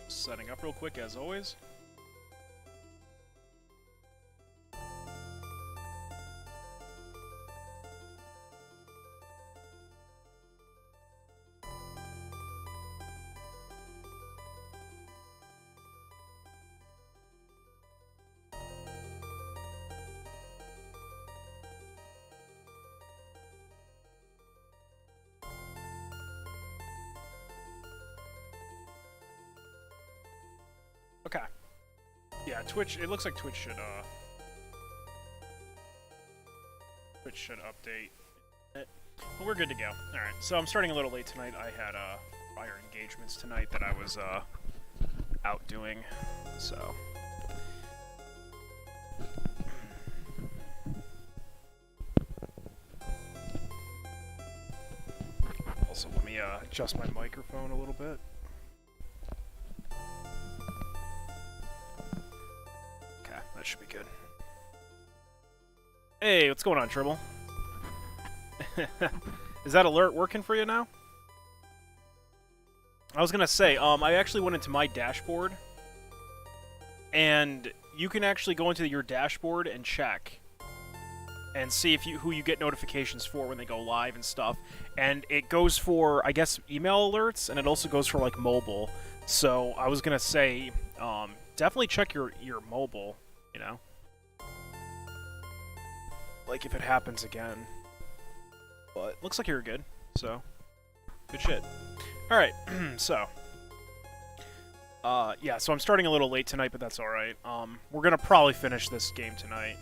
Setting up real quick as always. Okay. Yeah, Twitch, it looks like Twitch should update it. But we're good to go. Alright, so I'm starting a little late tonight. I had, prior engagements tonight that I was, out doing, so... Also, let me, adjust my microphone a little bit. That should be good. Hey, what's going on, Tribble? Is that alert working for you now? I was gonna say, I actually went into my dashboard, and you can actually go into your dashboard and check, and see if who you get notifications for when they go live and stuff. And it goes for, I guess, email alerts, and it also goes for like mobile. So I was gonna say, definitely check your mobile. You know? Like, if it happens again. But, looks like you're good, so... Good shit. Alright, so... yeah, so I'm starting a little late tonight, but that's alright. We're gonna probably finish this game tonight.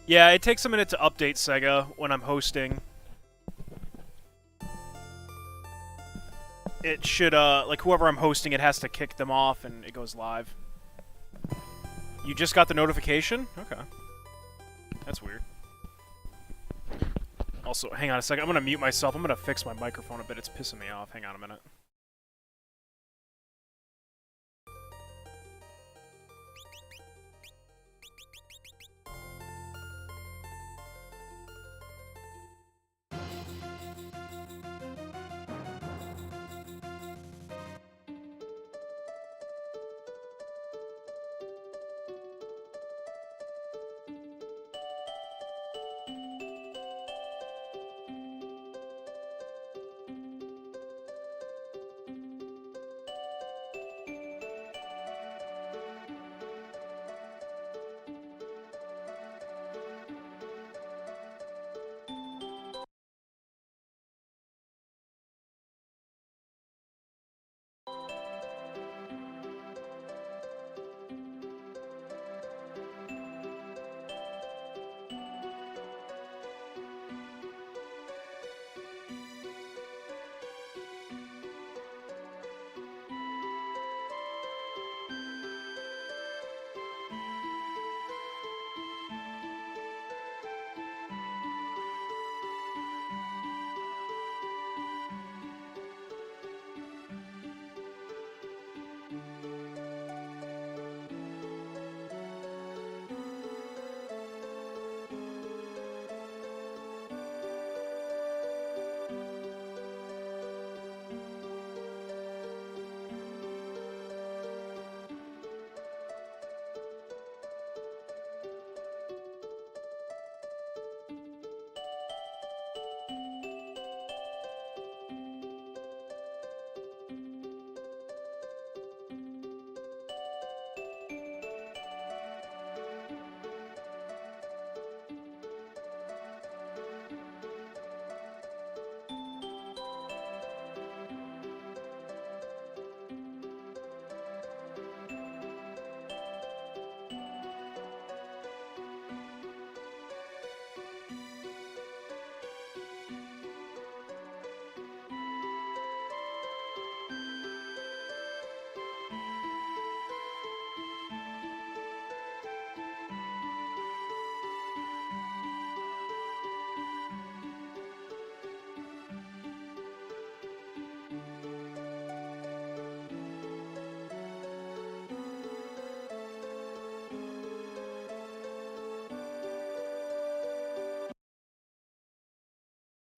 Yeah, it takes a minute to update Sega when I'm hosting. It should, like, whoever I'm hosting, it has to kick them off, and it goes live. You just got the notification? Okay. That's weird. Also, hang on a second. I'm gonna mute myself. I'm gonna fix my microphone a bit. It's pissing me off. Hang on a minute.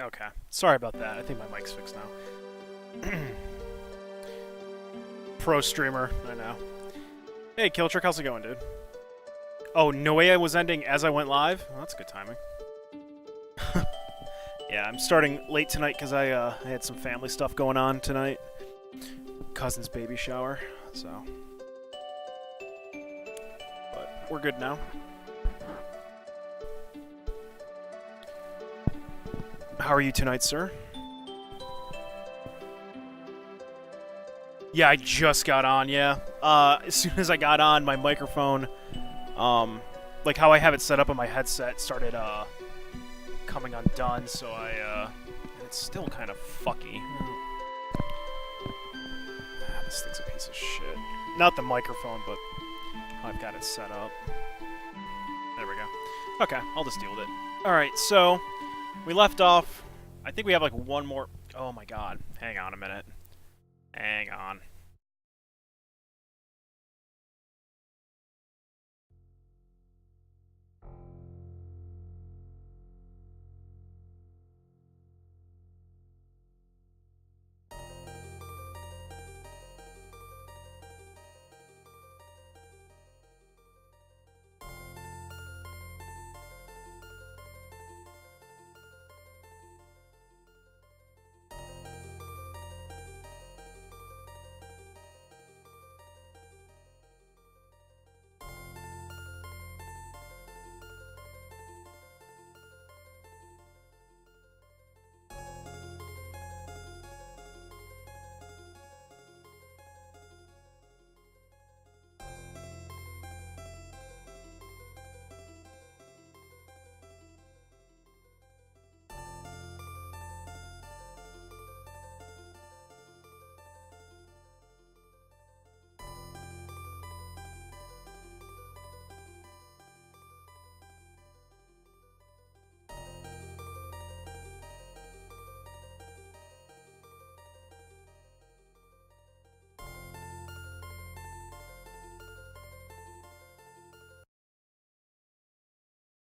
Okay. Sorry about that. I think my mic's fixed now. pro streamer. I know. Hey, Killtrick, how's it going, dude? Oh, Noea was ending as I went live? Well, that's good timing. Yeah, I'm starting late tonight because I had some family stuff going on tonight. Cousin's baby shower, so... But we're good now. How are you tonight, sir? Yeah, I just got on, yeah. As soon as I got on, my microphone, like how I have it set up on my headset, started, coming undone, so it's still kind of fucky. This thing's a piece of shit. Not the microphone, but how I've got it set up. There we go. Okay, I'll just deal with it. Alright, so, we left off, I think we have like one more, oh my god, hang on a minute. Hang on.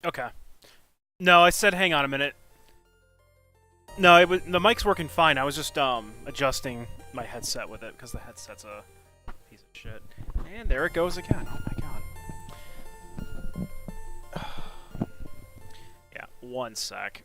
Okay. No, I said hang on a minute. No, the mic's working fine. I was just adjusting my headset with it because the headset's a piece of shit. And there it goes again. Oh my god. Yeah, one sec.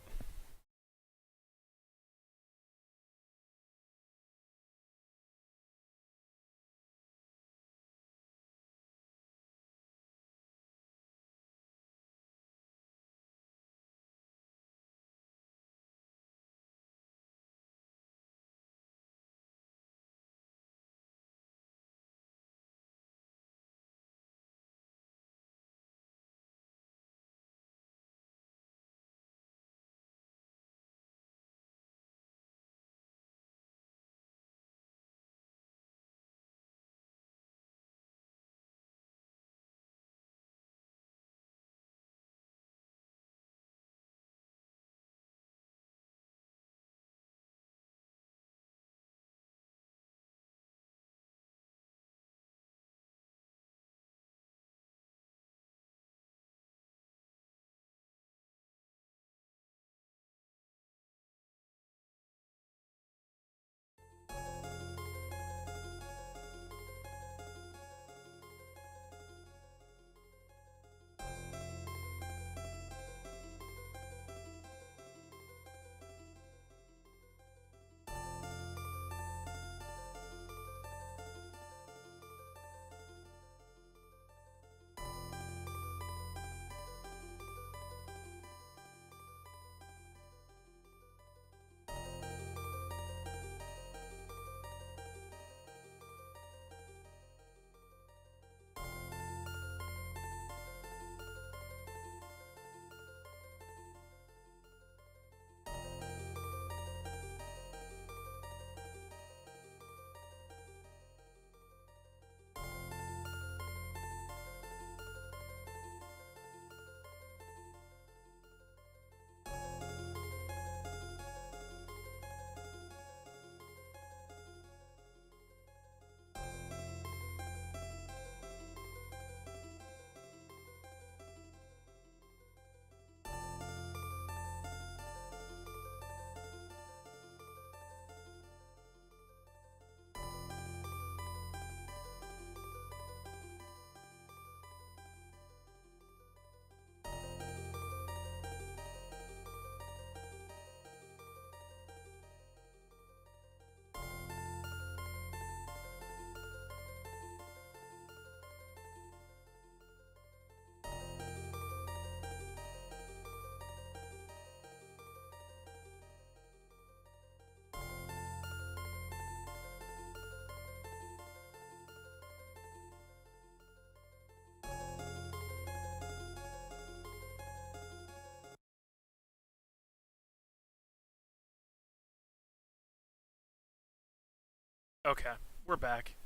Okay, we're back.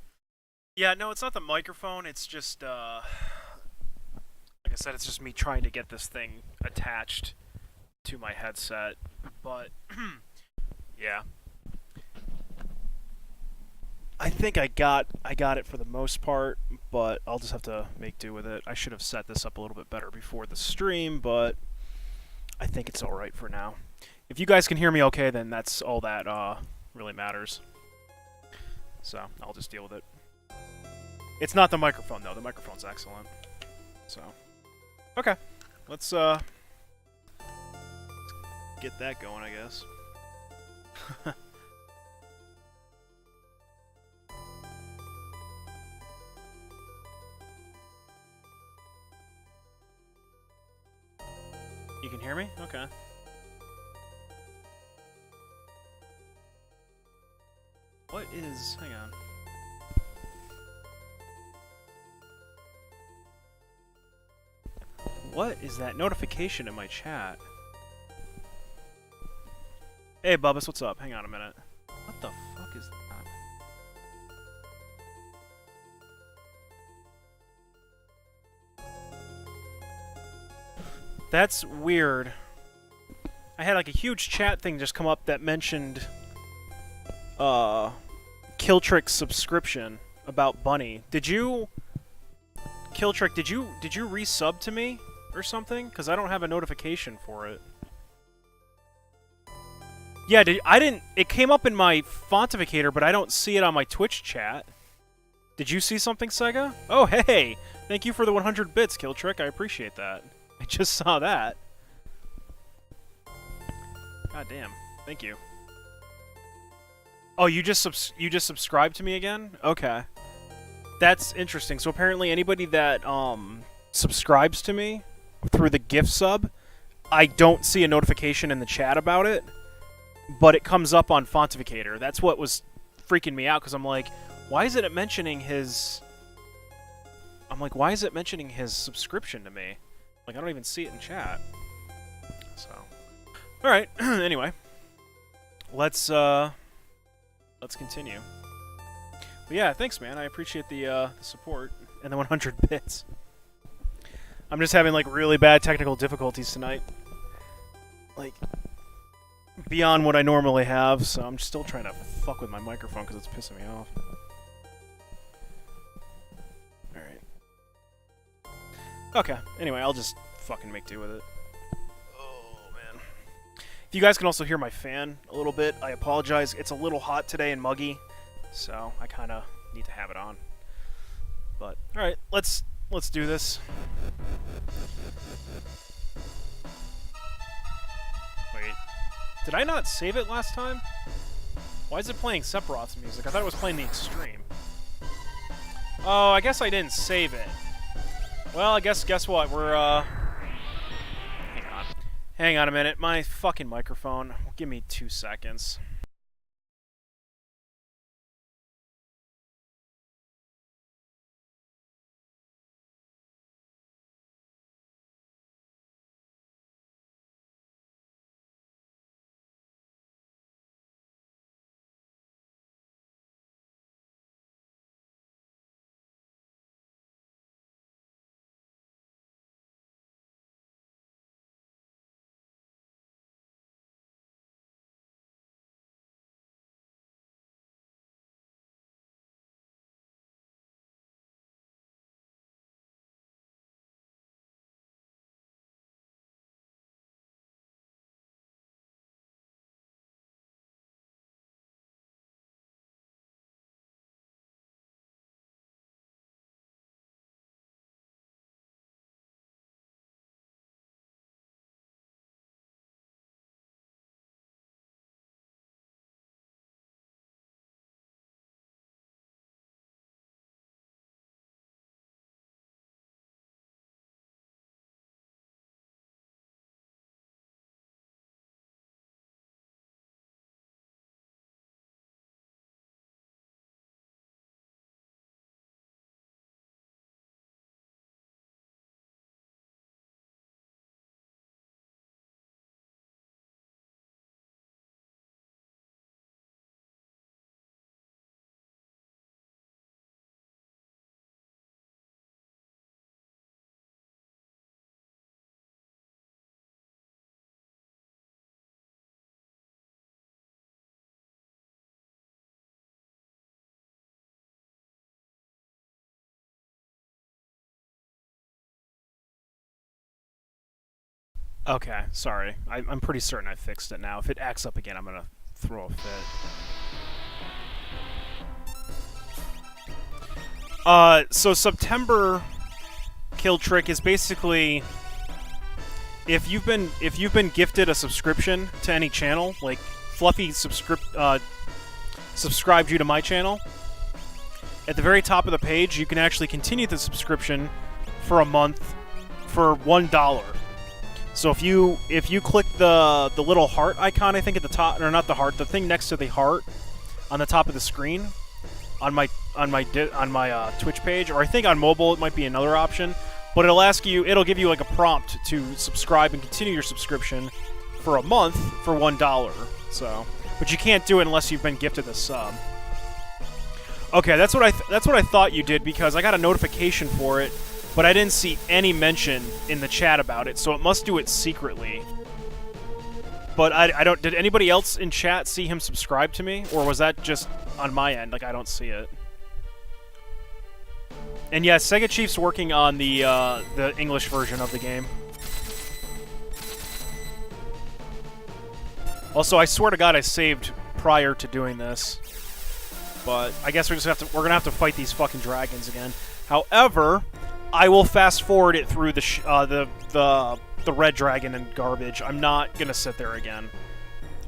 Yeah, no, it's not the microphone. It's just, like I said, it's just me trying to get this thing attached to my headset. But yeah, I think I got it for the most part, but I'll just have to make do with it. I should have set this up a little bit better before the stream, but I think it's all right for now. If you guys can hear me okay, then that's all that really matters. So I'll just deal with it. It's not the microphone though. The microphone's excellent. So okay, let's get that going, I guess. You can hear me? Okay. What is... hang on. What is that notification in my chat? Hey, Bubbas, what's up? Hang on a minute. What the fuck is that? That's weird. I had like a huge chat thing just come up that mentioned Killtrick's subscription about Bunny. Did you Killtrick, did you resub to me or something? Cuz I don't have a notification for it. Yeah, I didn't it came up in my Fontificator, but I don't see it on my Twitch chat. Did you see something, Sega? Oh, hey. Thank you for the 100 bits, Killtrick. I appreciate that. I just saw that. God damn. Thank you. Oh, you just subscribed to me again? Okay. That's interesting. So apparently anybody that subscribes to me through the gift sub, I don't see a notification in the chat about it, but it comes up on Fontificator. That's what was freaking me out, because I'm like, why is it mentioning his... I'm like, why is it mentioning his subscription to me? Like, I don't even see it in chat. So... Alright, anyway. Let's continue. But yeah, thanks, man. I appreciate the support and the 100 bits. I'm just having, like, really bad technical difficulties tonight. Like, beyond what I normally have, so I'm still trying to fuck with my microphone because it's pissing me off. Alright. Okay, anyway, I'll just fucking make do with it. Oh, man. If you guys can also hear my fan a little bit, I apologize. It's a little hot today and muggy, so I kind of need to have it on. But, alright, let's do this. Wait. Did I not save it last time? Why is it playing Sephiroth's music? I thought it was playing the Extreme. Oh, I guess I didn't save it. Well, I guess what? We're, hang on. Hang on a minute. My fucking microphone. Give me 2 seconds. Okay, sorry. I'm pretty certain I fixed it now. If it acts up again, I'm gonna throw a fit. So September Kill Trick is basically if you've been gifted a subscription to any channel, like Fluffy subscribed you to my channel. At the very top of the page, you can actually continue the subscription for a month for $1. So if you click the little heart icon, I think at the top, or not the heart, the thing next to the heart on the top of the screen on my Twitch page, or I think on mobile it might be another option, but it'll give you like a prompt to subscribe and continue your subscription for a month for $1. So, but you can't do it unless you've been gifted the sub. Okay, that's what I thought you did, because I got a notification for it, but I didn't see any mention in the chat about it, so it must do it secretly. But I don't. Did anybody else in chat see him subscribe to me, or was that just on my end? Like, I don't see it. And yeah, Sega Chief's working on the English version of the game. Also, I swear to God, I saved prior to doing this. But I guess we're gonna have to fight these fucking dragons again. However, I will fast forward it through the red dragon and garbage. I'm not gonna sit there again.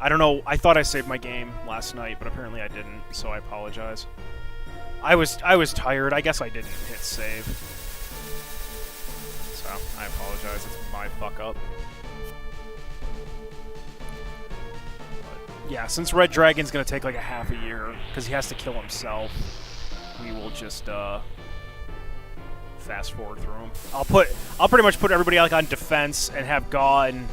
I don't know. I thought I saved my game last night, but apparently I didn't. So I apologize. I was tired. I guess I didn't hit save. So I apologize. It's my fuck up. But yeah, since Red Dragon's gonna take like a half a year because he has to kill himself, we will just fast forward through him. I'll pretty much put everybody like on defense and have Gaw and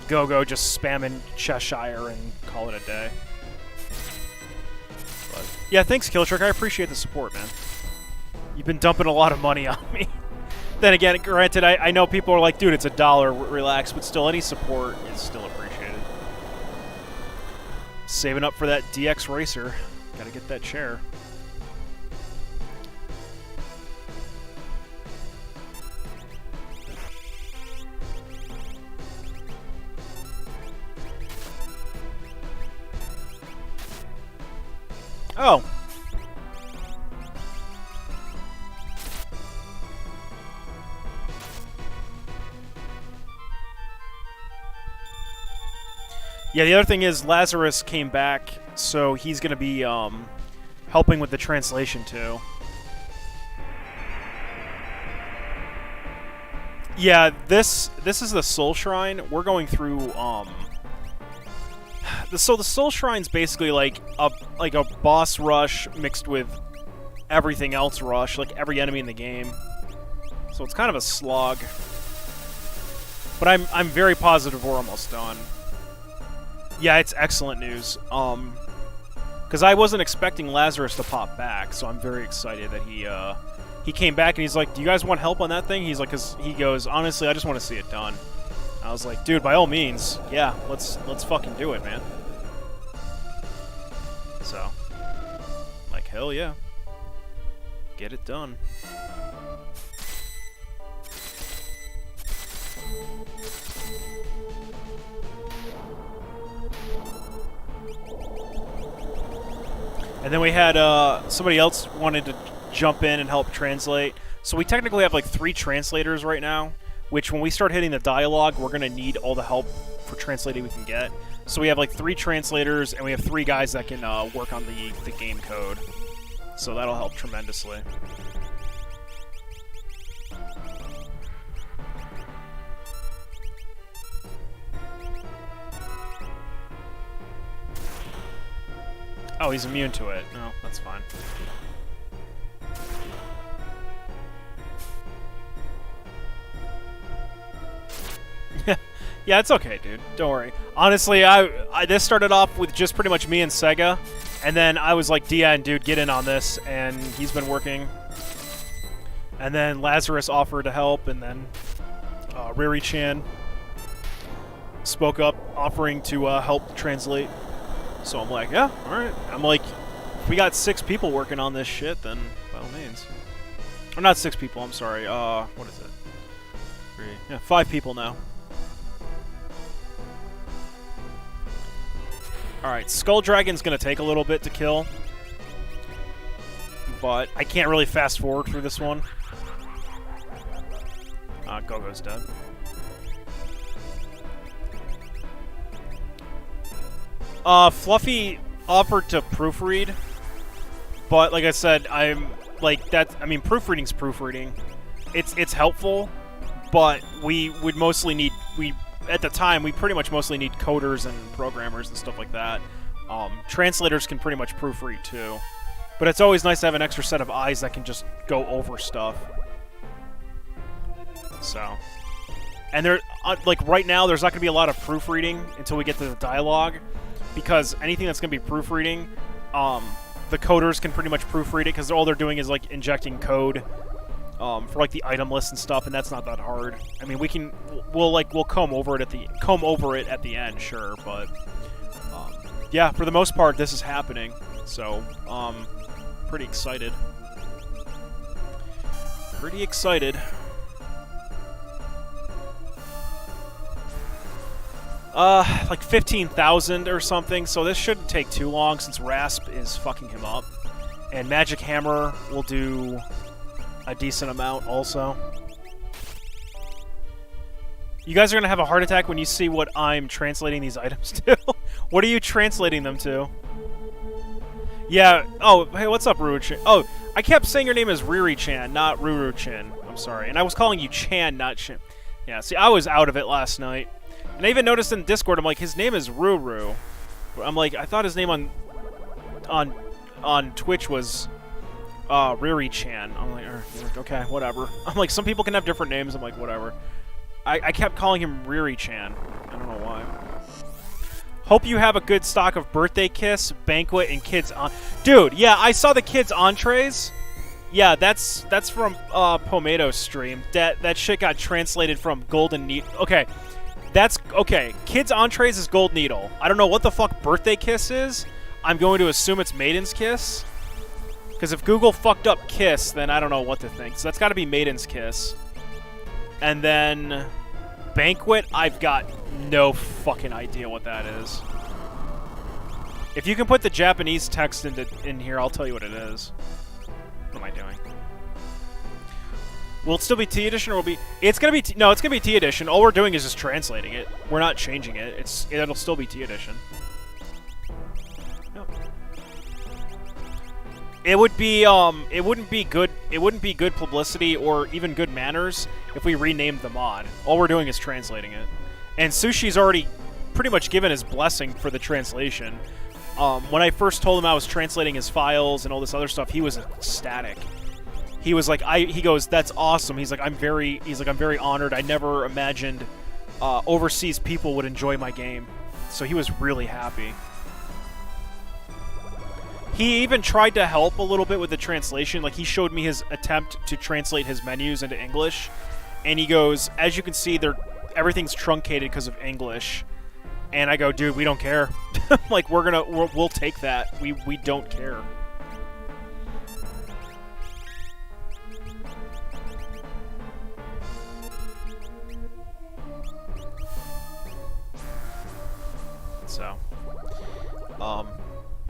Go-Go just spamming Cheshire and call it a day. But yeah, thanks, Killtrick. I appreciate the support, man. You've been dumping a lot of money on me. Then again, granted, I know people are like, dude, it's $1, relax, but still, any support is still appreciated. Saving up for that DX Racer. Gotta get that chair. Oh. Yeah, the other thing is Lazarus came back, so he's going to be helping with the translation too. Yeah, this is the Soul Shrine. We're going through so the Soul Shrine's basically like a boss rush mixed with everything else rush, like every enemy in the game. So it's kind of a slog. But I'm very positive we're almost done. Yeah, it's excellent news. Because I wasn't expecting Lazarus to pop back, so I'm very excited that he came back and he's like, "Do you guys want help on that thing?" He's like, "Cause he goes, honestly, I just want to see it done." I was like, "Dude, by all means, yeah, let's fucking do it, man." So, like, hell yeah, get it done. And then we had somebody else wanted to jump in and help translate. So we technically have like 3 translators right now, which when we start hitting the dialogue, we're going to need all the help for translating we can get. So we have like 3 translators, and we have 3 guys that can work on the game code. So that'll help tremendously. Oh, he's immune to it. No, that's fine. Yeah, it's okay, dude. Don't worry. Honestly, this started off with just pretty much me and Sega, and then I was like, "Dian, dude, get in on this," and he's been working. And then Lazarus offered to help, and then Riri-chan spoke up, offering to help translate. So I'm like, yeah, alright. I'm like, if we got 6 people working on this shit, then by all means. Or not 6 people, I'm sorry. What is it? 3. Yeah, 5 people now. Alright, Skull Dragon's gonna take a little bit to kill. But I can't really fast forward through this one. Gogo's dead. Fluffy offered to proofread, but like I said, I'm like that. I mean, proofreading's proofreading. It's helpful, but we would mostly need at the time we pretty much mostly need coders and programmers and stuff like that. Translators can pretty much proofread too, but it's always nice to have an extra set of eyes that can just go over stuff. So, and there, like right now, there's not going to be a lot of proofreading until we get to the dialogue, because anything that's going to be proofreading, the coders can pretty much proofread it, because all they're doing is like injecting code for like the item list and stuff, and that's not that hard. I mean, we'll comb over it at the end, sure, but yeah, for the most part, this is happening. So, pretty excited. Pretty excited. Like 15,000 or something, so this shouldn't take too long since Rasp is fucking him up. And Magic Hammer will do a decent amount also. You guys are gonna have a heart attack when you see what I'm translating these items to. What are you translating them to? Yeah, oh, hey, what's up, Ruru-chan? Oh, I kept saying your name is Riri-chan, not Ruru-chan. I'm sorry. And I was calling you Chan, not Chan. Yeah, see, I was out of it last night. And I even noticed in Discord, I'm like, his name is Ruru. I'm like, I thought his name on Twitch was Riri-chan. I'm like, okay, whatever. I'm like, some people can have different names. I'm like, whatever. I kept calling him Riri-chan. I don't know why. Hope you have a good stock of Birthday Kiss, Banquet, and Kids on. Dude, yeah, I saw the Kids Entrees. Yeah, that's from Pomado's stream. That shit got translated from Golden Needle. Okay. That's, okay, Kids Entrees is Gold Needle. I don't know what the fuck Birthday Kiss is. I'm going to assume it's Maiden's Kiss. Because if Google fucked up Kiss, then I don't know what to think. So that's got to be Maiden's Kiss. And then Banquet, I've got no fucking idea what that is. If you can put the Japanese text in here, I'll tell you what it is. What am I doing? Will it still be T edition, or will it be? It's gonna be no. It's gonna be T edition. All we're doing is just translating it. We're not changing it. It'll still be T edition. Yep. It would be It wouldn't be good. It wouldn't be good publicity or even good manners if we renamed the mod. All we're doing is translating it. And Sushi's already pretty much given his blessing for the translation. When I first told him I was translating his files and all this other stuff, he was ecstatic. He was like, he goes, that's awesome. He's like, I'm very honored. I never imagined overseas people would enjoy my game. So he was really happy. He even tried to help a little bit with the translation. Like, he showed me his attempt to translate his menus into English. And he goes, as you can see, everything's truncated because of English. And I go, dude, we don't care. Like, we'll take that. We don't care. So,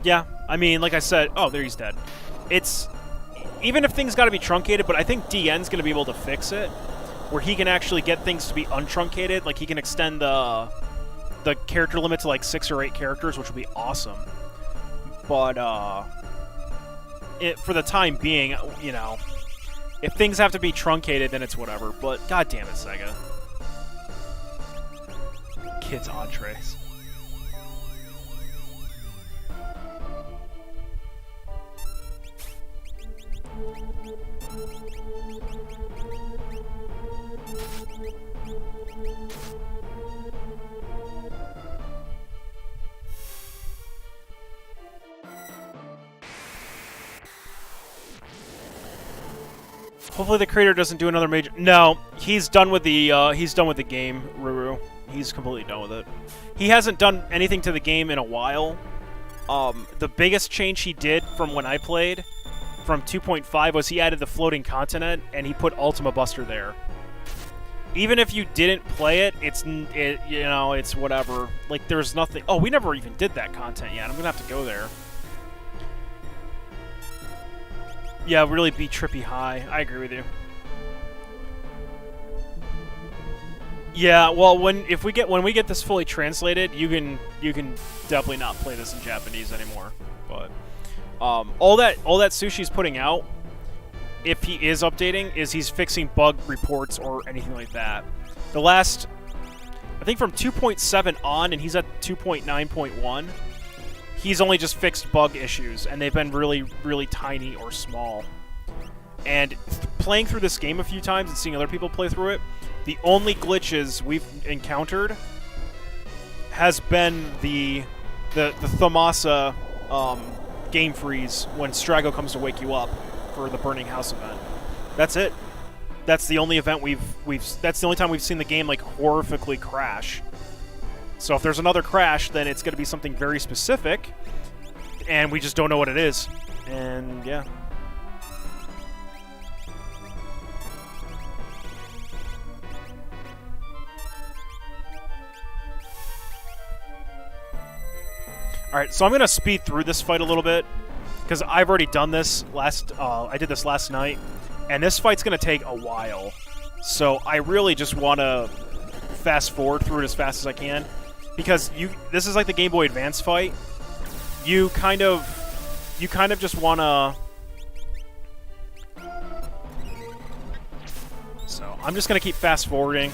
yeah, I mean, like I said, oh, there he's dead. It's, even if things gotta be truncated, but I think DN's gonna be able to fix it, where he can actually get things to be untruncated, like he can extend the character limit to like 6 or 8 characters, which would be awesome. But, for the time being, you know, if things have to be truncated, then it's whatever, but god damn it, Sega. Kids Entrees. Hopefully the creator doesn't do another major... No, he's done with the game, Ruru. He's completely done with it. He hasn't done anything to the game in a while. The biggest change he did from when I played, from 2.5, was he added the floating continent, and he put Ultima Buster there. even if you didn't play it, you know, it's whatever. Like, there's nothing. Oh, we never even did that content yet. I'm gonna have to go there. Yeah, really be trippy high. I agree with you. Yeah, well, when we get this fully translated, you can definitely not play this in Japanese anymore. But all that Sushi's putting out, if he is updating, is he's fixing bug reports or anything like that. The last, I think from 2.7 on, and he's at 2.9.1, he's only just fixed bug issues, and they've been really, really tiny or small. And playing through this game a few times and seeing other people play through it, the only glitches we've encountered has been the Thomasa game freeze when Strago comes to wake you up for the Burning House event. That's it. That's the only event that's the only time we've seen the game like horrifically crash. So if there's another crash, then it's going to be something very specific, and we just don't know what it is. And yeah. Alright, so I'm going to speed through this fight a little bit, because I've already done this I did this last night, and this fight's going to take a while. So I really just want to fast forward through it as fast as I can, because this is like the Game Boy Advance fight. You kind of just want to... So I'm just going to keep fast forwarding.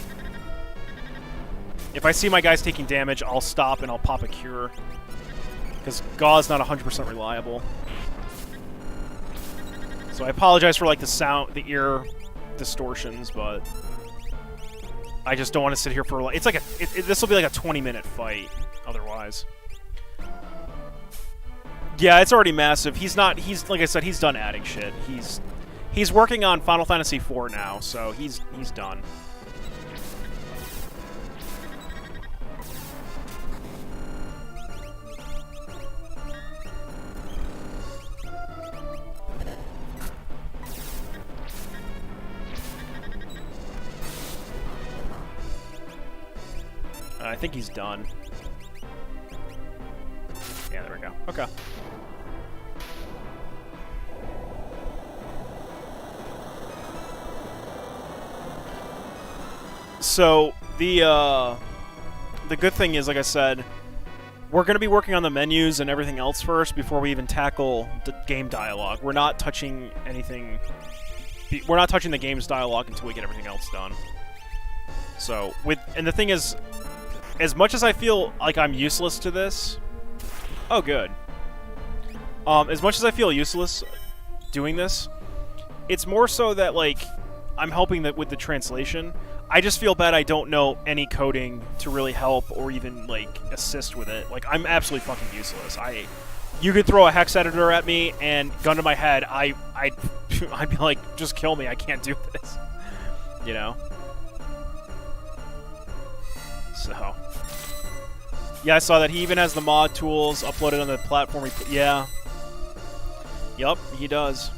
If I see my guys taking damage, I'll stop and I'll pop a cure. Because Gau's not 100% reliable. So I apologize for like the ear distortions, but I just don't want to sit here for it's like this will be like a 20-minute fight otherwise. Yeah, it's already massive. He's like I said, he's done adding shit. He's working on Final Fantasy IV now, so he's done. I think he's done. Yeah, there we go. Okay. So, the good thing is, like I said, we're going to be working on the menus and everything else first before we even tackle the game dialogue. We're not touching anything... We're not touching the game's dialogue until we get everything else done. So, and the thing is... As much as I feel like I'm useless to this... Oh, good. As much as I feel useless doing this, it's more so that, like, I'm helping with the translation. I just feel bad I don't know any coding to really help or even, like, assist with it. Like, I'm absolutely fucking useless. You could throw a hex editor at me and gun to my head, I'd be like, just kill me, I can't do this. You know? So... Yeah, I saw that. He even has the mod tools uploaded on the platform. Yeah. Yup, he does.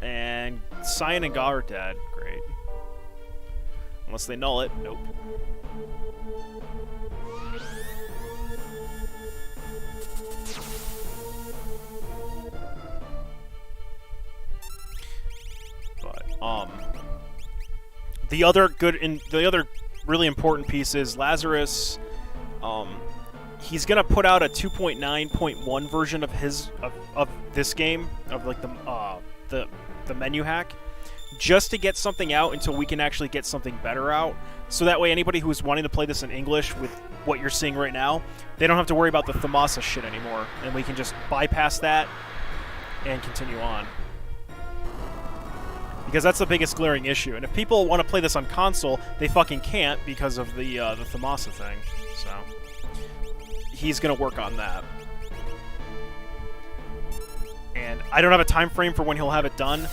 And Cyan and Ga are dead. Great. Unless they null it. Nope. But, the other really important piece is Lazarus. He's gonna put out a 2.9.1 version of this game, of like the menu hack, just to get something out until we can actually get something better out. So that way, anybody who's wanting to play this in English with what you're seeing right now, they don't have to worry about the Thomasa shit anymore, and we can just bypass that and continue on. Because that's the biggest glaring issue. And if people want to play this on console, they fucking can't because of the Thomasa thing. So, he's going to work on that. And I don't have a time frame for when he'll have it done.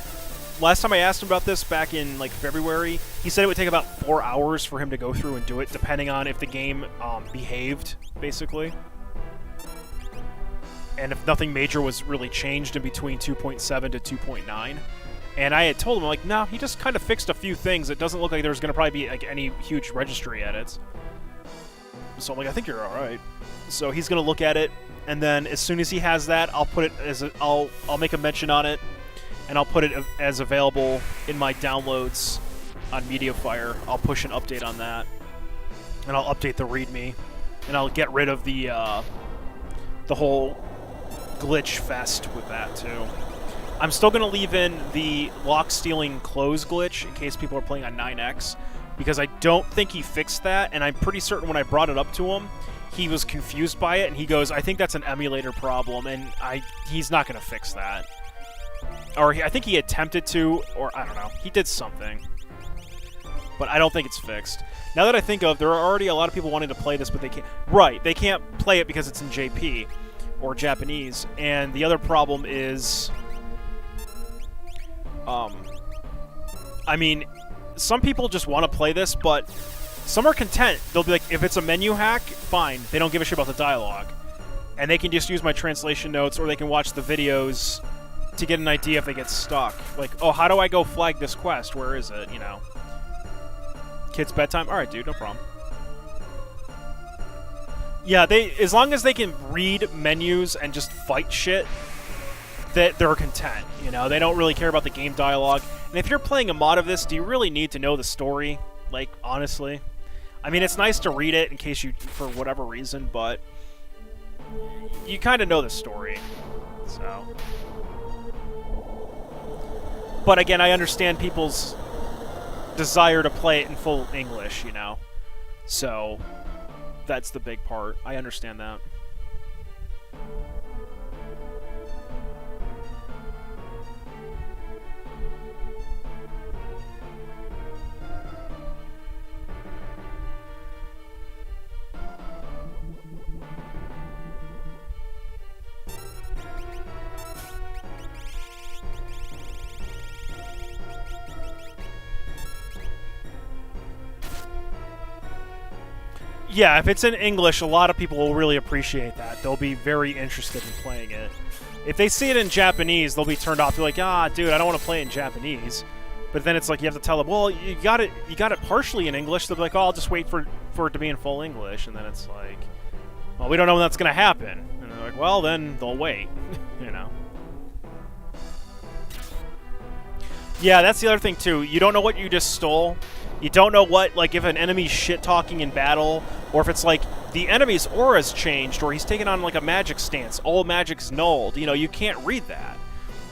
Last time I asked him about this back in, like, February, he said it would take about 4 hours for him to go through and do it, depending on if the game behaved, basically. And if nothing major was really changed in between 2.7 to 2.9. And I had told him, like, no, he just kind of fixed a few things. It doesn't look like there's going to probably be like any huge registry edits. So I'm like, I think you're all right. So he's going to look at it, and then as soon as he has that, I'll put it as I'll make a mention on it, and I'll put it as available in my downloads on MediaFire. I'll push an update on that, and I'll update the README, and I'll get rid of the whole glitch fest with that too. I'm still going to leave in the lock stealing close glitch in case people are playing on 9X, because I don't think he fixed that, and I'm pretty certain when I brought it up to him, he was confused by it, and he goes, I think that's an emulator problem, and he's not going to fix that. Or I think he attempted to, or I don't know. He did something. But I don't think it's fixed. Now that I think of, there are already a lot of people wanting to play this, but they can't. Right, they can't play it because it's in JP, or Japanese, and the other problem is... I mean, some people just want to play this, but some are content. They'll be like, if it's a menu hack, fine. They don't give a shit about the dialogue. And they can just use my translation notes, or they can watch the videos to get an idea if they get stuck. Like, oh, how do I go flag this quest? Where is it? You know. Kids' bedtime? Alright, dude, no problem. Yeah, as long as they can read menus and just fight shit, that they're content, you know? They don't really care about the game dialogue. And if you're playing a mod of this, do you really need to know the story? Like, honestly? I mean, it's nice to read it in case you, for whatever reason, but you kind of know the story, so. But again, I understand people's desire to play it in full English, you know? So, that's the big part. I understand that. Yeah, if it's in English, a lot of people will really appreciate that. They'll be very interested in playing it. If they see it in Japanese, they'll be turned off. They're like, ah, dude, I don't want to play it in Japanese. But then it's like you have to tell them, well, you got it partially in English. They'll be like, oh, I'll just wait for it to be in full English. And then it's like, well, we don't know when that's going to happen. And they're like, well, then they'll wait, you know. Yeah, that's the other thing, too. You don't know what you just stole. You don't know what, like, if an enemy's shit-talking in battle, or if it's like the enemy's aura's changed, or he's taken on, like, a magic stance. All magic's nulled. You know, you can't read that.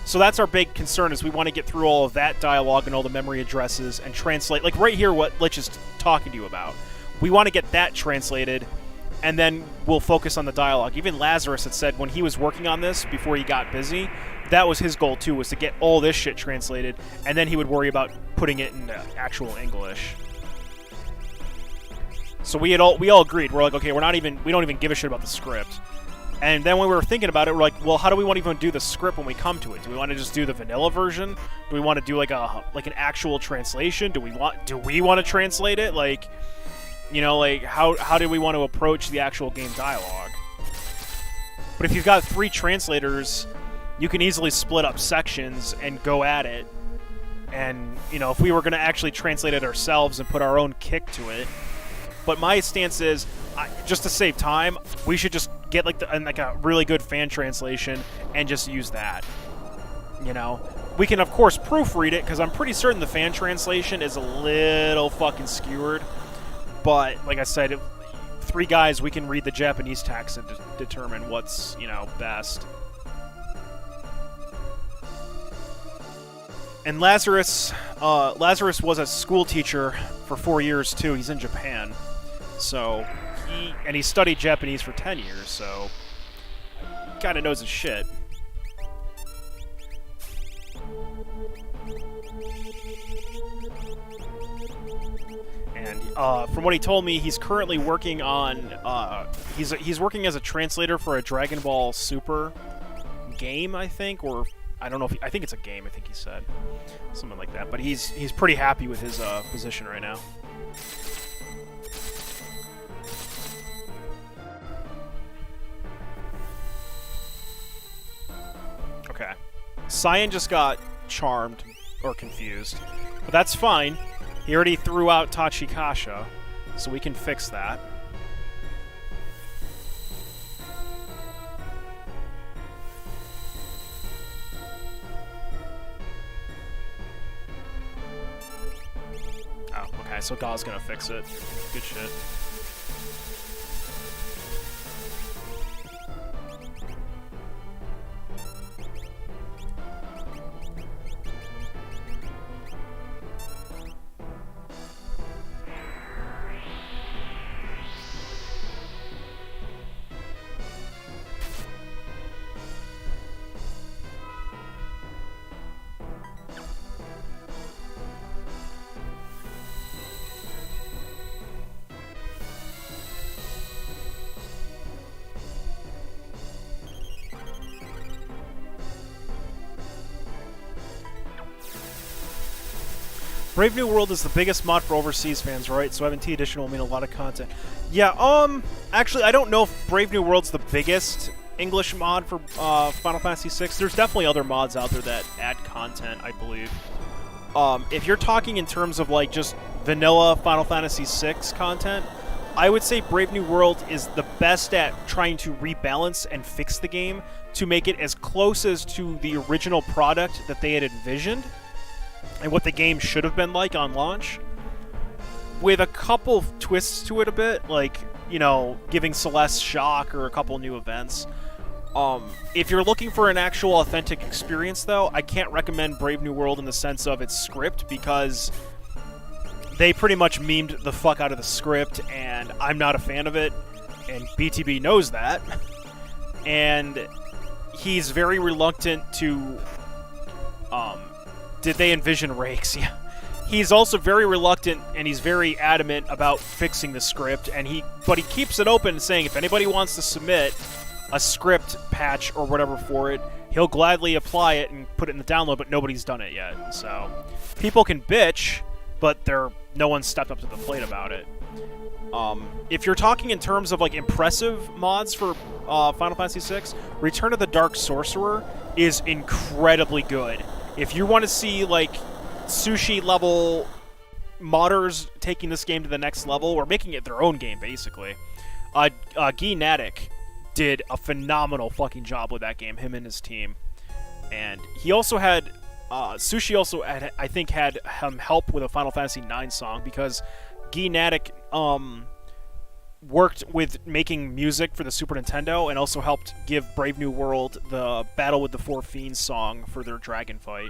So that's our big concern, is we want to get through all of that dialogue and all the memory addresses and translate, like, right here what Lich is talking to you about. We want to get that translated, and then we'll focus on the dialogue. Even Lazarus had said when he was working on this, before he got busy, that was his goal, too, was to get all this shit translated, and then he would worry about putting it in actual English. So we all agreed. We're like, okay, we don't even give a shit about the script. And then when we were thinking about it, we're like, well, how do we want to even do the script when we come to it? Do we want to just do the vanilla version? Do we want to do like an actual translation? Do we want to translate it? Like, you know, like how do we want to approach the actual game dialogue? But if you've got 3 translators, you can easily split up sections and go at it. And, you know, if we were going to actually translate it ourselves and put our own kick to it. But my stance is, just to save time, we should just get like a really good fan translation and just use that. You know? We can, of course, proofread it, because I'm pretty certain the fan translation is a little fucking skewered. But, like I said, 3 guys, we can read the Japanese text and determine what's, you know, best. And Lazarus was a school teacher for 4 years, too. He's in Japan. So, he studied Japanese for 10 years, so he kind of knows his shit. And from what he told me, he's currently working on he's working as a translator for a Dragon Ball Super game, I think, or I don't know if I think it's a game. I think he said something like that. But he's pretty happy with his position right now. Okay, Cyan just got charmed or confused. But that's fine. He already threw out Tachikasha, so we can fix that. Oh, okay, so Gau's gonna fix it. Good shit. Brave New World is the biggest mod for overseas fans, right? So 7T Edition will mean a lot of content. Yeah, actually, I don't know if Brave New World's the biggest English mod for Final Fantasy VI. There's definitely other mods out there that add content, I believe. If you're talking in terms of, like, just vanilla Final Fantasy VI content, I would say Brave New World is the best at trying to rebalance and fix the game to make it as close as to the original product that they had envisioned and what the game should have been like on launch, with a couple twists to it a bit, like, you know, giving Celeste shock or a couple new events. If you're looking for an actual authentic experience, though, I can't recommend Brave New World in the sense of its script, because they pretty much memed the fuck out of the script, and I'm not a fan of it, and BTB knows that. And he's very reluctant to, did they envision rakes? Yeah. He's also very reluctant, and he's very adamant about fixing the script, but he keeps it open, saying if anybody wants to submit a script patch or whatever for it, he'll gladly apply it and put it in the download, but nobody's done it yet. So people can bitch, but no one's stepped up to the plate about it. If you're talking in terms of, like, impressive mods for Final Fantasy VI, Return of the Dark Sorcerer is incredibly good. If you want to see, like, Sushi-level modders taking this game to the next level, or making it their own game, basically, Guy Natic did a phenomenal fucking job with that game, him and his team. And he also had... Sushi also, I think, had help with a Final Fantasy IX song, because Guy Natic worked with making music for the Super Nintendo and also helped give Brave New World the Battle with the Four Fiends song for their dragon fight.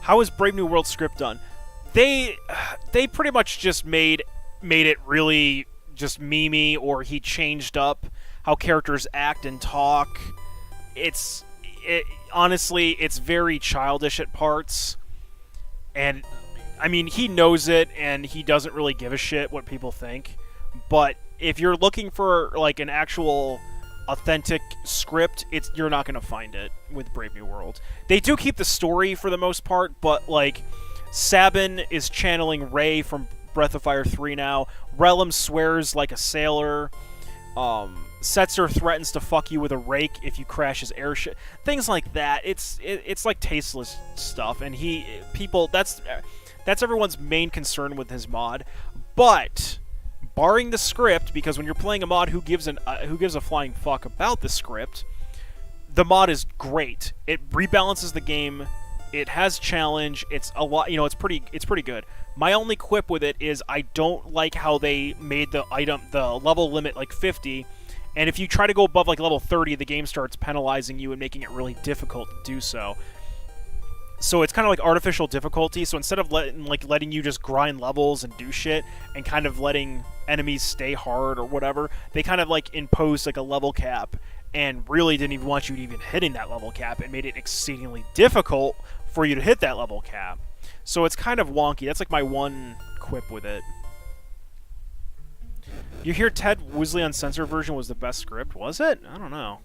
How is Brave New World script done? They pretty much just made it really just memey, or he changed up how characters act and talk. Honestly, it's very childish at parts, and I mean, he knows it, and he doesn't really give a shit what people think. But if you're looking for, like, an actual authentic script, you're not going to find it with Brave New World. They do keep the story for the most part, but, like, Sabin is channeling Ray from Breath of Fire 3 now. Relum swears like a sailor. Setzer threatens to fuck you with a rake if you crash his airship. Things like that. It's like tasteless stuff, and that's everyone's main concern with his mod. But barring the script, because when you're playing a mod who gives a flying fuck about the script, the mod is great. It rebalances the game. It has challenge. It's a lot. It's pretty good. My only quip with it is I don't like how they made the level limit like 50. And if you try to go above, like, level 30, the game starts penalizing you and making it really difficult to do so. So it's kind of like artificial difficulty. So instead of letting you just grind levels and do shit and kind of letting enemies stay hard or whatever, they kind of, like, imposed, like, a level cap and really didn't even want you to even hitting that level cap and made it exceedingly difficult for you to hit that level cap. So it's kind of wonky. That's, like, my one quip with it. You hear Ted Woosley Uncensored version was the best script? Was it? I don't know.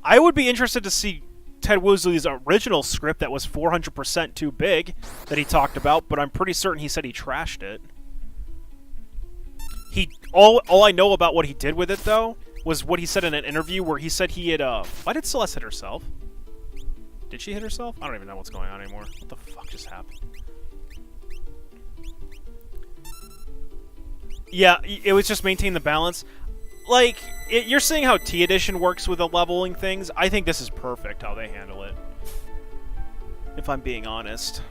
I would be interested to see Ted Woosley's original script that was 400% too big that he talked about, but I'm pretty certain he said he trashed it. All I know about what he did with it, though, was what he said in an interview where he said he had... Why did Celeste hit herself? Did she hit herself? I don't even know what's going on anymore. What the fuck just happened? Yeah, it was just maintain the balance. Like, you're seeing how T Edition works with the leveling things. I think this is perfect how they handle it. If I'm being honest.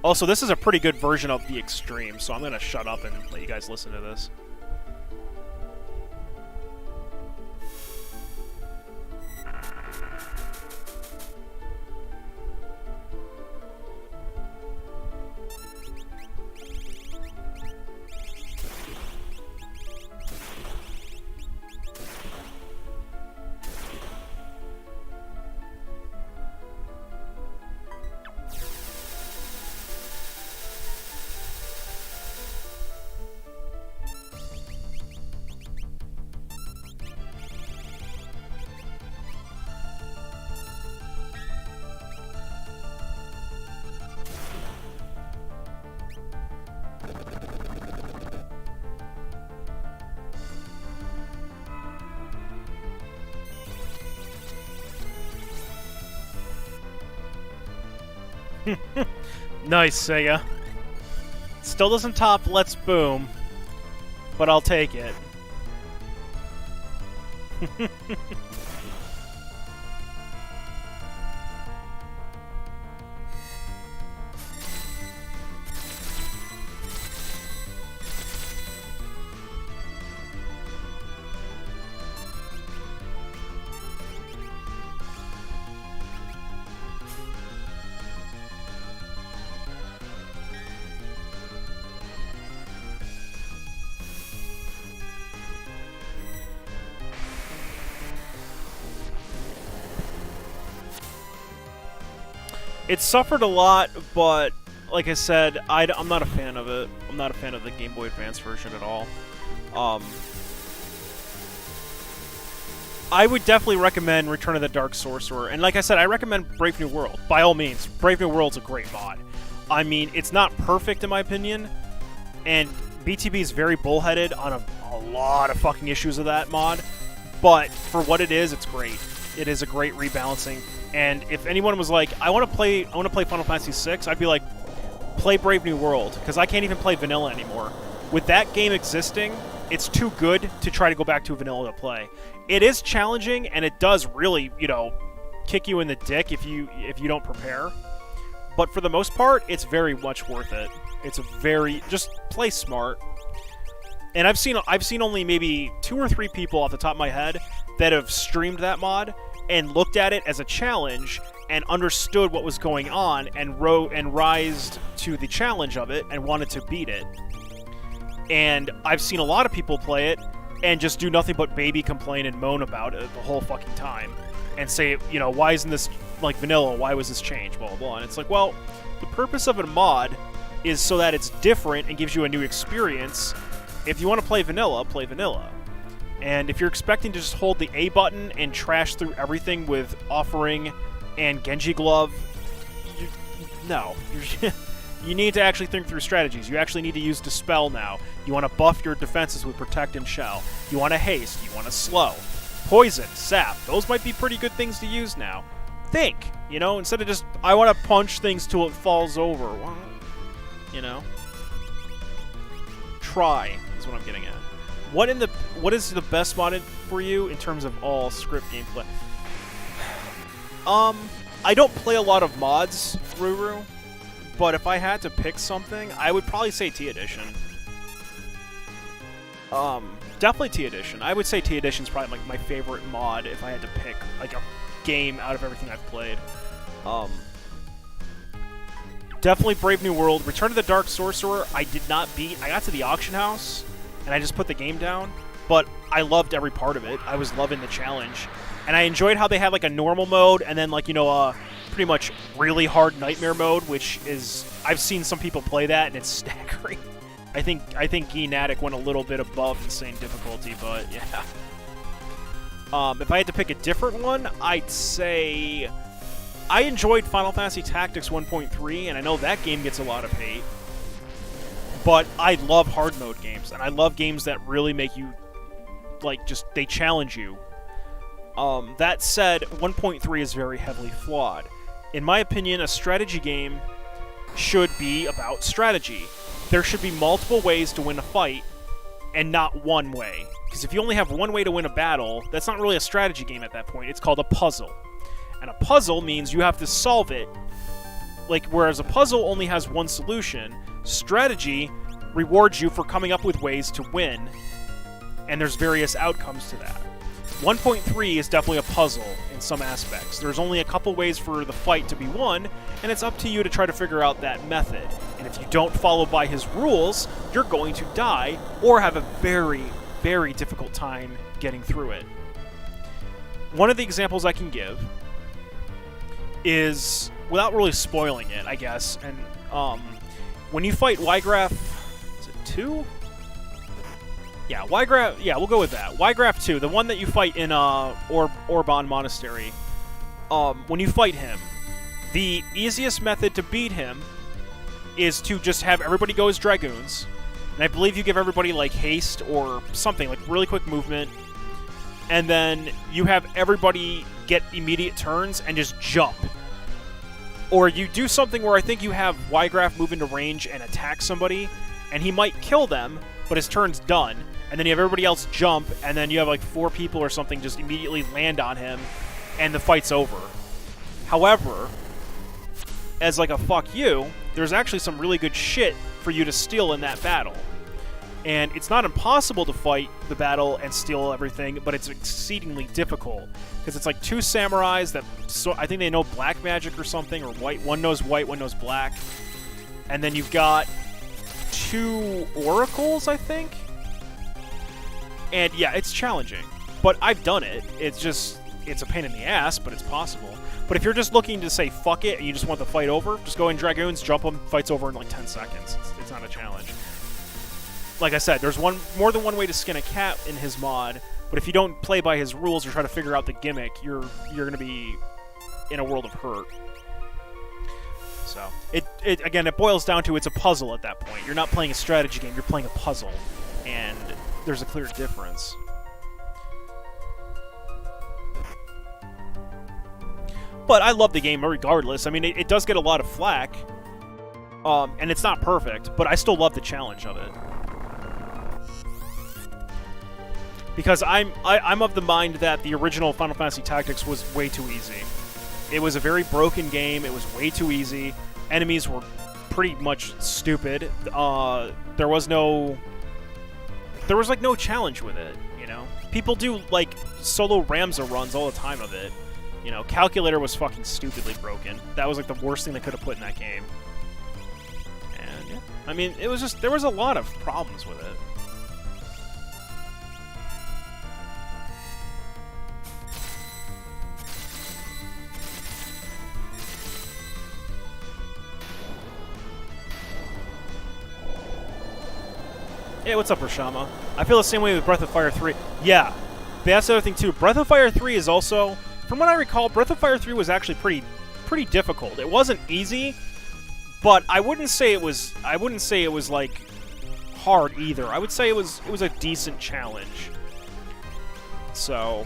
Also, this is a pretty good version of the Extreme, so I'm gonna shut up and let you guys listen to this. Nice, Sega. Still doesn't top Let's Boom, but I'll take it. It suffered a lot, but like I said, I'm not a fan of it. I'm not a fan of the Game Boy Advance version at all. I would definitely recommend Return of the Dark Sorcerer. And like I said, I recommend Brave New World. By all means, Brave New World's a great mod. I mean, it's not perfect in my opinion, and BTB is very bullheaded on a lot of fucking issues of that mod, but for what it is, it's great. It is a great rebalancing. And if anyone was like, I want to play Final Fantasy VI, I'd be like, play Brave New World, because I can't even play vanilla anymore. With that game existing, it's too good to try to go back to vanilla to play. It is challenging, and it does really, you know, kick you in the dick if you don't prepare. But for the most part, it's very much worth it. It's just play smart. And I've seen only maybe 2 or 3 people off the top of my head that have streamed that mod and looked at it as a challenge and understood what was going on and rised to the challenge of it and wanted to beat it. And I've seen a lot of people play it and just do nothing but baby complain and moan about it the whole fucking time and say, you know, why isn't this like vanilla? Why was this changed? Blah, blah, blah. And it's like, well, the purpose of a mod is so that it's different and gives you a new experience. If you want to play vanilla, play vanilla. And if you're expecting to just hold the A button and trash through everything with Offering and Genji Glove, no. You need to actually think through strategies. You actually need to use Dispel now. You want to buff your defenses with Protect and Shell. You want to haste. You want to slow. Poison, Sap. Those might be pretty good things to use now. Think, you know, instead of just, I want to punch things till it falls over. Well, you know. Try is what I'm getting at. What is the best modded for you in terms of all script gameplay? I don't play a lot of mods, Ruru, but if I had to pick something, I would probably say T Edition. Definitely T Edition. I would say T Edition's probably like my favorite mod if I had to pick like a game out of everything I've played. Definitely Brave New World. Return of the Dark Sorcerer, I did not beat. I got to the auction house, and I just put the game down, but I loved every part of it. I was loving the challenge. And I enjoyed how they had like a normal mode, and then like, you know, pretty much really hard nightmare mode, which is, I've seen some people play that, and it's staggering. I think Geanatic went a little bit above insane difficulty, but yeah. If I had to pick a different one, I'd say I enjoyed Final Fantasy Tactics 1.3, and I know that game gets a lot of hate. But I love hard mode games, and I love games that really make you like, just, they challenge you. That said, 1.3 is very heavily flawed. In my opinion, a strategy game should be about strategy. There should be multiple ways to win a fight, and not one way. Because if you only have one way to win a battle, that's not really a strategy game at that point. It's called a puzzle. And a puzzle means you have to solve it. Like, whereas a puzzle only has one solution, strategy rewards you for coming up with ways to win, and there's various outcomes to that. 1.3 is definitely a puzzle in some aspects. There's only a couple ways for the fight to be won, and it's up to you to try to figure out that method. And if you don't follow by his rules, you're going to die or have a very, very difficult time getting through it. One of the examples I can give is, without really spoiling it, I guess, and when you fight Ygraf, is it 2? Yeah, Ygraf, yeah, we'll go with that. Ygraf 2, the one that you fight in Orban Monastery. When you fight him, the easiest method to beat him is to just have everybody go as Dragoons. And I believe you give everybody, like, haste or something, like really quick movement. And then you have everybody get immediate turns and just jump. Or you do something where I think you have Ygraf move into range and attack somebody, and he might kill them, but his turn's done. And then you have everybody else jump, and then you have like 4 people or something just immediately land on him, and the fight's over. However, as like a fuck you, there's actually some really good shit for you to steal in that battle. And it's not impossible to fight the battle and steal everything, but it's exceedingly difficult. Because it's like 2 samurais that, I think they know black magic or something, or white. One knows white, one knows black. And then you've got 2 oracles, I think? And yeah, it's challenging. But I've done it. It's a pain in the ass, but it's possible. But if you're just looking to say fuck it and you just want the fight over, just go in Dragoons, jump them, fight's over in like 10 seconds. It's not a challenge. Like I said, there's more than one way to skin a cat in his mod, but if you don't play by his rules or try to figure out the gimmick, you're going to be in a world of hurt. So, again, it boils down to it's a puzzle at that point. You're not playing a strategy game, you're playing a puzzle. And there's a clear difference. But I love the game regardless. I mean, it does get a lot of flack. And it's not perfect, but I still love the challenge of it. Because I'm of the mind that the original Final Fantasy Tactics was way too easy. It was a very broken game. It was way too easy. Enemies were pretty much stupid. There was like no challenge with it, you know? People do like solo Ramza runs all the time of it. You know, Calculator was fucking stupidly broken. That was like the worst thing they could have put in that game. And yeah, I mean, it was just, there was a lot of problems with it. Hey, what's up, Rashama? I feel the same way with Breath of Fire 3. Yeah, that's the other thing, too. Breath of Fire 3 is also, from what I recall, Breath of Fire 3 was actually pretty difficult. It wasn't easy, but I wouldn't say it was like hard either. I would say it was a decent challenge. So,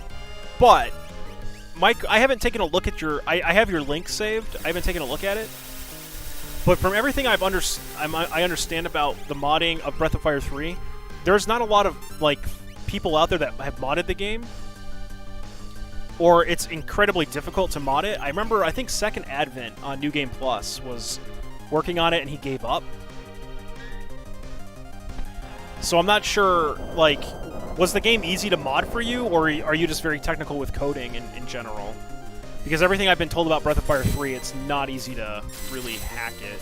but Mike, I haven't taken a look at your. I have your link saved. I haven't taken a look at it. But from everything I understand about the modding of Breath of Fire 3, there's not a lot of like people out there that have modded the game, or it's incredibly difficult to mod it. I think Second Advent on New Game Plus was working on it and he gave up. So I'm not sure, like, was the game easy to mod for you, or are you just very technical with coding in general? Because everything I've been told about Breath of Fire 3, it's not easy to really hack it.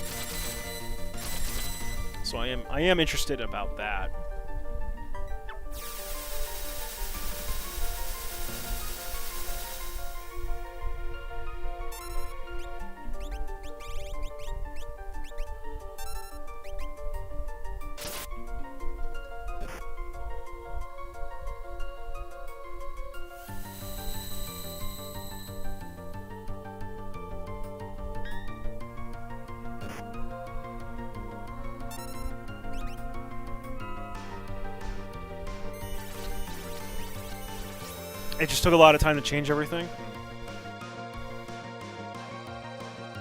So I am interested about that. It just took a lot of time to change everything.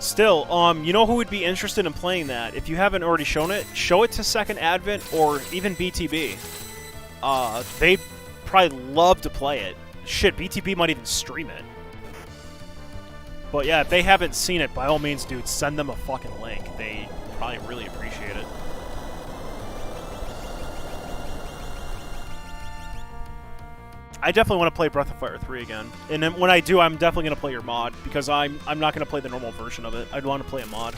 Still, you know who would be interested in playing that? If you haven't already shown it, show it to Second Advent or even BTB. They'd probably love to play it. Shit, BTB might even stream it. But yeah, if they haven't seen it, by all means, dude, send them a fucking link. They probably really appreciate it. I definitely want to play Breath of Fire 3 again. And then when I do, I'm definitely going to play your mod, because I'm not going to play the normal version of it. I'd want to play a mod.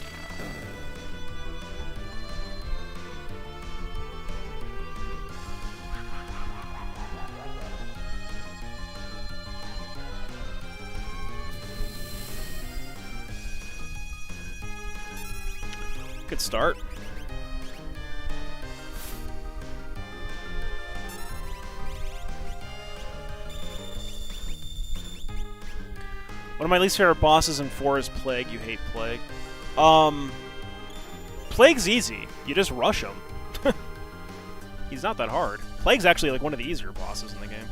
Good start. One of my least favorite bosses in 4 is Plague. You hate Plague. Plague's easy. You just rush him. He's not that hard. Plague's actually like one of the easier bosses in the game.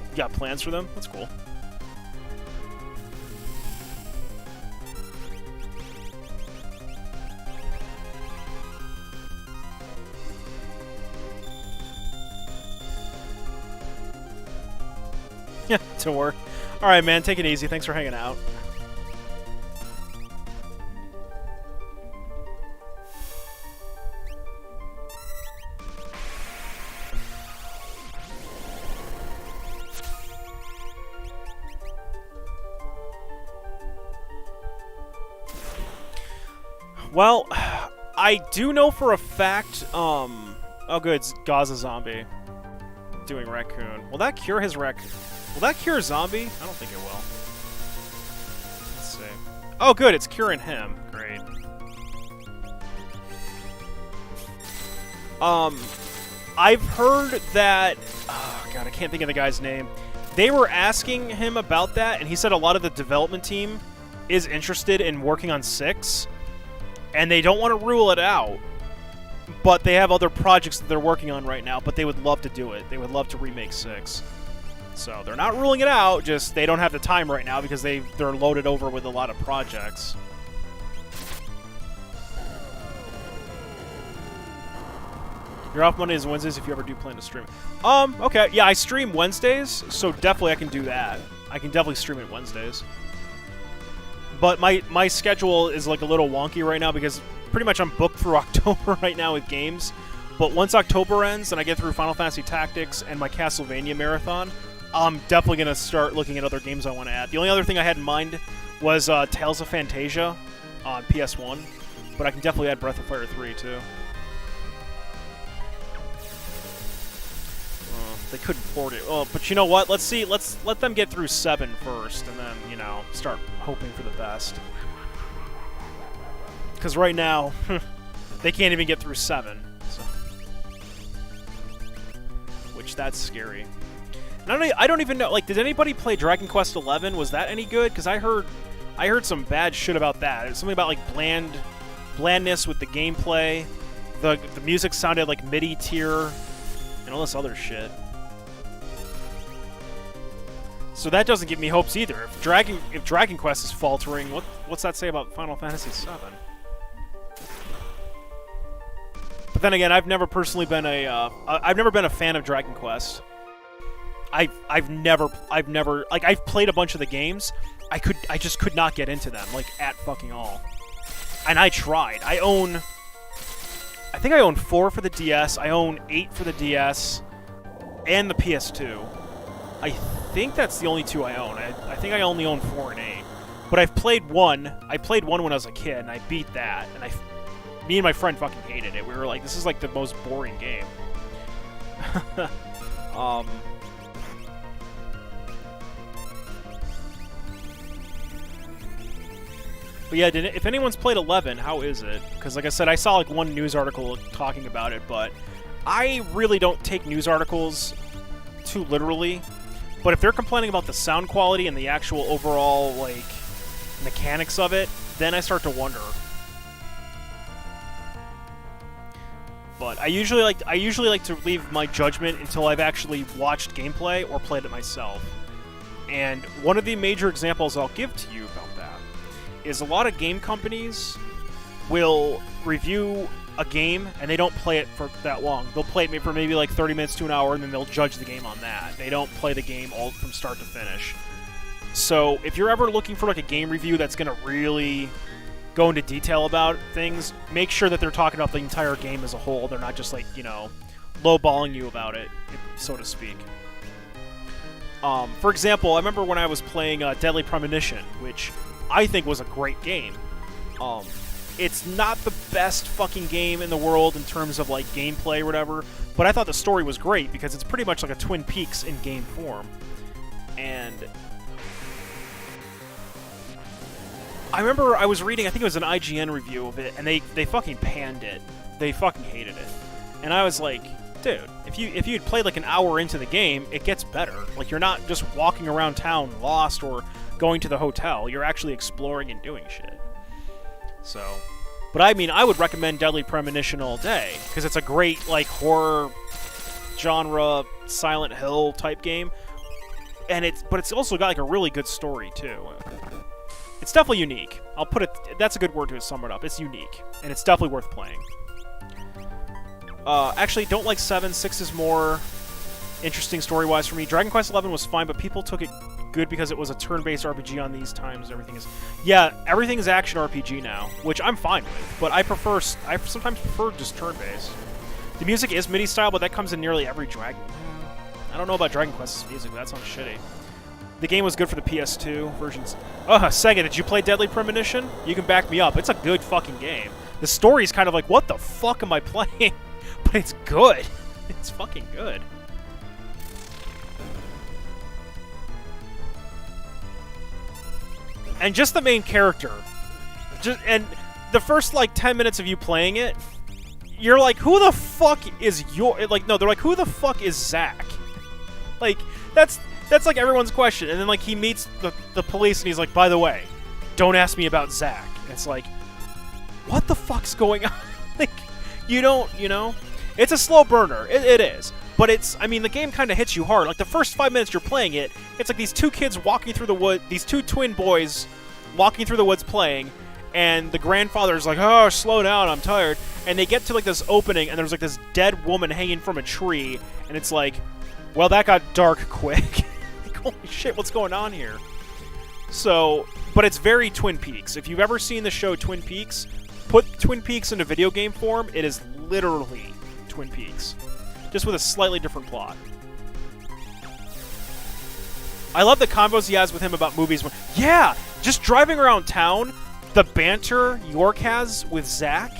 You got plans for them? That's cool. Yeah, don't worry. Alright, man, take it easy. Thanks for hanging out. Well, I do know for a fact, oh good, it's Gaza Zombie doing Raccoon. Will that cure his Raccoon? Will that cure Zombie? I don't think it will. Let's see. Oh, good, it's curing him. Great. I've heard that... Oh, God, I can't think of the guy's name. They were asking him about that, and he said a lot of the development team is interested in working on 6, and they don't want to rule it out, but they have other projects that they're working on right now, but they would love to do it. They would love to remake 6. So they're not ruling it out, just they don't have the time right now because they're loaded over with a lot of projects. You're off Mondays and Wednesdays if you ever do plan to stream. Okay, yeah, I stream Wednesdays, so definitely I can do that. I can definitely stream it Wednesdays. But my schedule is like a little wonky right now because pretty much I'm booked through October right now with games. But once October ends and I get through Final Fantasy Tactics and my Castlevania marathon, I'm definitely going to start looking at other games I want to add. The only other thing I had in mind was Tales of Phantasia on PS1, but I can definitely add Breath of Fire 3 too. They couldn't port it. Oh, but you know what? Let's see. Let's let them get through 7 first, and then, you know, start hoping for the best. Because right now, they can't even get through 7. So. Which, that's scary. And I don't even know. Like, did anybody play Dragon Quest XI? Was that any good? Because I heard some bad shit about that. It's something about like blandness with the gameplay. The music sounded like MIDI tier, and all this other shit. So that doesn't give me hopes either. If Dragon Quest is faltering, what's that say about Final Fantasy VII? But then again, I've never personally been I've never been a fan of Dragon Quest. I've never like I've played a bunch of the games. I just could not get into them like at fucking all. And I tried. I think I own 4 for the DS. I own 8 for the DS and the PS2. I think that's the only 2 I own. I think I only own 4 and 8. But I've played 1. I played 1 when I was a kid, and I beat that. And me and my friend fucking hated it. We were like, this is like the most boring game. But yeah, if anyone's played 11, how is it? Because like I said, I saw like one news article talking about it, but I really don't take news articles too literally. But if they're complaining about the sound quality and the actual overall like mechanics of it, then I start to wonder. But I usually like to leave my judgment until I've actually watched gameplay or played it myself. And one of the major examples I'll give to you about that is a lot of game companies will review a game and they don't play it for that long. They'll play it for maybe like 30 minutes to an hour and then they'll judge the game on that. They don't play the game all from start to finish. So if you're ever looking for like a game review that's going to really go into detail about things, make sure that they're talking about the entire game as a whole. They're not just like, you know, lowballing you about it, so to speak. For example, I remember when I was playing Deadly Premonition, which I think was a great game. It's not the best fucking game in the world in terms of like gameplay or whatever, but I thought the story was great because it's pretty much like a Twin Peaks in game form. And I remember I was reading, I think it was an IGN review of it, and they fucking panned it. They fucking hated it. And I was like, dude, if you'd played like an hour into the game, it gets better. Like, you're not just walking around town lost or going to the hotel. You're actually exploring and doing shit. So, but I mean, I would recommend Deadly Premonition all day, because it's a great, like, horror genre, Silent Hill type game. And but it's also got like a really good story too. It's definitely unique. I'll put it, that's a good word to sum it up. It's unique, and it's definitely worth playing. Actually, don't like 7. 6 is more interesting story-wise for me. Dragon Quest XI was fine, but people took it good because it was a turn-based RPG on these times. Everything is... Yeah, everything is action RPG now, which I'm fine with, but I sometimes prefer just turn-based. The music is MIDI style, but that comes in nearly every Dragon... I don't know about Dragon Quest's music, but that sounds shitty. The game was good for the PS2 versions. Sega, did you play Deadly Premonition? You can back me up. It's a good fucking game. The story's kind of like, what the fuck am I playing? But it's good. It's fucking good. And just the main character. And the first, like, 10 minutes of you playing it, you're like, who the fuck is Like, no, they're like, who the fuck is Zack? Like, that's like everyone's question. And then, like, he meets the police and he's like, by the way, don't ask me about Zack. And it's like, what the fuck's going on? Like, you don't, you know? It's a slow burner. It is. But it's, I mean, the game kind of hits you hard. Like, the first 5 minutes you're playing it, it's like these two kids walking through the wood, these two twin boys walking through the woods playing, and the grandfather's like, oh, slow down, I'm tired. And they get to, like, this opening, and there's, like, this dead woman hanging from a tree, and it's like, well, that got dark quick. Like, holy shit, what's going on here? So, but it's very Twin Peaks. If you've ever seen the show Twin Peaks, put Twin Peaks into video game form, it is literally Twin Peaks, just with a slightly different plot. I love the convos he has with him about movies. Yeah, just driving around town, the banter York has with Zack,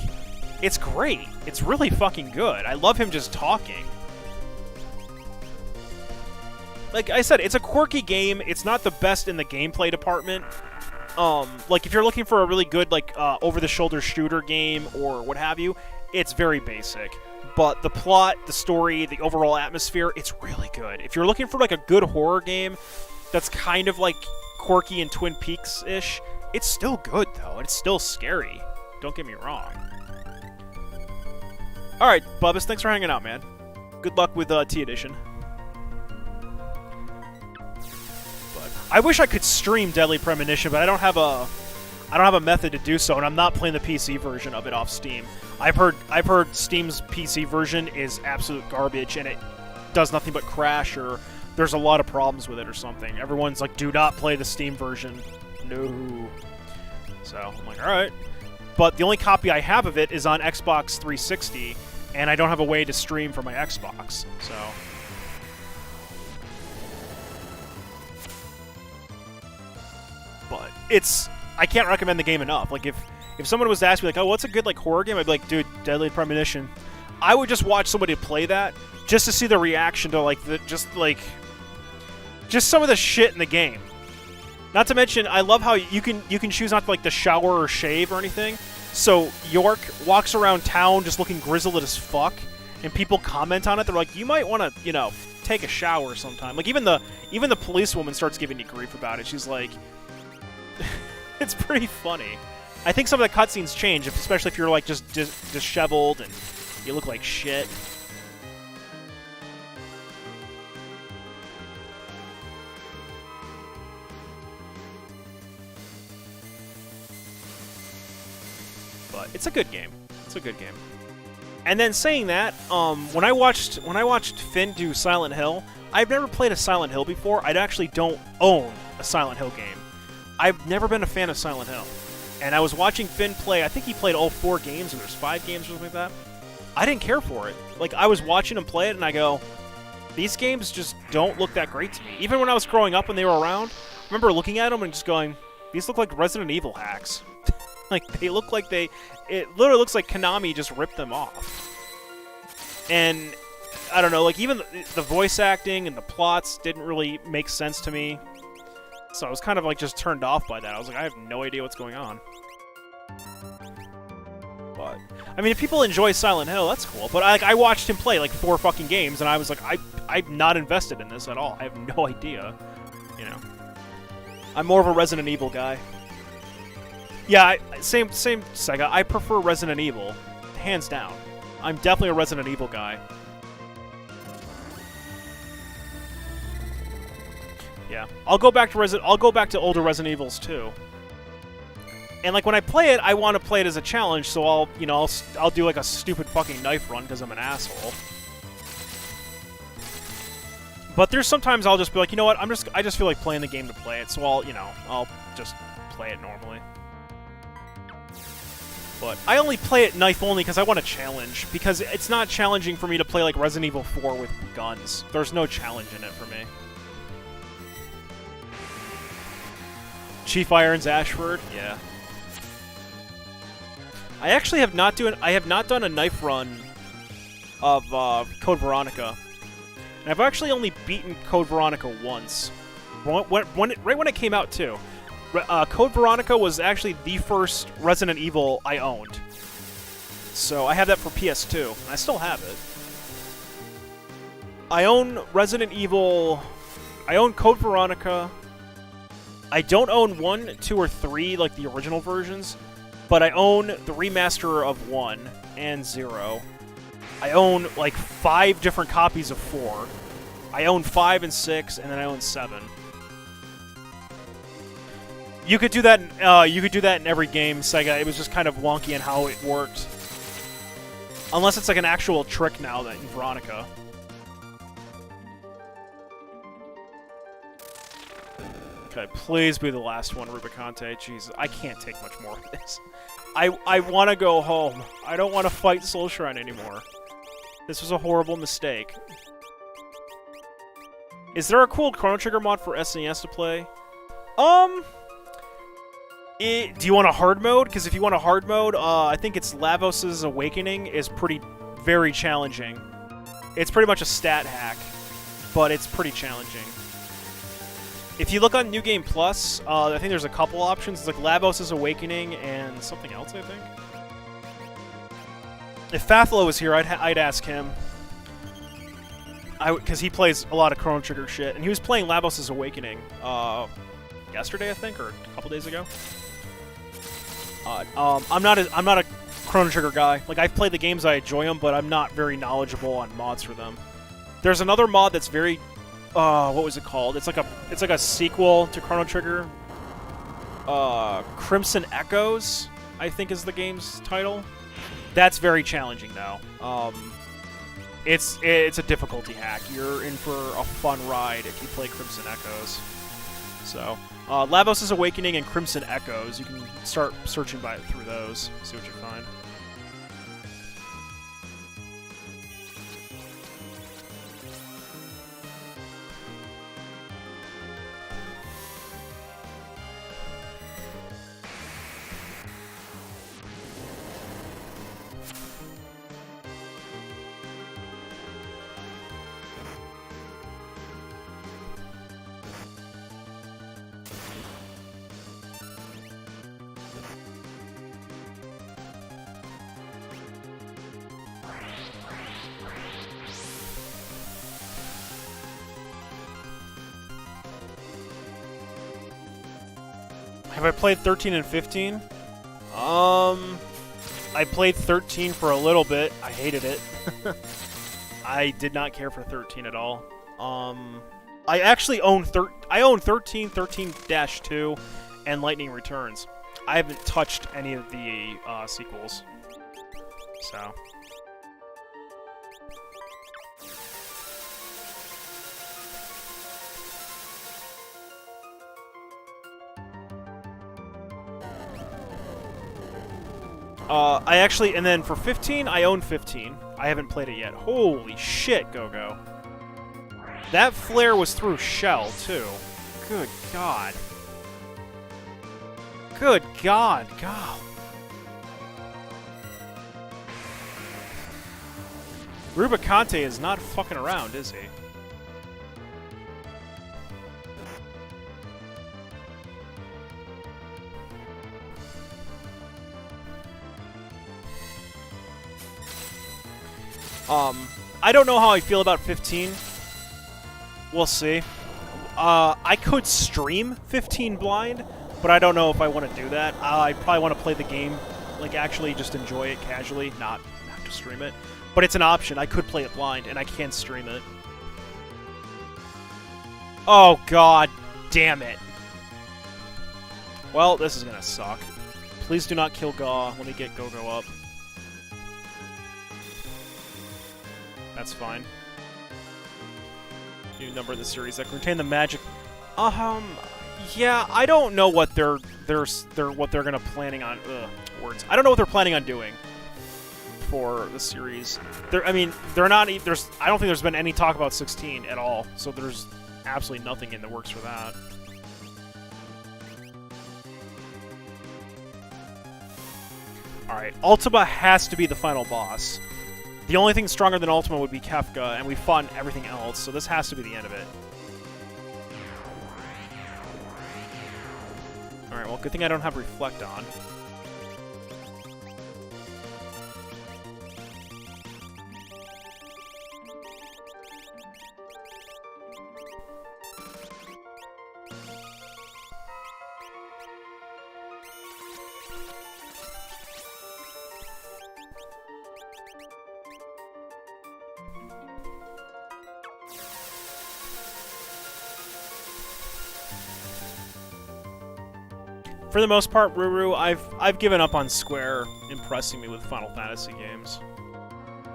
it's great. It's really fucking good. I love him just talking. Like I said, it's a quirky game. It's not the best in the gameplay department. Like, if you're looking for a really good, like, over-the-shoulder shooter game or what have you, it's very basic. But the plot, the story, the overall atmosphere, it's really good. If you're looking for, like, a good horror game that's kind of, like, quirky and Twin Peaks-ish, it's still good, though. It's still scary. Don't get me wrong. Alright, Bubbas, thanks for hanging out, man. Good luck with T-Edition. But I wish I could stream Deadly Premonition, but I don't have a method to do so, and I'm not playing the PC version of it off Steam. I've heard Steam's PC version is absolute garbage, and it does nothing but crash, or there's a lot of problems with it or something. Everyone's like, do not play the Steam version. No. So, I'm like, alright. But the only copy I have of it is on Xbox 360, and I don't have a way to stream from my Xbox, so... But it's... I can't recommend the game enough. Like, if someone was to ask me, like, oh, what's a good, like, horror game? I'd be like, dude, Deadly Premonition. I would just watch somebody play that just to see the reaction to, like, just some of the shit in the game. Not to mention, I love how you can choose not to, like, to shower or shave or anything. So, York walks around town just looking grizzled as fuck, and people comment on it. They're like, you might want to, you know, take a shower sometime. Like, even the policewoman starts giving you grief about it. She's like... It's pretty funny. I think some of the cutscenes change, especially if you're, like, just disheveled and You look like shit. But it's a good game. It's a good game. And then saying that, when I watched Finn do Silent Hill, I've never played a Silent Hill before. I actually don't own a Silent Hill game. I've never been a fan of Silent Hill. And I was watching Finn play, I think he played all 4 games, and there's 5 games or something like that. I didn't care for it. Like, I was watching him play it, and I go, these games just don't look that great to me. Even when I was growing up when they were around, I remember looking at them and just going, these look like Resident Evil hacks. Like, they look like it literally looks like Konami just ripped them off. And, I don't know, like, even the voice acting and the plots didn't really make sense to me. So I was kind of, like, just turned off by that. I was like, I have no idea what's going on. But, I mean, if people enjoy Silent Hill, that's cool. But, I watched him play, like, 4 fucking games, and I was like, I'm not invested in this at all. I have no idea, you know. I'm more of a Resident Evil guy. Yeah, same Sega. I prefer Resident Evil, hands down. I'm definitely a Resident Evil guy. Yeah, I'll go back to older Resident Evils too. And like when I play it, I want to play it as a challenge, so I'll do like a stupid fucking knife run because I'm an asshole. But there's sometimes I'll just be like, you know what? I just feel like playing the game to play it, so I'll just play it normally. But I only play it knife only because I want a challenge, because it's not challenging for me to play like Resident Evil 4 with guns. There's no challenge in it for me. Chief Irons Ashford, yeah. I actually have not done a knife run of Code Veronica. And I've actually only beaten Code Veronica once. Right when it came out too. Code Veronica was actually the first Resident Evil I owned. So I have that for PS2, and I still have it. I own Resident Evil... I own Code Veronica. I don't own 1, 2, or 3, like the original versions, but I own the remaster of 1 and 0. I own, like, 5 different copies of 4. I own 5 and 6, and then I own 7. You could do that. You could do that in every game, Sega. It was just kind of wonky in how it worked. Unless it's like an actual trick now that in Veronica. Okay, please be the last one, Rubicante. Jesus, I can't take much more of this. I want to go home. I don't want to fight Soul Shrine anymore. This was a horrible mistake. Is there a cool Chrono Trigger mod for SNES to play? Do you want a hard mode? Because if you want a hard mode, I think it's Lavos' Awakening is very challenging. It's pretty much a stat hack, but it's pretty challenging. If you look on New Game Plus, I think there's a couple options. It's like Lavos' Awakening and something else, I think. If Fathlo was here, I'd ask him. Because he plays a lot of Chrono Trigger shit, and he was playing Lavos' Awakening yesterday, I think, or a couple days ago. I'm not a Chrono Trigger guy. Like, I've played the games, I enjoy them, but I'm not very knowledgeable on mods for them. There's another mod that's very, what was it called? It's like a sequel to Chrono Trigger. Crimson Echoes, I think is the game's title. That's very challenging though. It's a difficulty hack. You're in for a fun ride if you play Crimson Echoes. So, Lavos' Awakening and Crimson Echoes, you can start searching through those, see what you find. Have I played 13 and 15? I I played 13 for a little bit. I hated it. I did not care for 13 at all. I actually own 13, 13-2, and Lightning Returns. I haven't touched any of the sequels. So. And then for 15, I own 15. I haven't played it yet. Holy shit, Go-Go. That flare was through Shell, too. Good God. Good God. God. Rubicante is not fucking around, is he? I don't know how I feel about 15. We'll see. I could stream 15 blind, but I don't know if I want to do that. I probably want to play the game, like actually just enjoy it casually, not have to stream it. But it's an option. I could play it blind, and I can stream it. Oh, God damn it. Well, this is gonna suck. Please do not kill Gaw. Let me get Go-Go up. That's fine. New number of the series that contain the magic. Yeah, I don't know what they're gonna planning on. Words. I don't know what they're planning on doing for the series. They're not. I don't think there's been any talk about 16 at all. So there's absolutely nothing in the works for that. All right, Ultima has to be the final boss. The only thing stronger than Ultima would be Kefka, and we've fought everything else, so this has to be the end of it. Alright, well, good thing I don't have Reflect on. For the most part, Ruru, I've given up on Square impressing me with Final Fantasy games.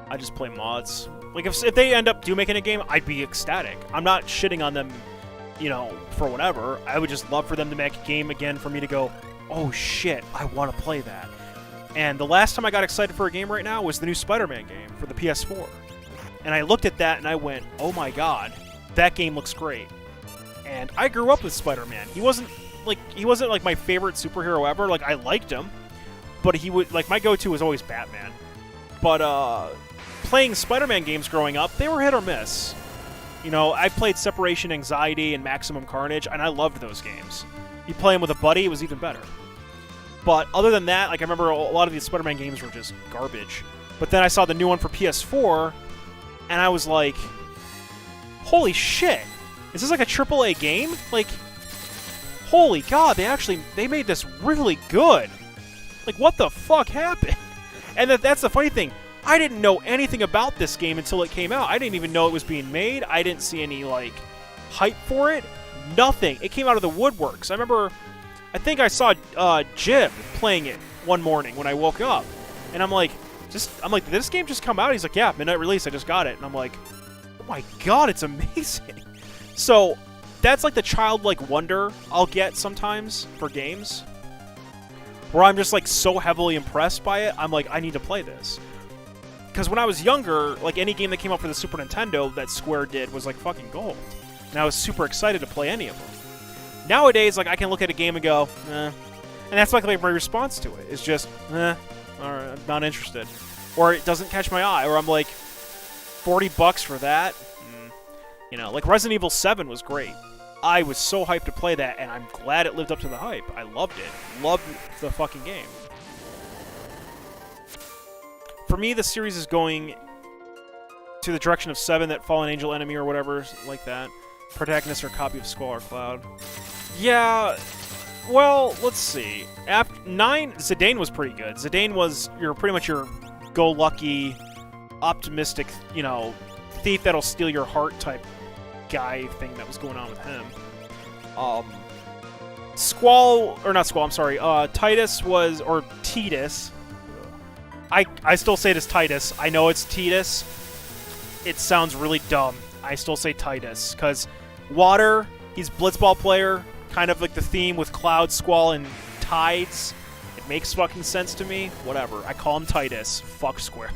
I just play mods. Like, if they end up making a game, I'd be ecstatic. I'm not shitting on them, you know, for whatever. I would just love for them to make a game again for me to go, oh shit, I want to play that. And the last time I got excited for a game right now was the new Spider-Man game for the PS4. And I looked at that and I went, oh my god, that game looks great. And I grew up with Spider-Man. He wasn't like my favorite superhero ever. Like, I liked him, but he would, like, my go-to was always Batman. But playing Spider-Man games growing up, they were hit or miss. You know, I played Separation Anxiety and Maximum Carnage, and I loved those games. You play them with a buddy, it was even better. But other than that, like, I remember a lot of these Spider-Man games were just garbage. But then I saw the new one for PS4, and I was like, holy shit, is this like a AAA game? Like, holy god, they made this really good. Like, what the fuck happened? And that's the funny thing. I didn't know anything about this game until it came out. I didn't even know it was being made. I didn't see any, like, hype for it. Nothing. It came out of the woodworks. I think I saw Jib playing it one morning when I woke up. And I'm like, did this game just come out? He's like, yeah, midnight release, I just got it. And I'm like, oh my god, it's amazing. So that's like the childlike wonder I'll get sometimes for games, where I'm just like so heavily impressed by it, I'm like, I need to play this. Because when I was younger, like, any game that came out for the Super Nintendo that Square did was like fucking gold. And I was super excited to play any of them. Nowadays, like, I can look at a game and go, eh. And that's like my response to it. It's just, eh, alright, I'm not interested. Or it doesn't catch my eye, or I'm like, $40 for that? You know, like Resident Evil 7 was great. I was so hyped to play that, and I'm glad it lived up to the hype. I loved it. Loved the fucking game. For me, the series is going to the direction of 7, that Fallen Angel enemy or whatever, like that. Protagonist or copy of Squall or Cloud. Yeah, well, let's see. After 9, Zidane was pretty good. Zidane was pretty much your go-lucky, optimistic, you know, thief that'll steal your heart type guy thing that was going on with him. Squall, or not Squall, I'm sorry, Titus was, or Tidus. I still say it as Titus. I know it's Tidus. It sounds really dumb. I still say Titus, because water, he's Blitzball player, kind of like the theme with Cloud, Squall, and Tides. It makes fucking sense to me. Whatever. I call him Titus. Fuck Square.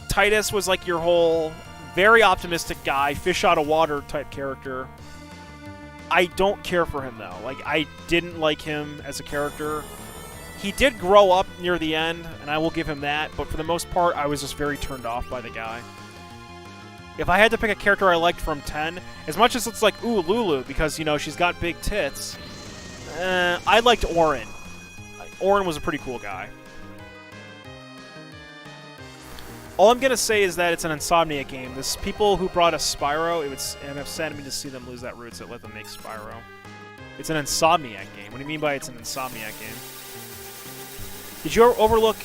Titus was like your whole very optimistic guy, fish out of water type character. I don't care for him, though. Like, I didn't like him as a character. He did grow up near the end, and I will give him that, but for the most part, I was just very turned off by the guy. If I had to pick a character I liked from 10, as much as it's like, ooh, Lulu, because, you know, she's got big tits, I liked Auron. Auron was a pretty cool guy. All I'm going to say is that it's an Insomniac game. This people who brought us Spyro, and have saddened me to see them lose that roots that let them make Spyro. It's an Insomniac game. What do you mean by it's an Insomniac game? Did you ever overlook...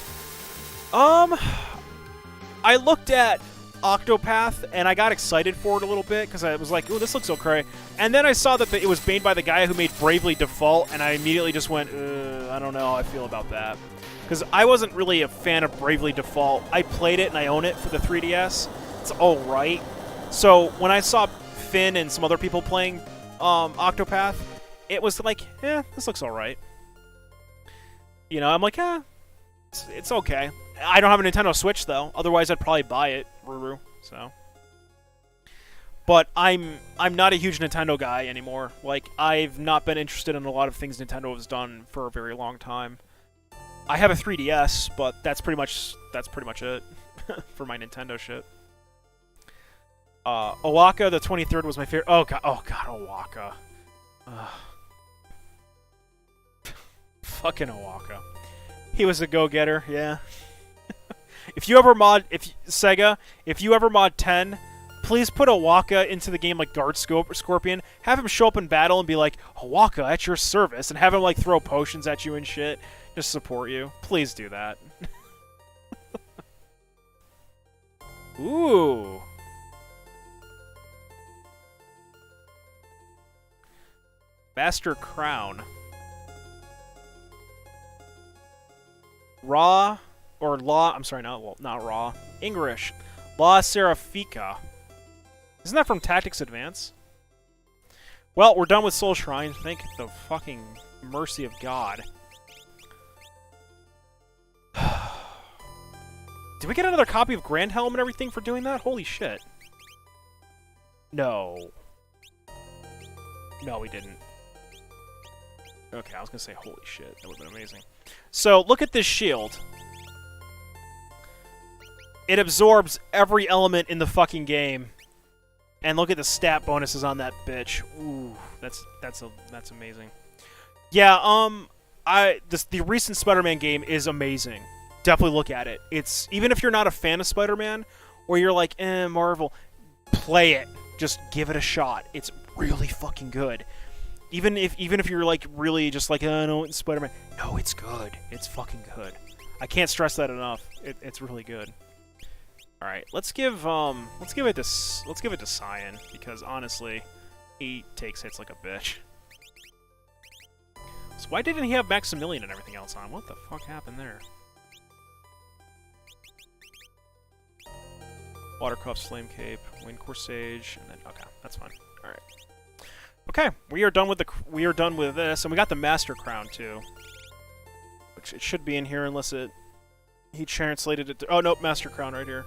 I looked at Octopath, and I got excited for it a little bit, because I was like, ooh, this looks okay. And then I saw that it was made by the guy who made Bravely Default, and I immediately just went, I don't know how I feel about that. Because I wasn't really a fan of Bravely Default. I played it, and I own it for the 3DS. It's alright. So, when I saw Finn and some other people playing Octopath, it was like, this looks alright. You know, I'm like, it's okay. I don't have a Nintendo Switch, though. Otherwise, I'd probably buy it, Ruru. So, but I'm not a huge Nintendo guy anymore. Like, I've not been interested in a lot of things Nintendo has done for a very long time. I have a 3DS, but that's pretty much it for my Nintendo shit. Owaka the 23rd was my favorite. Oh god, Owaka. Fucking Owaka. He was a go-getter, yeah. If you ever mod 10, please put Owaka into the game like Guard Scorpion. Have him show up in battle and be like, Owaka, at your service, and have him like throw potions at you and shit. Just support you. Please do that. Ooh. Master Crown. Raw, or Law, I'm sorry, not Raw. English. La Serafica. Isn't that from Tactics Advance? Well, we're done with Soul Shrine. Thank the fucking mercy of God. Did we get another copy of Grand Helm and everything for doing that? Holy shit. No. No, we didn't. Okay, I was gonna say holy shit. That would've been amazing. So, look at this shield. It absorbs every element in the fucking game. And look at the stat bonuses on that bitch. Ooh, that's amazing. Yeah, the recent Spider-Man game is amazing. Definitely look at it. It's, even if you're not a fan of Spider-Man, or you're like, Marvel, play it. Just give it a shot. It's really fucking good. Even if you're like really just like, no, it's Spider-Man. No, it's good. It's fucking good. I can't stress that enough. It's really good. All right, let's give it to Cyan, because honestly, he takes hits like a bitch. So why didn't he have Maximilian and everything else on? What the fuck happened there? Watercuff, Flame Cape, Wind Corsage, and then okay, that's fine. All right. Okay, we are done with this, and we got the Master Crown too, which it should be in here unless he translated it to, oh nope, Master Crown right here.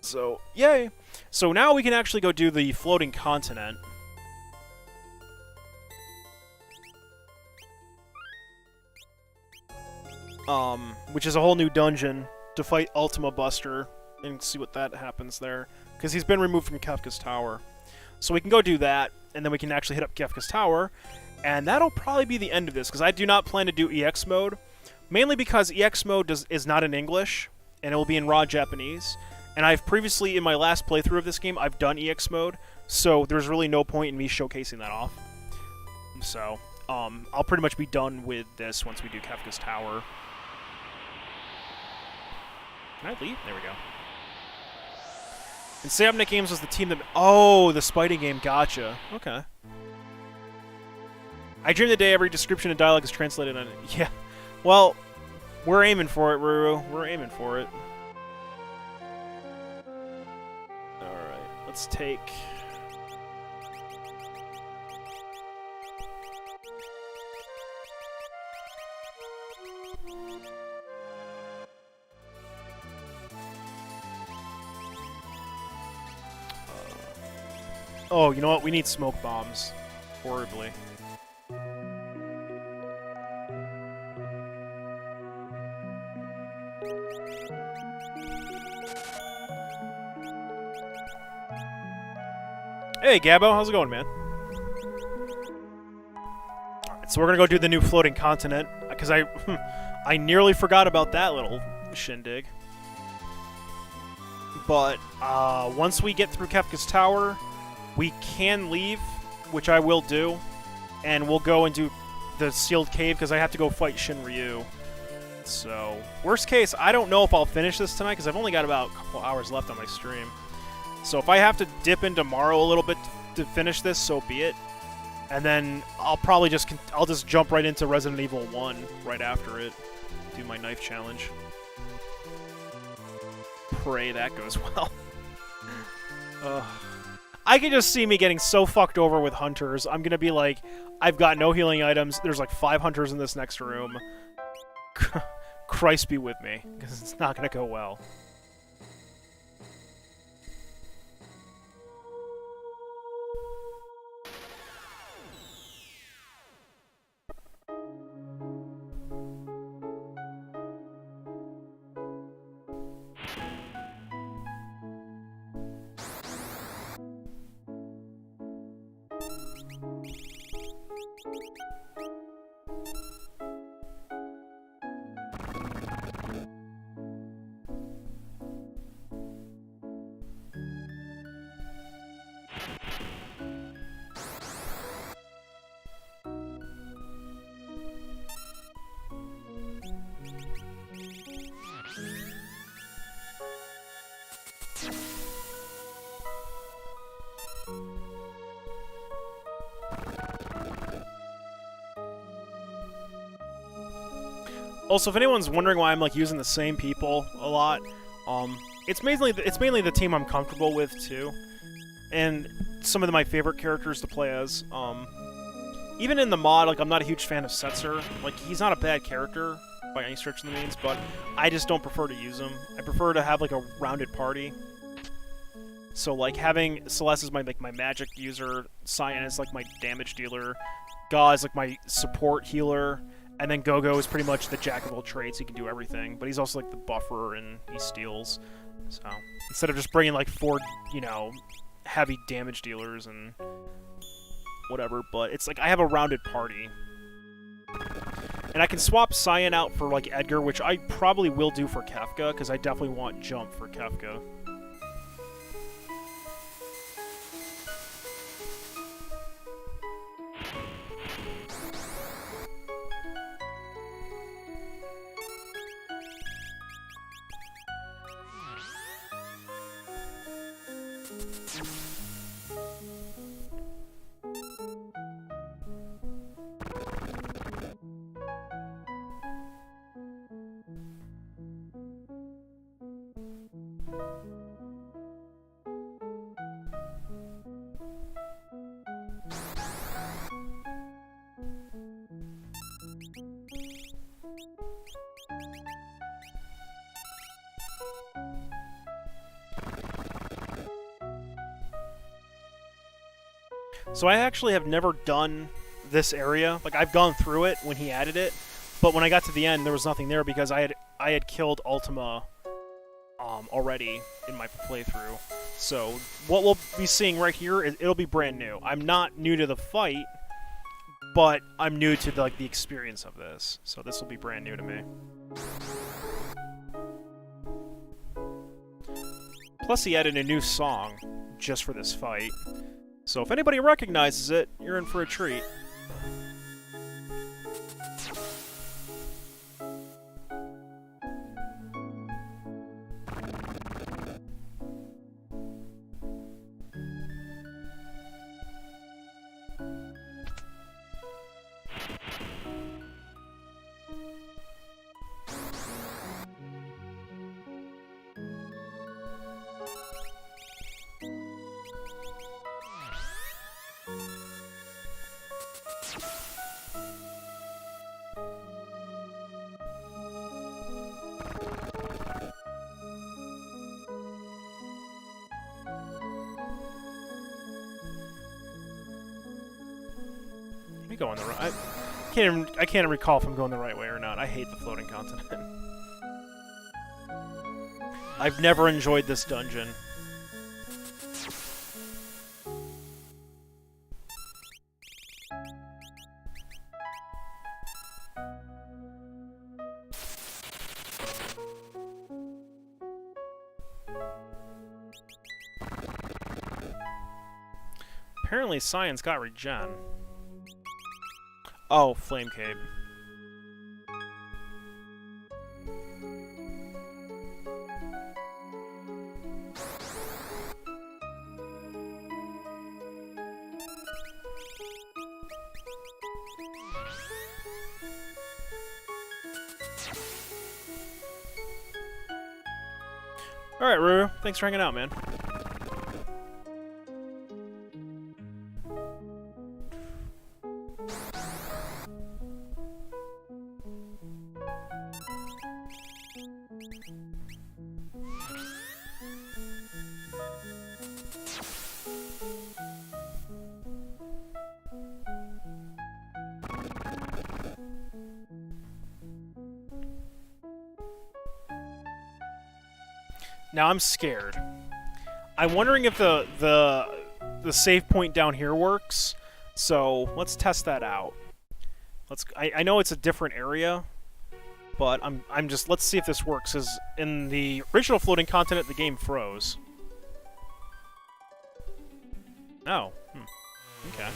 So yay! So now we can actually go do the Floating Continent. Which is a whole new dungeon to fight Ultima Buster and see what that happens there. Because he's been removed from Kefka's Tower. So we can go do that, and then we can actually hit up Kefka's Tower, and that'll probably be the end of this, because I do not plan to do EX mode, mainly because EX mode is not in English, and it will be in raw Japanese, and I've previously, in my last playthrough of this game, I've done EX mode, so there's really no point in me showcasing that off. So, I'll pretty much be done with this once we do Kefka's Tower. Can I leave? There we go. Insomniac Games was the team that... Oh, the Spiting game. Gotcha. Okay. I dream the day every description and dialogue is translated on it. Yeah. Well, we're aiming for it, Ruru. We're aiming for it. Alright, let's take... Oh, you know what? We need smoke bombs. Horribly. Hey, Gabbo. How's it going, man? Alright, so we're gonna go do the new floating continent, because I nearly forgot about that little shindig. But, once we get through Kefka's Tower... We can leave, which I will do, and we'll go and do the sealed cave because I have to go fight Shin Ryu. So, worst case, I don't know if I'll finish this tonight because I've only got about a couple hours left on my stream. So if I have to dip in tomorrow a little bit to finish this, so be it. And then I'll probably just jump right into Resident Evil 1 right after it. Do my knife challenge. Pray that goes well. I can just see me getting so fucked over with hunters. I'm gonna be like, I've got no healing items. There's like 5 hunters in this next room. Christ be with me, because it's not gonna go well. Also, if anyone's wondering why I'm like using the same people a lot, it's mainly the team I'm comfortable with too, and some of my favorite characters to play as. Even in the mod, like I'm not a huge fan of Setzer. Like he's not a bad character by any stretch of the means, but I just don't prefer to use him. I prefer to have like a rounded party. So like having Celeste as my magic user, Cyan is like my damage dealer, Ga is like my support healer. And then Gogo is pretty much the jack of all trades. He can do everything, but he's also like the buffer and he steals. So instead of just bringing like 4, you know, heavy damage dealers and whatever, but it's like I have a rounded party. And I can swap Cyan out for like Edgar, which I probably will do for Kefka, because I definitely want Jump for Kefka. So I actually have never done this area. Like I've gone through it when he added it, but when I got to the end, there was nothing there because I had killed Ultima already in my playthrough. So what we'll be seeing right here is it'll be brand new. I'm not new to the fight, but I'm new to the experience of this. So this will be brand new to me. Plus he added a new song just for this fight. So if anybody recognizes it, you're in for a treat. going the right. I can't even recall if I'm going the right way or not. I hate the floating continent. I've never enjoyed this dungeon. Apparently, Cyan's got regen. Oh, Flame Cape. Alright, Ruru. Thanks for hanging out, man. Now I'm scared. I'm wondering if the save point down here works. So let's test that out. I know it's a different area, but let's see if this works. Cause in the original floating continent, the game froze. Oh. Okay.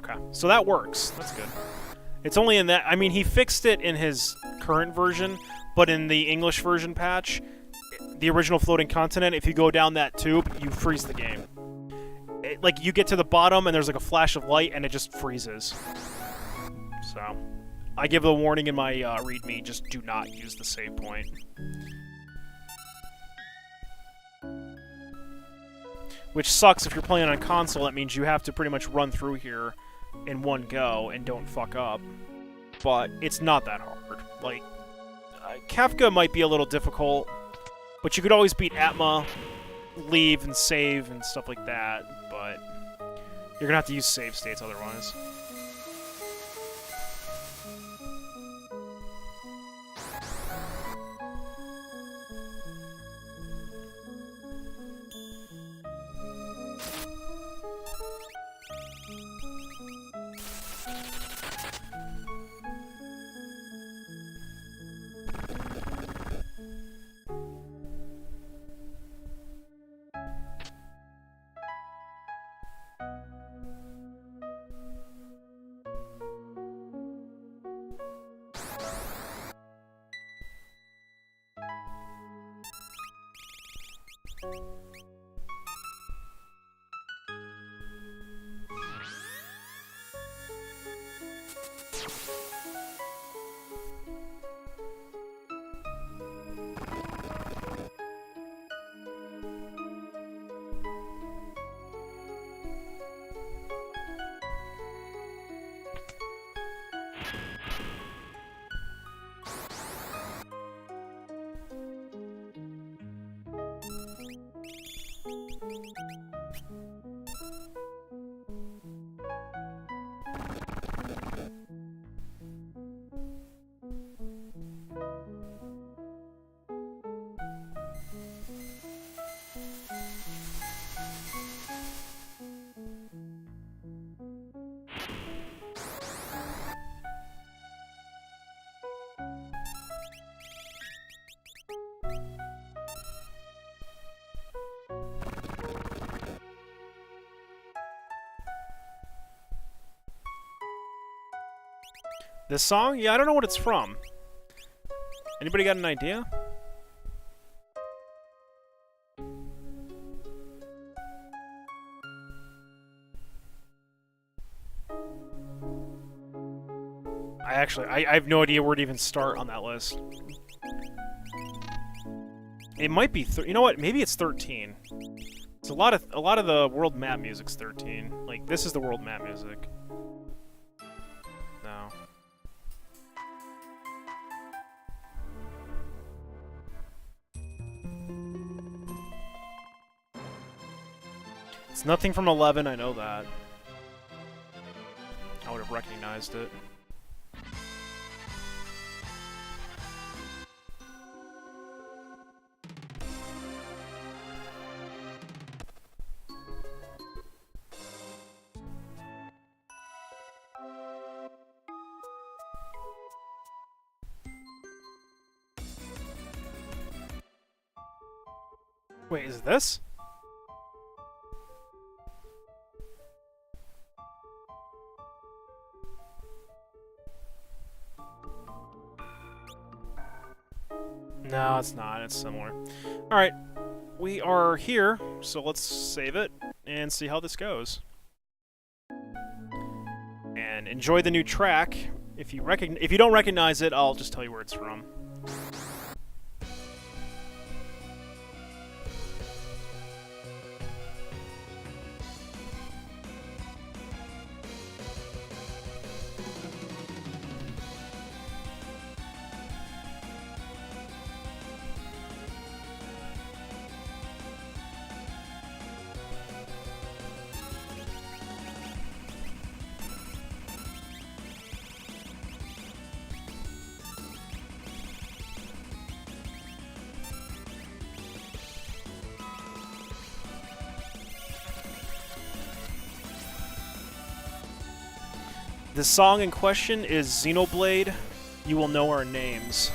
Okay, so that works. That's good. It's only in that... I mean, he fixed it in his current version, but in the English version patch, the original floating continent, if you go down that tube, you freeze the game. Like, you get to the bottom, and there's like a flash of light, and it just freezes. So, I give a warning in my README, just do not use the save point. Which sucks if you're playing on console. That means you have to pretty much run through here in one go and don't fuck up. But it's not that hard. Like, Kefka might be a little difficult, but you could always beat Atma, leave and save and stuff like that, but you're gonna have to use save states otherwise. This song? Yeah, I don't know what it's from. Anybody got an idea? I have no idea where to even start on that list. It might be, you know what? Maybe it's 13. It's a lot of the world map music's 13. Like, this is the world map music. No. It's nothing from 11, I know that. I would have recognized it. Wait, is this? No, it's not. It's similar. Alright, we are here, so let's save it and see how this goes. And enjoy the new track. If you don't recognize it, I'll just tell you where it's from. The song in question is Xenoblade, You Will Know Our Names.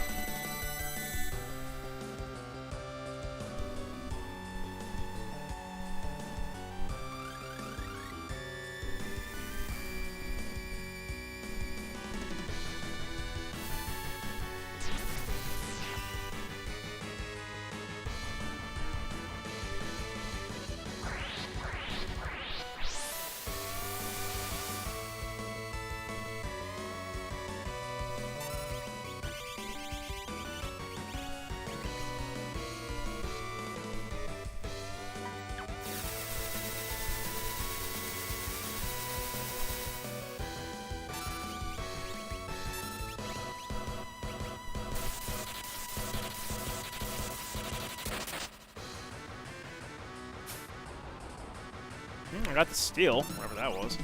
I got the steal, whatever that was.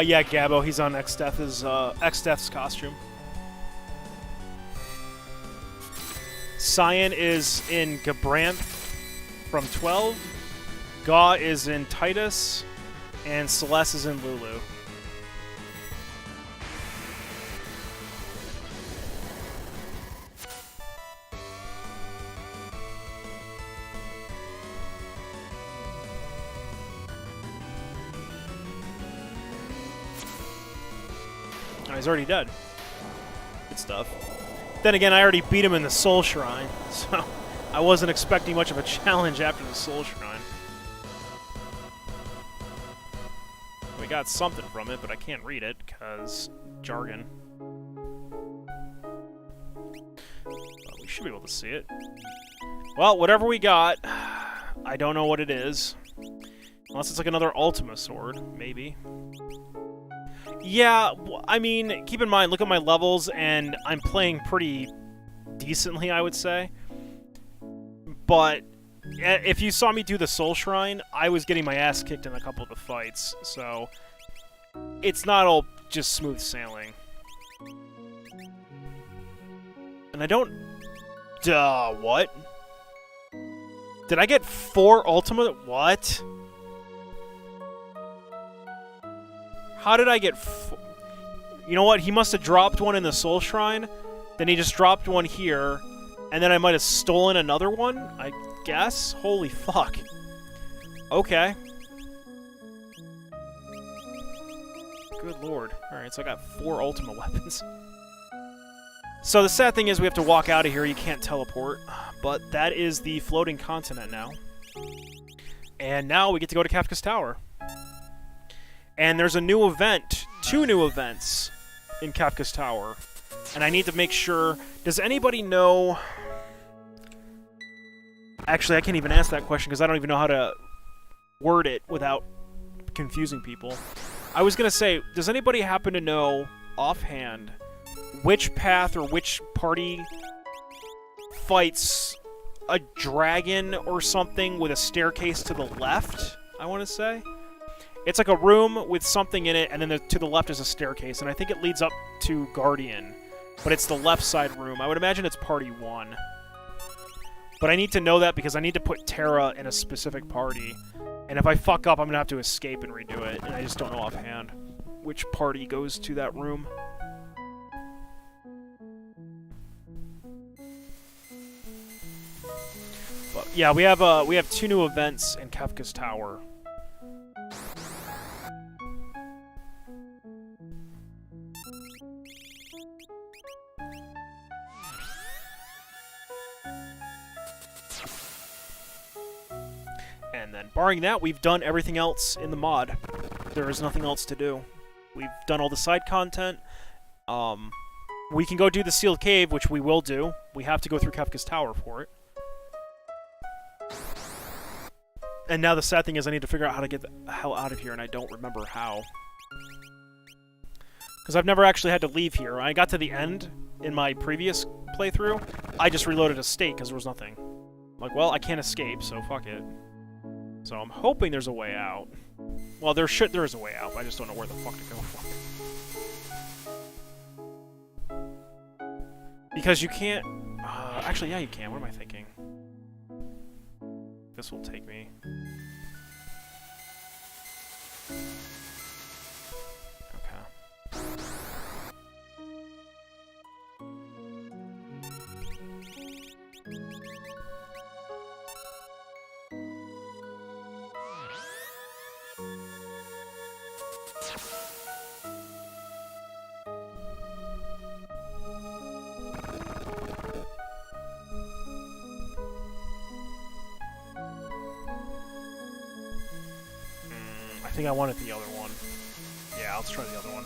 Yeah, Gabo, he's on Exdeath's costume. Cyan is in Gabranth from 12. Gaw is in Titus. And Celeste is in Lulu. He's already dead. Good stuff. Then again, I already beat him in the Soul Shrine, so I wasn't expecting much of a challenge after the Soul Shrine. We got something from it, but I can't read it, because jargon. We should be able to see it. Well, whatever we got, I don't know what it is. Unless it's like another Ultima sword, maybe. Yeah, I mean, keep in mind, look at my levels, and I'm playing pretty decently, I would say. But if you saw me do the Soul Shrine, I was getting my ass kicked in a couple of the fights, so it's not all just smooth sailing. And I don't... Duh, what? Did I get 4 ultimate? What? How did I get... You know what? He must have dropped one in the Soul Shrine. Then he just dropped one here. And then I might have stolen another one, I guess? Holy fuck. Okay. Good lord. Alright, so I got 4 ultimate weapons. So the sad thing is we have to walk out of here. You can't teleport. But that is the floating continent now. And now we get to go to Kefka's Tower. And there's a new event. 2 new events in Kefka's Tower. And I need to make sure... Does anybody know... Actually, I can't even ask that question because I don't even know how to word it without confusing people. I was going to say, does anybody happen to know offhand which path or which party fights a dragon or something with a staircase to the left, I want to say? It's like a room with something in it, and then to the left is a staircase, and I think it leads up to Guardian. But it's the left side room. I would imagine it's party 1. But I need to know that because I need to put Terra in a specific party. And if I fuck up, I'm going to have to escape and redo it. And I just don't know offhand which party goes to that room. But yeah, we have 2 new events in Kefka's Tower. And then, barring that, we've done everything else in the mod. There is nothing else to do. We've done all the side content. We can go do the sealed cave, which we will do. We have to go through Kefka's Tower for it. And now the sad thing is I need to figure out how to get the hell out of here, and I don't remember how. Because I've never actually had to leave here. When I got to the end in my previous playthrough, I just reloaded a state because there was nothing. I'm like, well, I can't escape, so fuck it. So I'm hoping there's a way out. Well, there is a way out, but I just don't know where the fuck to go for. Because you can't... actually, yeah, you can. What am I thinking? This will take me... Okay. I think I wanted the other one. Yeah, let's try the other one.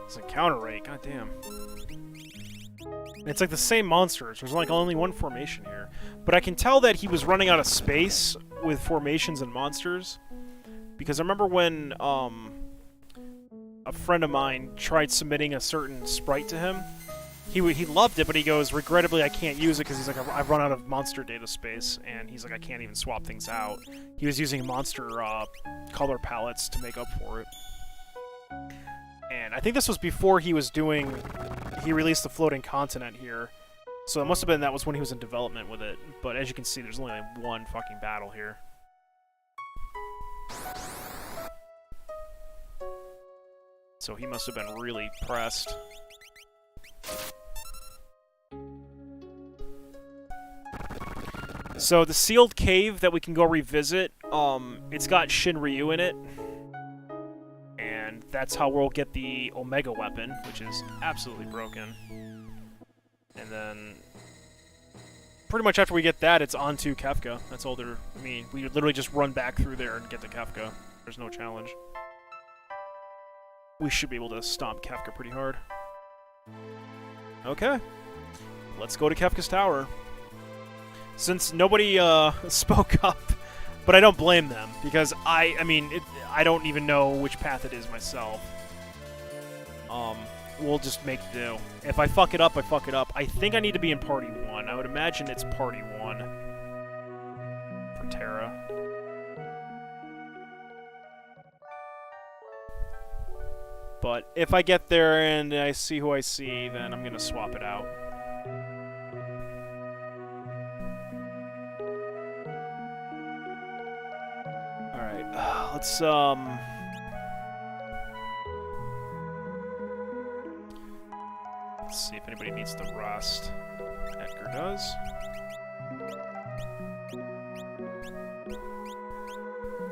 It's a counter rate, goddamn. It's like the same monsters. There's like only one formation here. But I can tell that he was running out of space with formations and monsters. Because I remember when a friend of mine tried submitting a certain sprite to him. He loved it, but he goes, regrettably I can't use it because he's like, I've run out of monster data space. And he's like, I can't even swap things out. He was using monster color palettes to make up for it. And I think this was before he released the floating continent here. So it must have been that was when he was in development with it. But as you can see, there's only like one fucking battle here. So he must have been really pressed. So the sealed cave that we can go revisit It's got Shinryu in it. And that's how we'll get the Omega weapon, which is absolutely broken. And then... pretty much after we get that, it's on to Kefka. That's all there... I mean, we literally just run back through there and get to Kefka. There's no challenge. We should be able to stomp Kefka pretty hard. Okay. Let's go to Kefka's Tower. Since nobody spoke up, but I don't blame them, because I mean, I don't even know which path it is myself. We'll just make do. If I fuck it up, I fuck it up. I think I need to be in Party 1. I would imagine it's Party 1 for Terra. But if I get there and I see who I see, then I'm gonna swap it out. Alright, let's see if anybody needs the rust. Edgar does.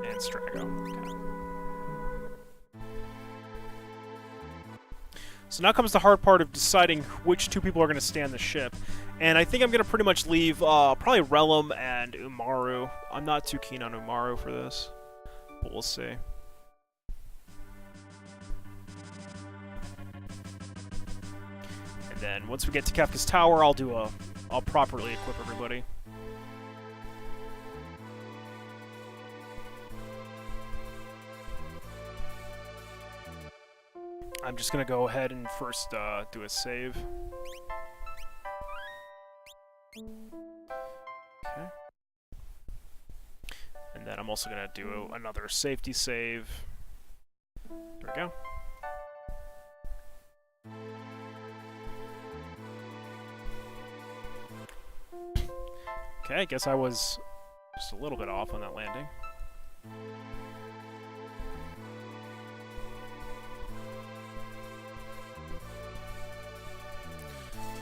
And Strago. Okay. So now comes the hard part of deciding which two people are going to stay on the ship. And I think I'm going to pretty much leave probably Relum and Umaru. I'm not too keen on Umaru for this, but we'll see. And then once we get to Kefka's Tower, I'll properly equip everybody. I'm just gonna go ahead and first do a save. Okay. And then I'm also gonna do another safety save. There we go. Okay, I guess I was just a little bit off on that landing.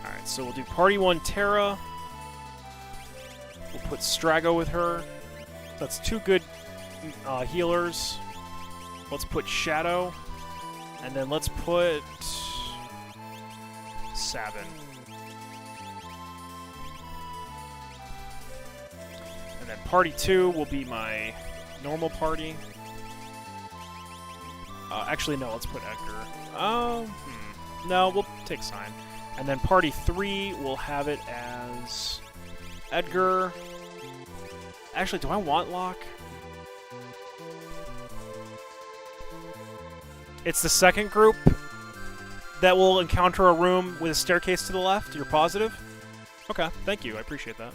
Alright, so we'll do Party 1 Terra. We'll put Strago with her. That's two good healers. Let's put Shadow. And then let's put... Sabin. And then Party 2 will be my normal party. Actually, no, let's put Edgar. No, we'll take Sign. And then Party 3 will have it as Edgar. Actually, do I want Locke? It's the second group that will encounter a room with a staircase to the left. You're positive? Okay, thank you. I appreciate that.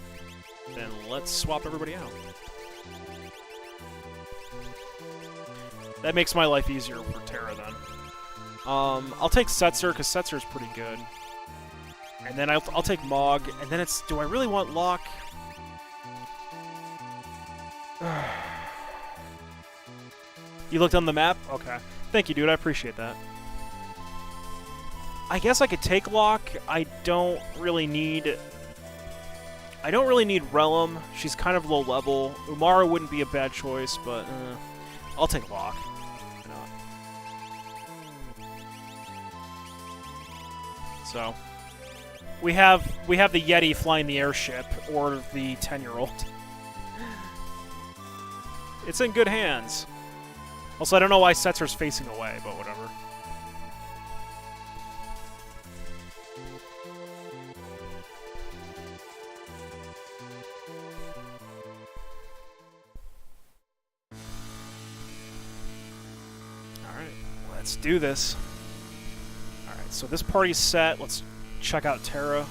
Then let's swap everybody out. That makes my life easier for Terra, then. I'll take Setzer, because Setzer's pretty good. And then I'll take Mog, and then it's... Do I really want Locke? You looked on the map? Okay. Thank you, dude. I appreciate that. I guess I could take Locke. I don't really need Relum. She's kind of low level. Umara wouldn't be a bad choice, but I'll take Locke. Why not? So we have the Yeti flying the airship, or the 10-year-old. It's in good hands. Also, I don't know why Setzer's facing away, but whatever. Alright, let's do this. Alright, so this party's set. Let's check out Terra.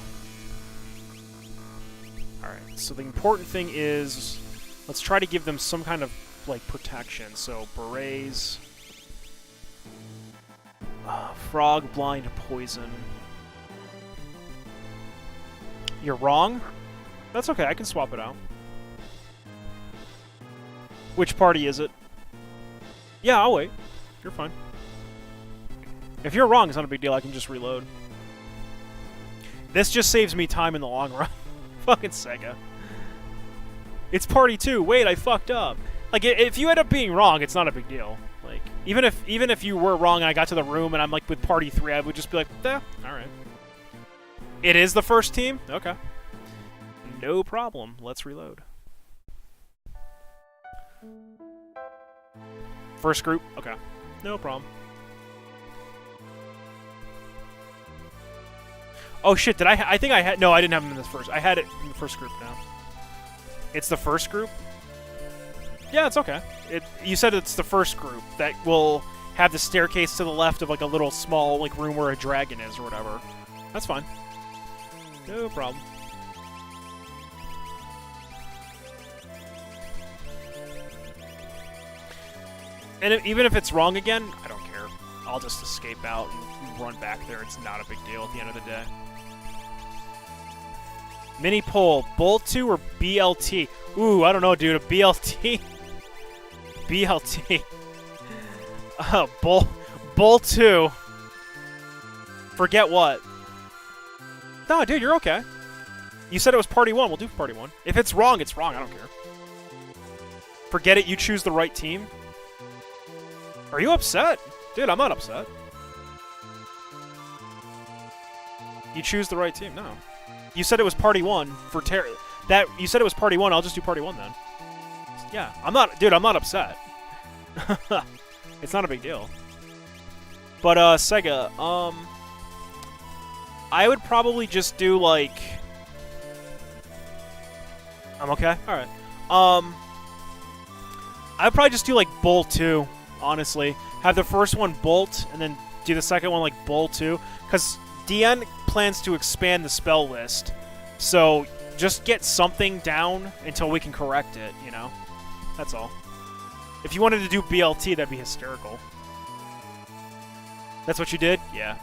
Alright, so the important thing is, let's try to give them some kind of, like, protection. So, berets, frog, blind, poison. You're wrong? That's okay, I can swap it out. Which party is it? Yeah, I'll wait. You're fine. If you're wrong, it's not a big deal, I can just reload. This just saves me time in the long run. Fucking Sega. It's Party 2. Wait, I fucked up. Like, if you end up being wrong, it's not a big deal. Like, even if you were wrong and I got to the room and I'm like with party 3, I would just be like, all right. It is the first team? Okay. No problem. Let's reload. First group? Okay. No problem. Oh shit, did I think I had... No, I didn't have him in this first. I had it in the first group now. It's the first group? Yeah, it's okay. You said it's the first group that will have the staircase to the left of like a little small like room where a dragon is or whatever. That's fine. No problem. And even if it's wrong again, I don't care. I'll just escape out and run back there. It's not a big deal at the end of the day. Mini poll, Bull 2 or BLT? Ooh, I don't know, dude. A BLT? BLT. Bull 2. Forget what? No, dude, you're okay. You said it was party 1. We'll do party 1. If it's wrong, it's wrong. I don't care. Forget it. You choose the right team. Are you upset? Dude, I'm not upset. You choose the right team. No. You said it was party 1 for Terra. You said it was party 1. I'll just do party 1 then. Yeah, I'm not... Dude, I'm not upset. It's not a big deal. But, Sega, I would probably just do, like... I'm okay? Alright. I'd probably just do, like, Bull 2, honestly. Have the first one Bolt, and then do the second one, like, Bull 2. Because DN plans to expand the spell list. So, just get something down until we can correct it, you know? That's all. If you wanted to do BLT, that'd be hysterical. That's what you did? Yeah.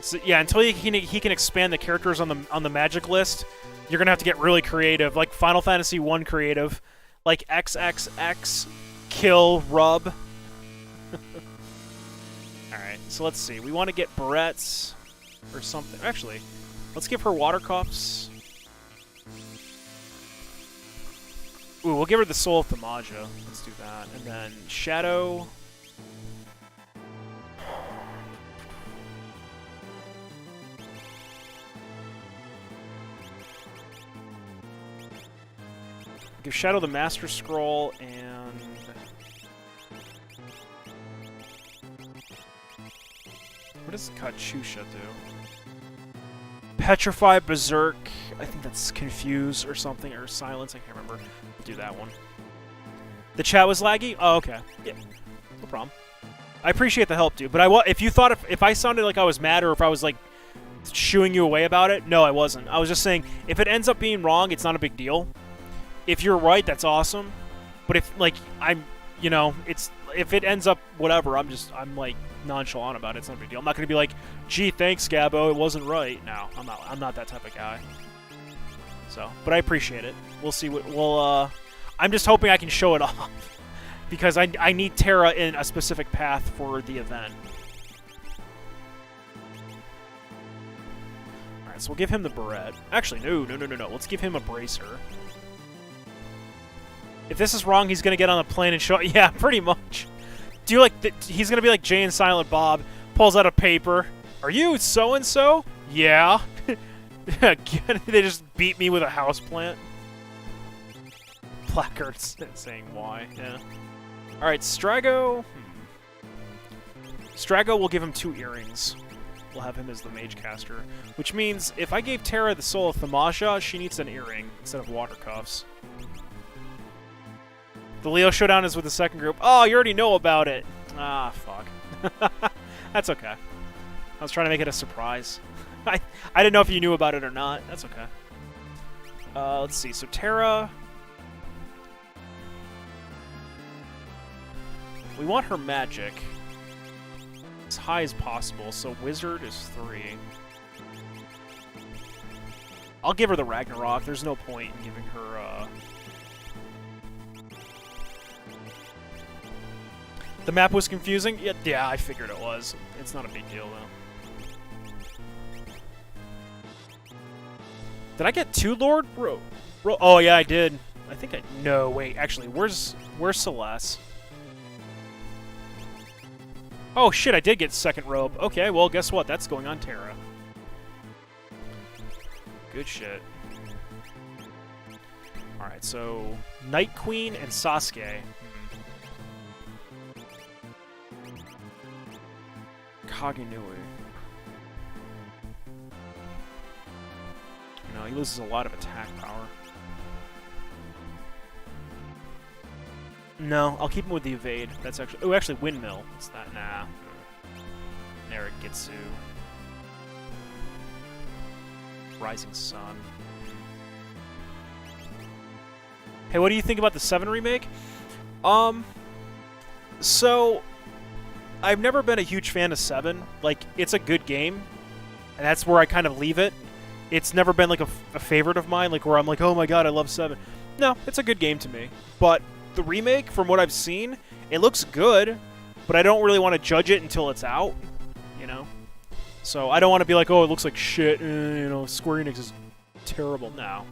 So, yeah, until he can expand the characters on the magic list, you're gonna have to get really creative, like Final Fantasy 1 creative, like XXX kill rub. All right, so let's see. We want to get Barette's or something. Actually, let's give her water cups. Ooh, we'll give her the Soul of Thaumaja. Let's do that, and then Shadow. Give Shadow the Master Scroll, and... What does Kachusha do? Petrify, Berserk, I think that's Confuse or something, or Silence, I can't remember. We'll do that one. The chat was laggy? Oh, okay. Yeah, no problem. I appreciate the help, dude, but if you thought if I sounded like I was mad or if I was, like, shooing you away about it, no, I wasn't. I was just saying, if it ends up being wrong, it's not a big deal. If you're right, that's awesome. But if, like, you know, if it ends up whatever, I'm like, nonchalant about it. It's not a big deal. I'm not going to be like, gee, thanks, Gabbo, it wasn't right. No, I'm not that type of guy. So, but I appreciate it. We'll see what, I'm just hoping I can show it off. Because I need Terra in a specific path for the event. Alright, so we'll give him the Barrette. Actually, no. Let's give him a Bracer. If this is wrong, he's gonna get on the plane and show... Yeah, pretty much. Do you like... He's gonna be like Jay and Silent Bob. Pulls out a paper. Are you so-and-so? Yeah. They just beat me with a houseplant. Placards saying why. Yeah. Alright, Strago... Strago will give him 2 earrings. We'll have him as the mage caster. Which means, if I gave Terra the Soul of Thaumaja, she needs an earring instead of water cuffs. The Leo Showdown is with the second group. Oh, you already know about it. Ah, fuck. That's okay. I was trying to make it a surprise. I didn't know if you knew about it or not. That's okay. Let's see. So Terra... We want her magic as high as possible, so Wizard is 3. I'll give her the Ragnarok. There's no point in giving her... The map was confusing? Yeah, I figured it was. It's not a big deal, though. Did I get 2 Lord? Oh, yeah, I did. I think I... No, wait, actually, where's Celeste? Oh, shit, I did get second robe. Okay, well, guess what? That's going on Terra. Good shit. Alright, so... Night Queen and Sasuke. Kagenui. No, he loses a lot of attack power. No, I'll keep him with the evade. That's actually... Oh, actually, Windmill. It's not... Nah. Naragitsu. Rising Sun. Hey, what do you think about the 7 remake? So... I've never been a huge fan of 7. Like, it's a good game, and that's where I kind of leave it. It's never been, like, a favorite of mine, like, where I'm like, oh my god, I love 7. No, it's a good game to me. But the remake, from what I've seen, it looks good, but I don't really want to judge it until it's out, you know? So I don't want to be like, oh, it looks like shit, you know, Square Enix is terrible. No.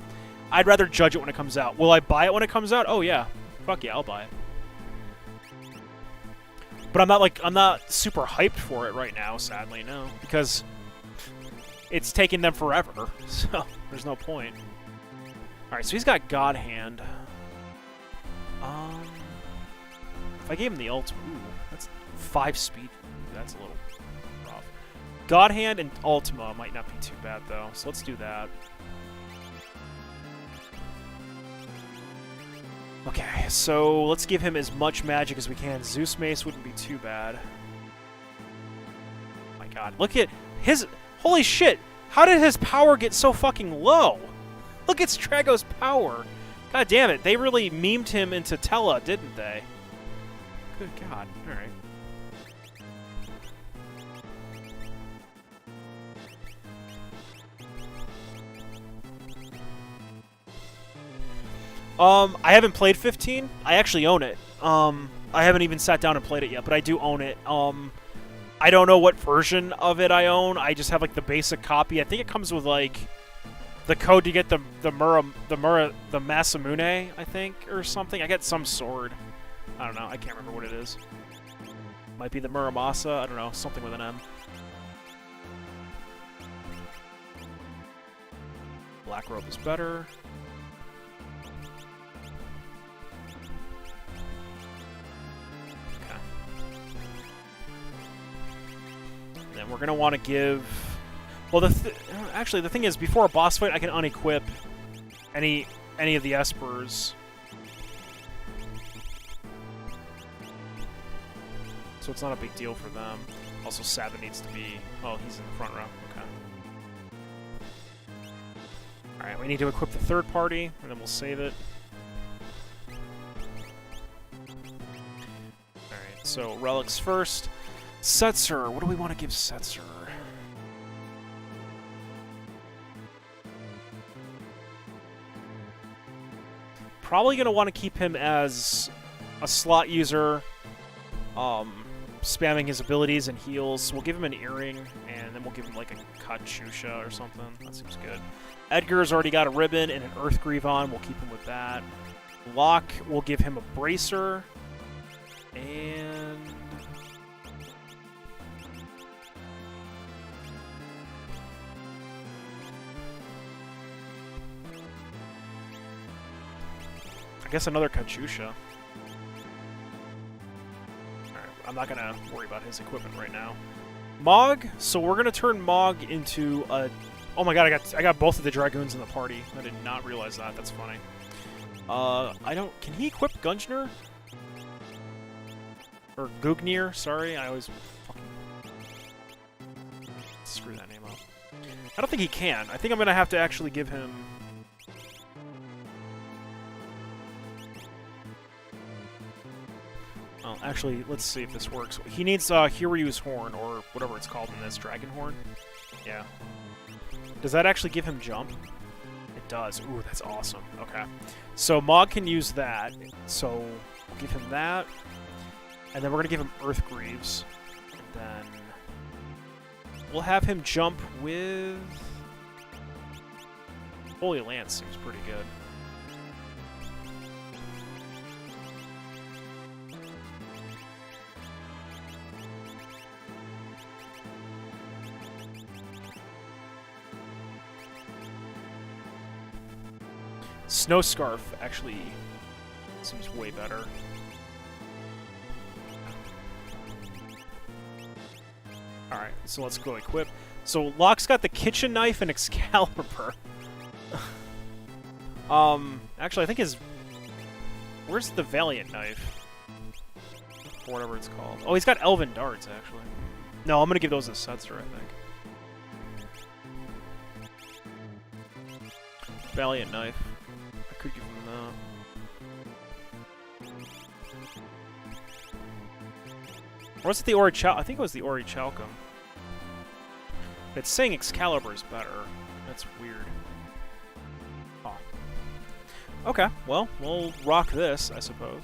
I'd rather judge it when it comes out. Will I buy it when it comes out? Oh, yeah. Fuck yeah, I'll buy it. But I'm not super hyped for it right now, sadly, no. Because it's taken them forever, so there's no point. Alright, so he's got God Hand. If I gave him the Ultima, ooh, that's 5 speed. That's a little rough. God Hand and Ultima might not be too bad, though, so let's do that. Okay, so let's give him as much magic as we can. Zeus Mace wouldn't be too bad. Oh my god, look at his... Holy shit! How did his power get so fucking low? Look at Strago's power! God damn it, they really memed him into Tella, didn't they? Good god, alright. I haven't played 15. I actually own it. I haven't even sat down and played it yet, but I do own it. I don't know what version of it I own. I just have, like, the basic copy. I think it comes with, like, the code to get the Masamune, I think, or something. I get some sword. I don't know. I can't remember what it is. Might be the Muramasa. I don't know. Something with an M. Black robe is better. And we're going to want to give... Well, actually, the thing is, before a boss fight, I can unequip any of the Espers. So it's not a big deal for them. Also, Sabin needs to be... Oh, he's in the front row. Okay. Alright, we need to equip the third party, and then we'll save it. Alright, so relics first. Setzer, what do we want to give Setzer? Probably going to want to keep him as a slot user, spamming his abilities and heals. We'll give him an earring, and then we'll give him like a Katyusha or something. That seems good. Edgar's already got a ribbon and an Earthgreave on. We'll keep him with that. Locke, we'll give him a bracer. And... I guess another Katyusha. Alright, I'm not gonna worry about his equipment right now. Mog, so we're gonna turn Mog into a... Oh my god, I got both of the Dragoons in the party. I did not realize that, that's funny. I don't... Can he equip Gungnir? Or Gungnir, sorry, I always fucking... Screw that name up. I don't think he can. I think I'm gonna have to actually give him... Well, actually, let's see if this works. He needs Hiryu's Horn, or whatever it's called in this, Dragon Horn. Yeah. Does that actually give him jump? It does. Ooh, that's awesome. Okay. So Mog can use that. So we'll give him that. And then we're going to give him Earthgreaves. And then we'll have him jump with... Holy Lance seems pretty good. Snow Scarf actually seems way better. Alright, so let's go equip. So Locke's got the kitchen knife and Excalibur. Actually, I think his... Where's the Valiant knife? Or whatever it's called. Oh, he's got Elven darts, actually. No, I'm gonna give those to Setzer, I think. Valiant knife. I could give him that. Or was it the Orichalcum? I think it was the Orichalcum. It's saying Excalibur is better. That's weird. Oh. Okay, well, we'll rock this, I suppose.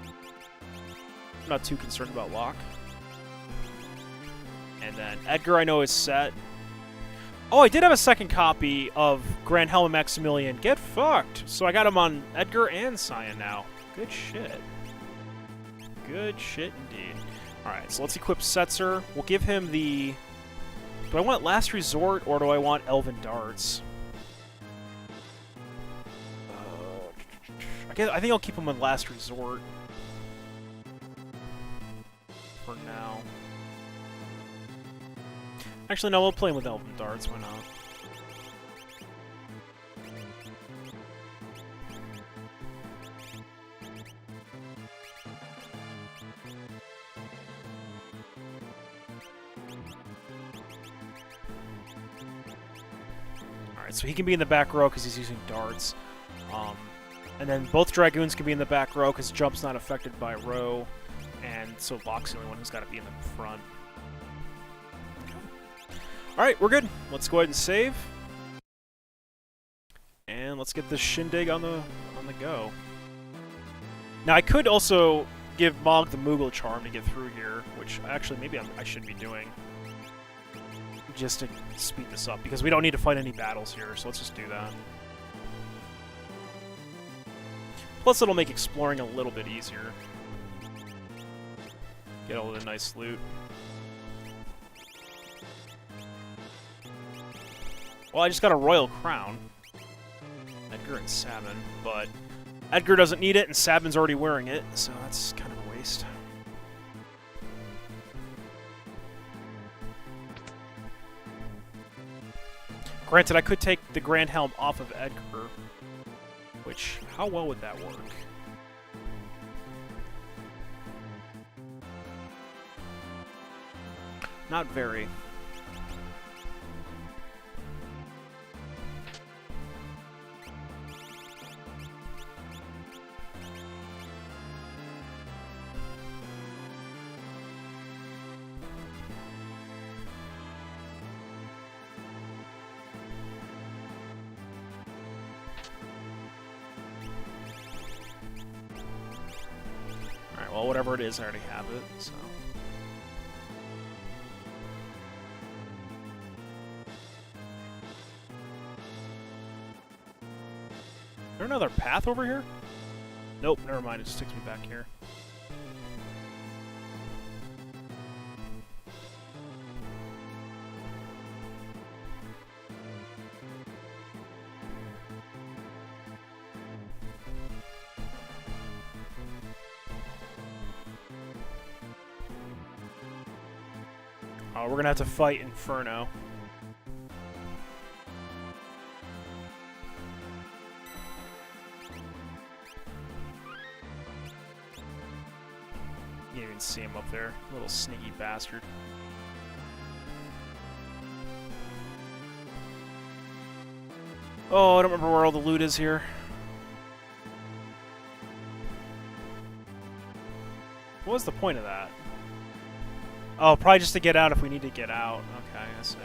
I'm not too concerned about Locke. And then Edgar, I know, is set. Oh, I did have a second copy of Grand Helm and Maximilian. Get fucked! So I got him on Edgar and Cyan now. Good shit. Good shit indeed. Alright, so let's equip Setzer. We'll give him the... Do I want Last Resort, or do I want Elven Darts? I think I'll keep him on Last Resort. For now. Actually, no, we'll play him with Elven Darts, why not? Alright, so he can be in the back row because he's using darts. And then both Dragoons can be in the back row because Jump's not affected by row. And so Locke's the only one who's got to be in the front. Alright, we're good. Let's go ahead and save. And let's get this shindig on the go. Now, I could also give Mog the Moogle Charm to get through here, which actually maybe I should be doing. Just to speed this up, because we don't need to fight any battles here, so let's just do that. Plus, it'll make exploring a little bit easier. Get all the nice loot. Well, I just got a Royal Crown. Edgar and Sabin, but Edgar doesn't need it, and Sabin's already wearing it, so that's kind of a waste. Granted, I could take the Grand Helm off of Edgar, which, how well would that work? Not very. Well, whatever it is, I already have it, so... Is there another path over here? Nope, never mind, it just takes me back here. Oh, we're gonna have to fight Inferno. You can't even see him up there. Little sneaky bastard. Oh, I don't remember where all the loot is here. What was the point of that? Oh, probably just to get out if we need to get out. Okay, I see.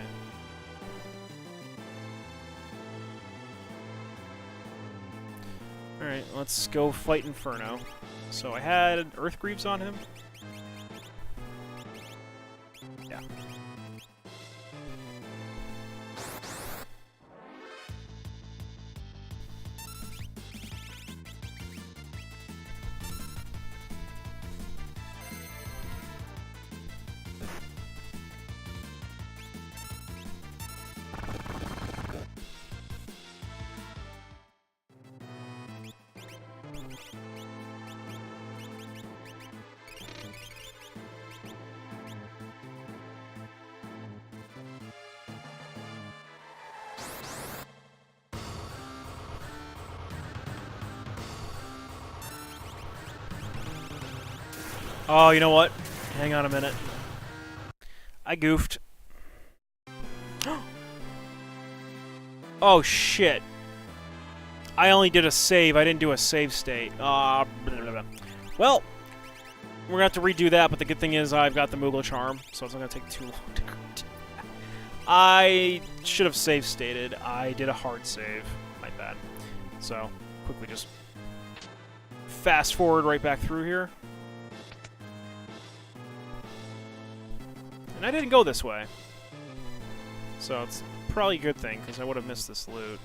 Alright, let's go fight Inferno. So I had Earthgreaves on him. Yeah. Oh, you know what? Hang on a minute. I goofed. Oh, shit. I only did a save. I didn't do a save state. Blah, blah, blah. Well, we're going to have to redo that, but the good thing is I've got the Moogle Charm, so it's not going to take too long to do. I should have save stated. I did a hard save. My bad. So, quickly just fast forward right back through here. And I didn't go this way. So it's probably a good thing, because I would have missed this loot.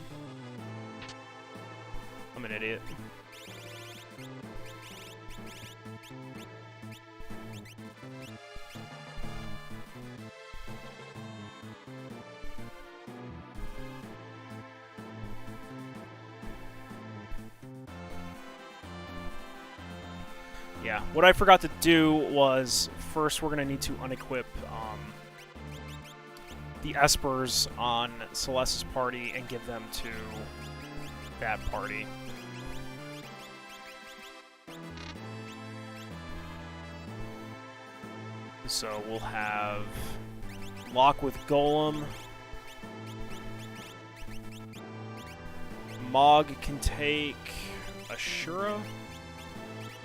I'm an idiot. Yeah, what I forgot to do was, first we're going to need to unequip the Espers on Celeste's party and give them to that party. So we'll have Lock with Golem. Mog can take Ashura.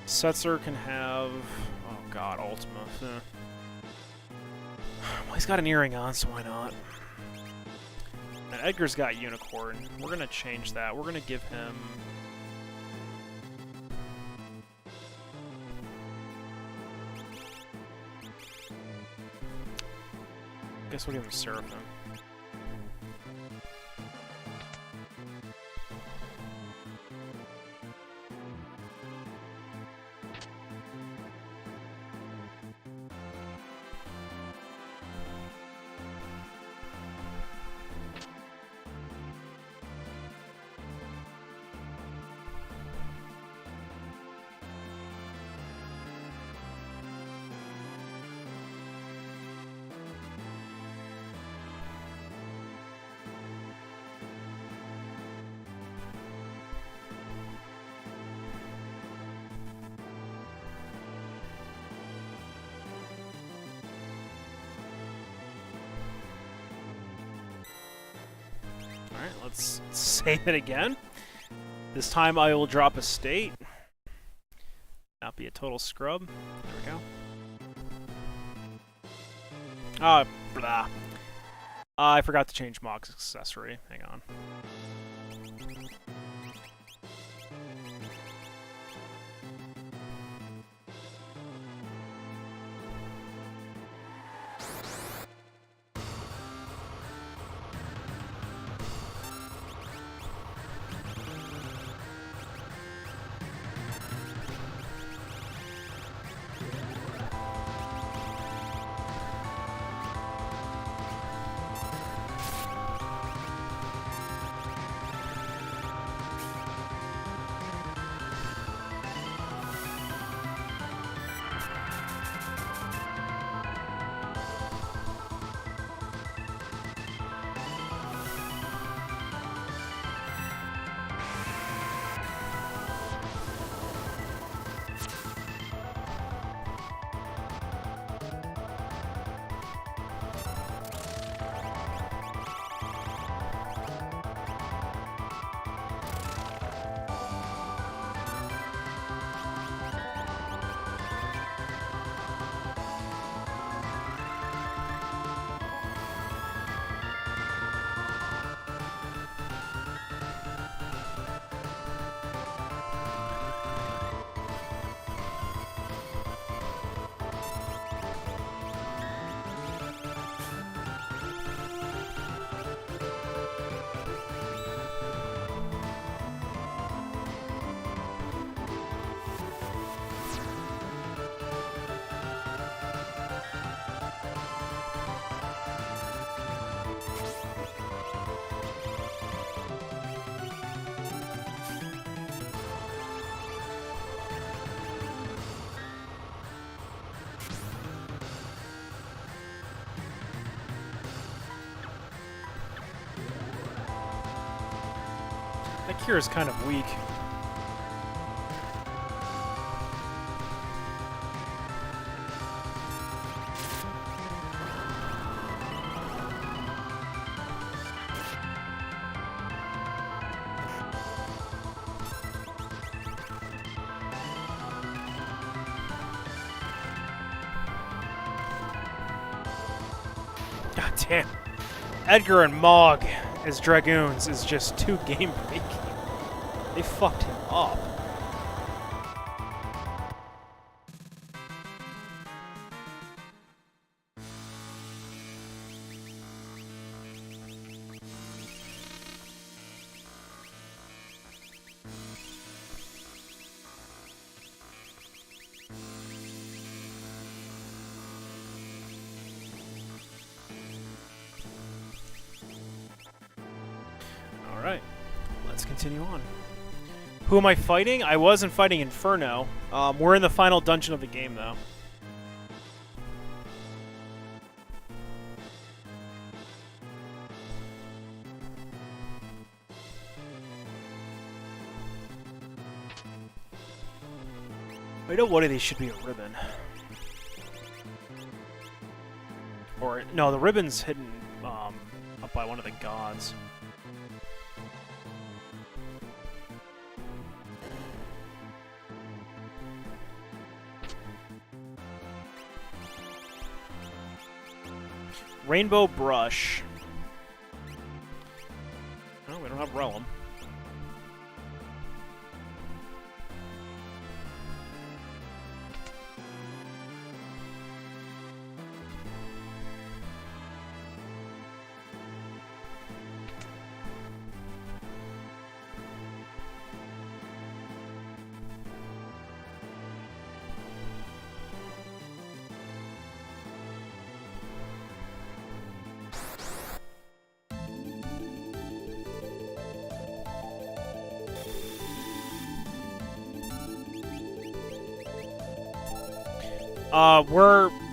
Setzer can have... oh god, Ultima. Well, he's got an earring on, so why not? And Edgar's got Unicorn. We're gonna change that. We're gonna give him... I guess we'll give him Seraphim. Alright, let's save it again. This time I will drop a state. Not be a total scrub. There we go. Ah, blah. I forgot to change Mog's accessory. Hang on. That cure is kind of weak. God damn. Edgar and Mog as Dragoons is just too game breaking. They fucked him up. Alright, let's continue on. Who am I fighting? I wasn't fighting Inferno. We're in the final dungeon of the game, though. I know one of these should be a ribbon. Or, no, the ribbon's hidden up by one of the gods. Rainbow Brush. Oh, we don't have Realm.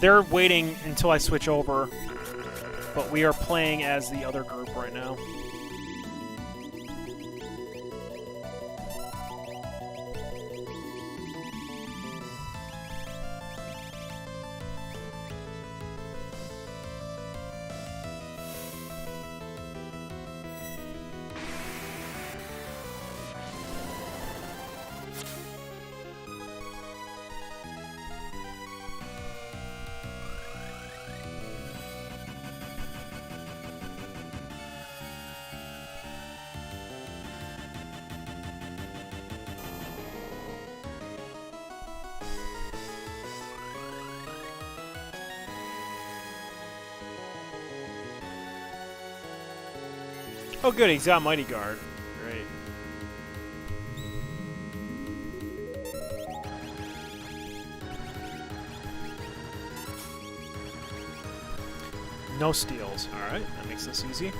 They're waiting until I switch over, but we are playing as the other group right now. Oh good, he's got Mighty Guard. Great. No steals. Alright, that makes this easy.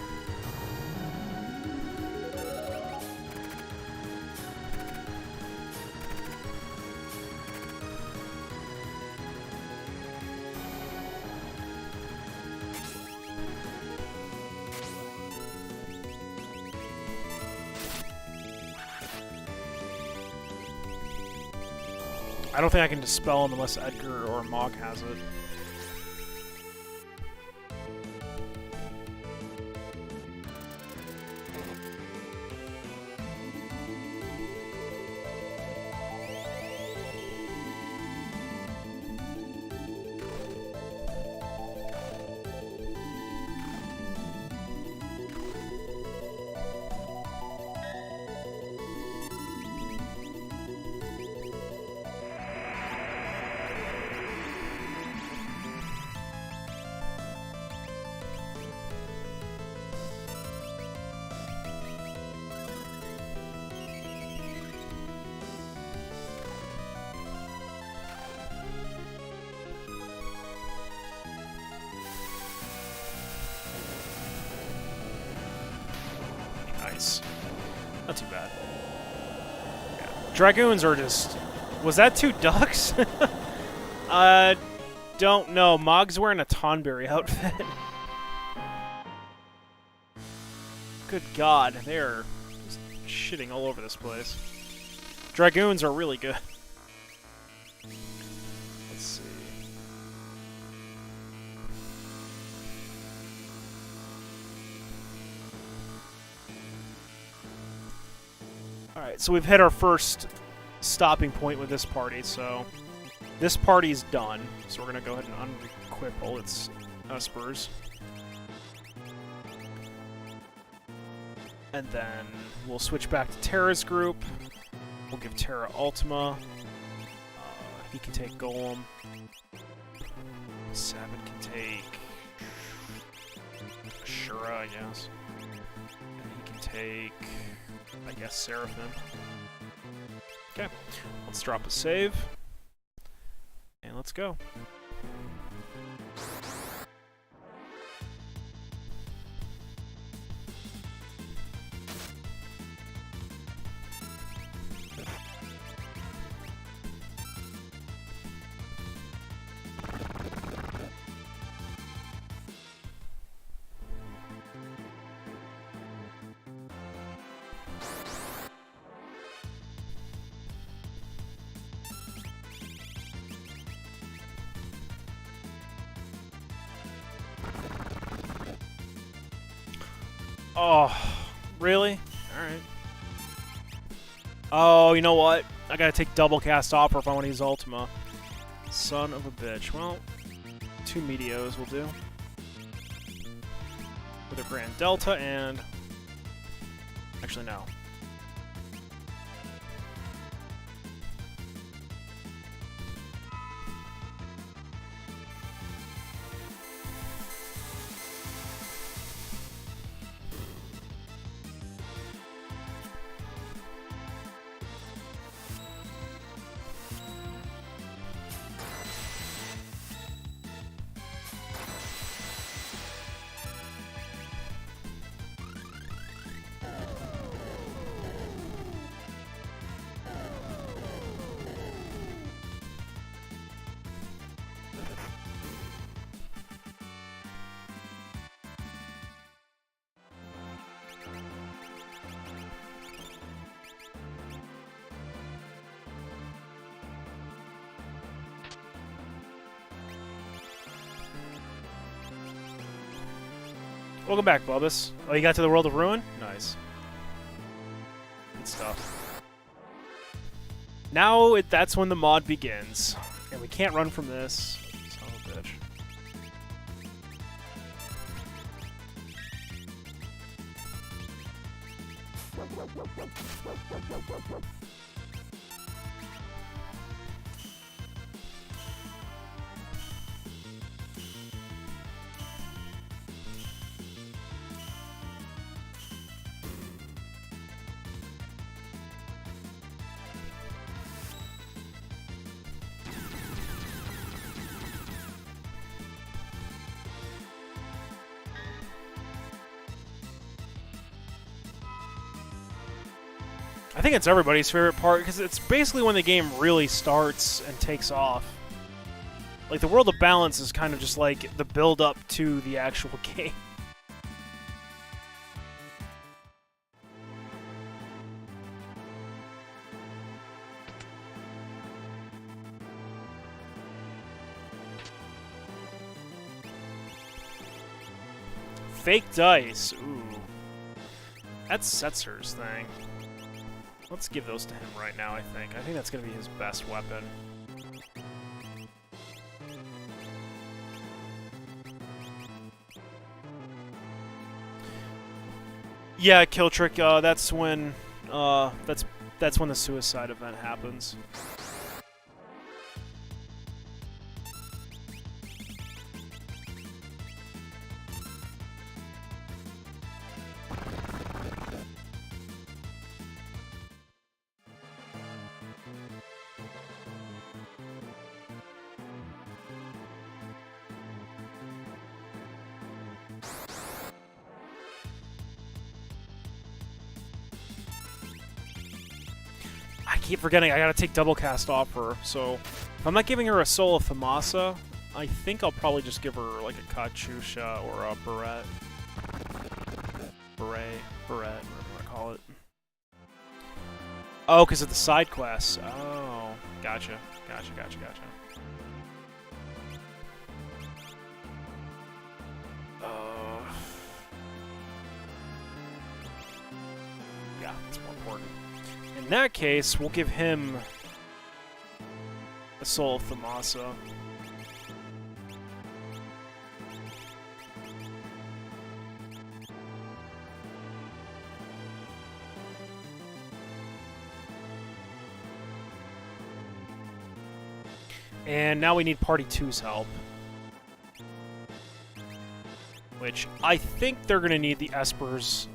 I don't think I can dispel him unless Edgar or Mog has it. Nice. Not too bad. Yeah. Dragoons are just... Was that 2 ducks? Don't know. Mog's wearing a Tonberry outfit. Good God, they're just shitting all over this place. Dragoons are really good. Let's see. Alright, so we've hit our first stopping point with this party, so this party's done. So we're going to go ahead and unequip all its Espers. And then we'll switch back to Terra's group. We'll give Terra Ultima. He can take Golem. Sabin can take Ashura, I guess. And he can take, I guess, Seraphim. Okay, let's drop a save. And let's go. Oh, really? Alright. Oh, you know what? I gotta take double cast offer if I want to use Ultima. Son of a bitch. Well, 2 Meteos will do. With a Grand Delta and... Actually, no. Welcome back, Bubus. Oh, you got to the World of Ruin? Nice. Good stuff. Now, that's when the mod begins. And we can't run from this. Son of a bitch. I think it's everybody's favorite part, because it's basically when the game really starts and takes off. Like, the World of Balance is kind of just like the build-up to the actual game. Fake dice. Ooh. That's Setzer's thing. Let's give those to him right now, I think. I think that's going to be his best weapon. Yeah, Killtrick, that's when that's when the suicide event happens. I keep forgetting I gotta take double cast off her, so if I'm not giving her a Soul of Thamasa, I think I'll probably just give her like a Katyusha or a Barret. Barret, whatever you want to call it. Oh, because of the side quests. Oh, gotcha. Yeah, it's more important. In that case, we'll give him a Soul of Thamasa. And now we need Party 2's help. Which I think they're going to need the Espers.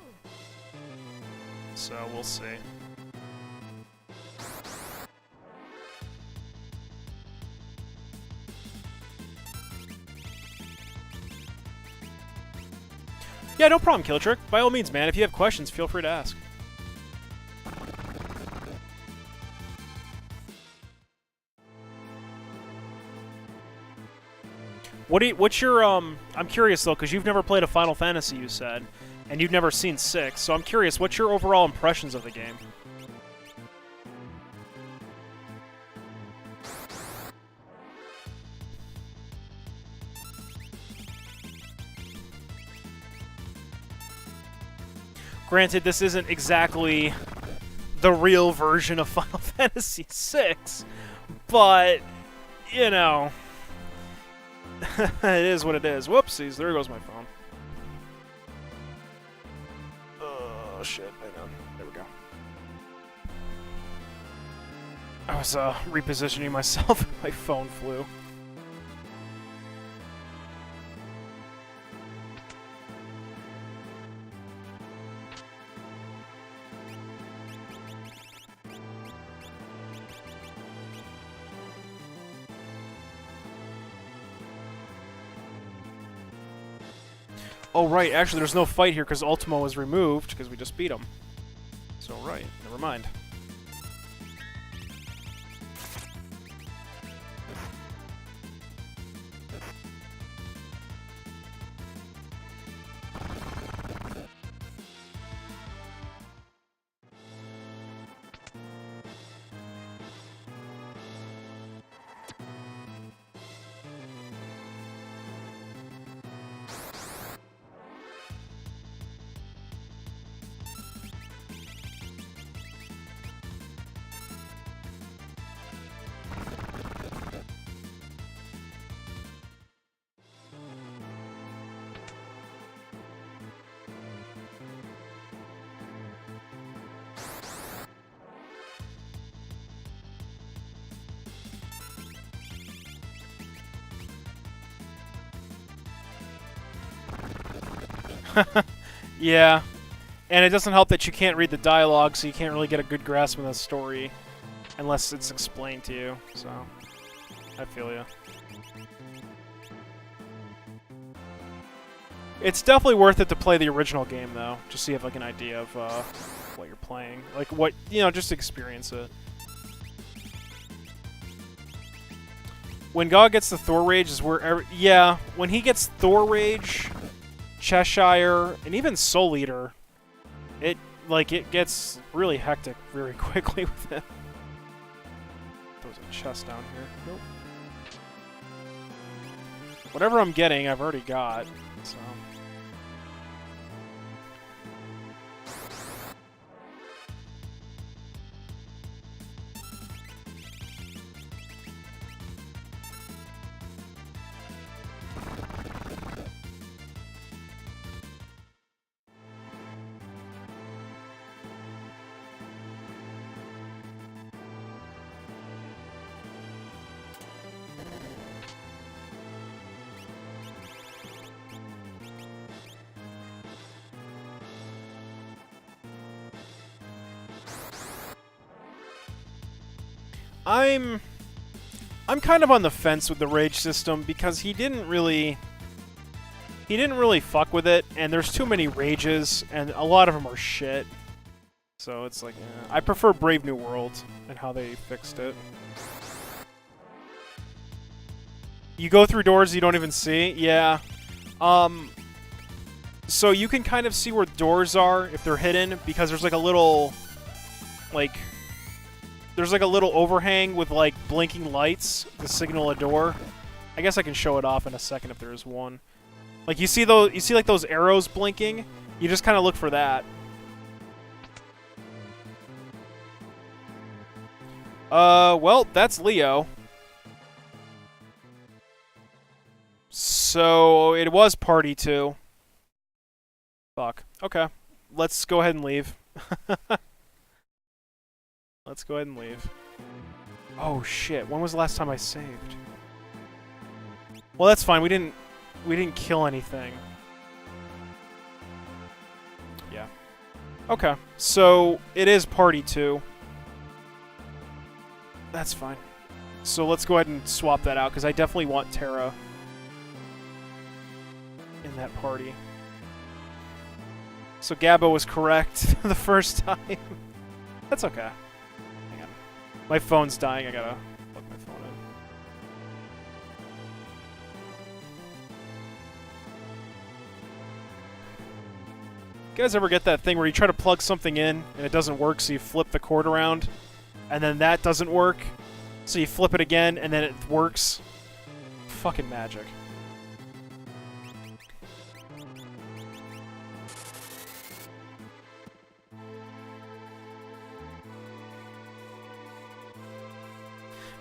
So we'll see. Yeah, no problem, Killtrick. By all means, man, if you have questions, feel free to ask. What's your, I'm curious, though, because you've never played a Final Fantasy, you said, and you've never seen 6, so I'm curious, what's your overall impressions of the game? Granted, this isn't exactly the real version of Final Fantasy VI, but, you know, it is what it is. Whoopsies, there goes my phone. Oh, shit, hang on. There we go. I was, repositioning myself, my phone flew. Oh, right, actually, there's no fight here because Ultimo was removed because we just beat him. So, right, never mind. Yeah, and it doesn't help that you can't read the dialogue, so you can't really get a good grasp of the story unless it's explained to you, so I feel you. It's definitely worth it to play the original game, though, just so you have like an idea of what you're playing. Like, what, you know, just experience it. When God gets the Thor Rage is wherever... Yeah, when he gets Thor Rage... Cheshire, and even Soul Eater, it gets really hectic very quickly with him. There's a chest down here. Nope. Whatever I'm getting, I've already got, so... I'm kind of on the fence with the rage system because he didn't really fuck with it, and there's too many rages, and a lot of them are shit. So it's like, I prefer Brave New World and how they fixed it. You go through doors you don't even see? Yeah. So you can kind of see where doors are if they're hidden, because there's like a little, like... There's like a little overhang with like blinking lights to signal a door. I guess I can show it off in a second if there is one. Like you see like those arrows blinking? You just kind of look for that. Well, that's Leo. So it was Party 2. Fuck. Okay. Let's go ahead and leave. Let's go ahead and leave. Oh shit! When was the last time I saved? Well, that's fine. We didn't kill anything. Yeah. Okay. So it is party 2. That's fine. So let's go ahead and swap that out because I definitely want Terra in that party. So Gabbo was correct the first time. That's okay. Hang on. My phone's dying. I gotta plug my phone in. You guys ever get that thing where you try to plug something in and it doesn't work, so you flip the cord around, and then that doesn't work, so you flip it again and then it works? Fucking magic.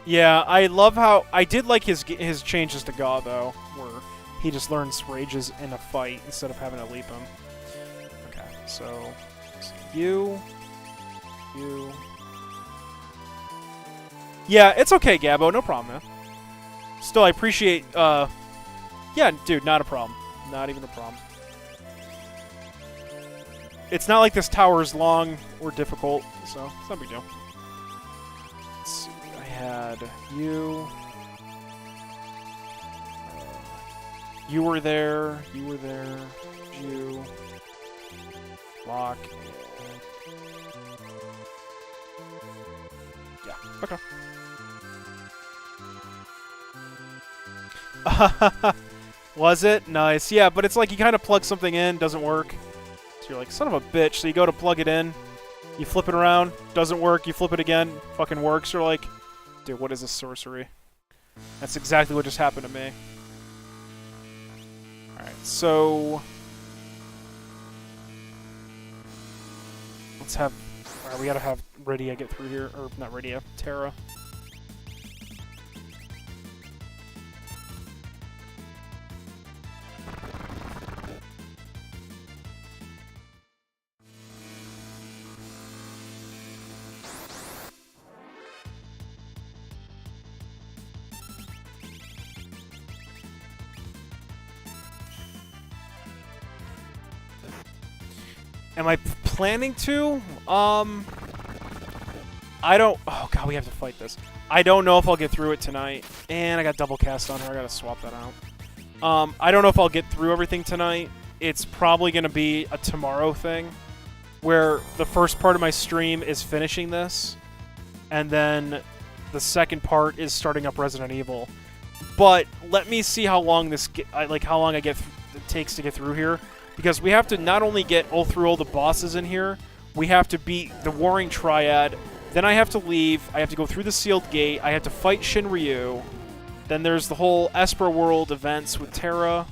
Yeah, I love how... I did like his changes to Ga, though, where he just learns rages in a fight instead of having to leap him. Okay, so you... Yeah, it's okay, Gabbo, no problem, man. Still, I appreciate... Yeah, dude, not a problem. Not even a problem. It's not like this tower is long or difficult, so it's not a big deal. Let's see. I had you. You were there. You were there. You. Lock. Yeah. Okay. Was it? Nice. Yeah, but it's like you kind of plug something in, doesn't work. So you're like, son of a bitch. So you go to plug it in. You flip it around, doesn't work, you flip it again, fucking works. You're like, dude, what is this sorcery? That's exactly what just happened to me. Alright, so... let's have... Alright, we gotta have Rydia get through here. Or, not Rydia, Terra. Am I planning to? I don't... Oh, God, we have to fight this. I don't know if I'll get through it tonight. And I got double cast on her. I gotta swap that out. I don't know if I'll get through everything tonight. It's probably gonna be a tomorrow thing, where the first part of my stream is finishing this, and then the second part is starting up Resident Evil. But let me see how long this... how long it takes to get through here. Because we have to not only get through all the bosses in here, we have to beat the Warring Triad, then I have to leave, I have to go through the Sealed Gate, I have to fight Shinryu, then there's the whole Esper World events with Terra,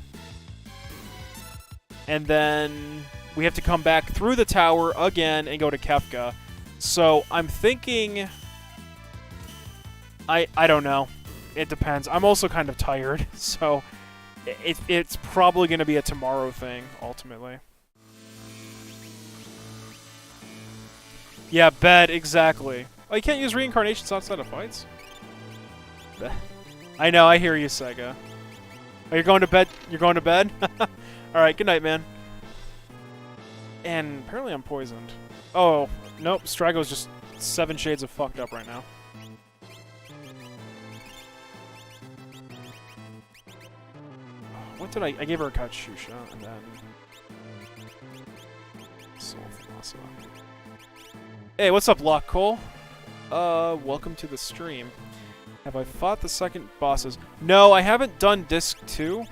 and then we have to come back through the tower again and go to Kefka. So I'm thinking... I don't know. It depends. I'm also kind of tired, so... It's probably going to be a tomorrow thing, ultimately. Yeah, bed, exactly. Oh, you can't use reincarnations outside of fights? I know, I hear you, Sega. Oh, you're going to bed? You're going to bed? Alright, good night, man. And apparently I'm poisoned. Oh, nope, Strago's just 7 shades of fucked up right now. What did I gave her a Kachusha, and then... Soul Philosopher. Hey, what's up, Lock Cole? Welcome to the stream. Have I fought the second bosses? No, I haven't done Disc 2.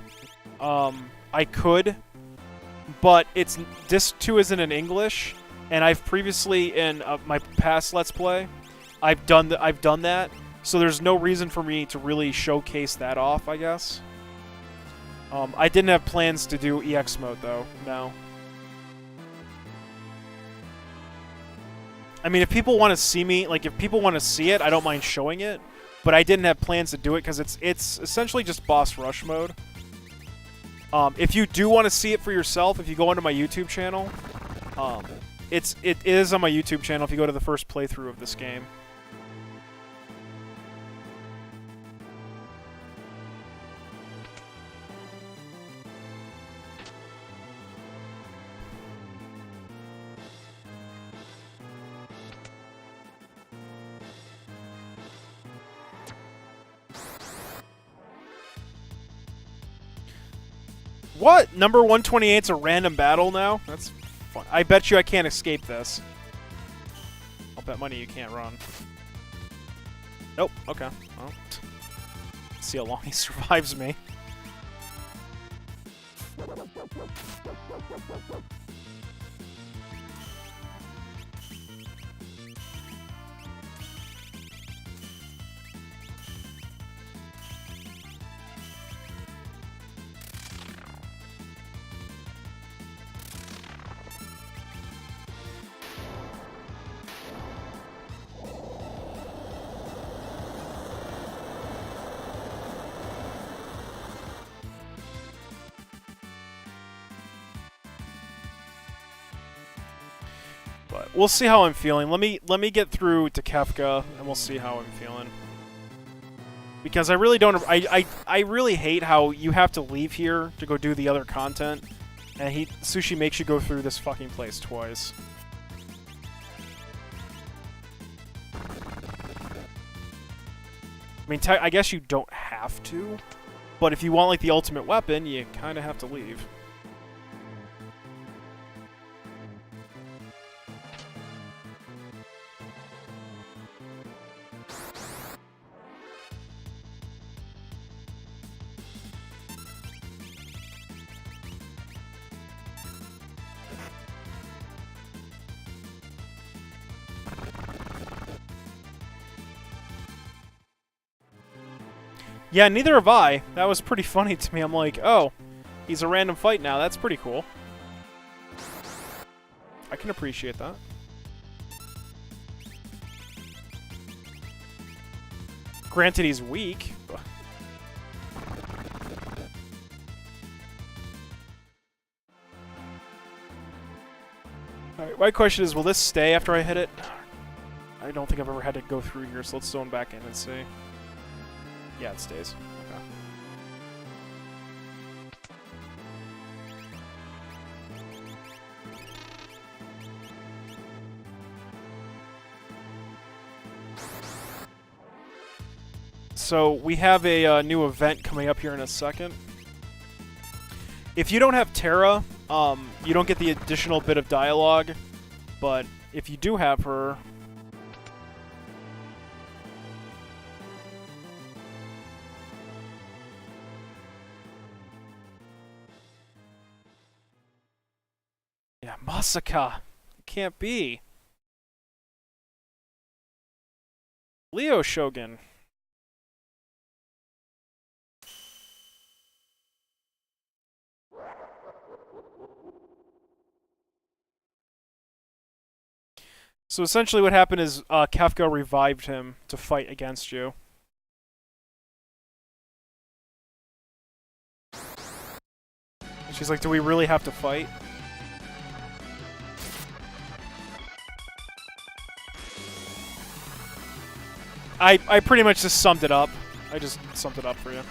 I could, but Disc 2 isn't in English, and I've previously, in my past Let's Play, I've done that, so there's no reason for me to really showcase that off, I guess. I didn't have plans to do EX mode, though. No. I mean, if people want to see me, like, if people want to see it, I don't mind showing it. But I didn't have plans to do it, because it's essentially just boss rush mode. If you do want to see it for yourself, if you go onto my YouTube channel, it is on my YouTube channel if you go to the first playthrough of this game. What? Number 128's a random battle now? That's fun. I bet you I can't escape this. I'll bet money you can't run. Nope. Okay. Well, see how long he survives me. But we'll see how I'm feeling. Let me get through to Kefka, and we'll see how I'm feeling. Because I really don't. I really hate how you have to leave here to go do the other content, and Sushi makes you go through this fucking place twice. I mean, I guess you don't have to, but if you want like the ultimate weapon, you kind of have to leave. Yeah, neither have I. That was pretty funny to me. I'm like, oh, he's a random fight now. That's pretty cool. I can appreciate that. Granted, he's weak. Alright, my question is, will this stay after I hit it? I don't think I've ever had to go through here, so let's zone back in and see. Yeah, it stays. Okay. So we have a new event coming up here in a second. If you don't have Terra, you don't get the additional bit of dialogue, but if you do have her... Yeah, Masaka! It can't be. Leo Shogun. So essentially what happened is Kefka revived him to fight against you. She's like, do we really have to fight? I pretty much just summed it up. I just summed it up for you.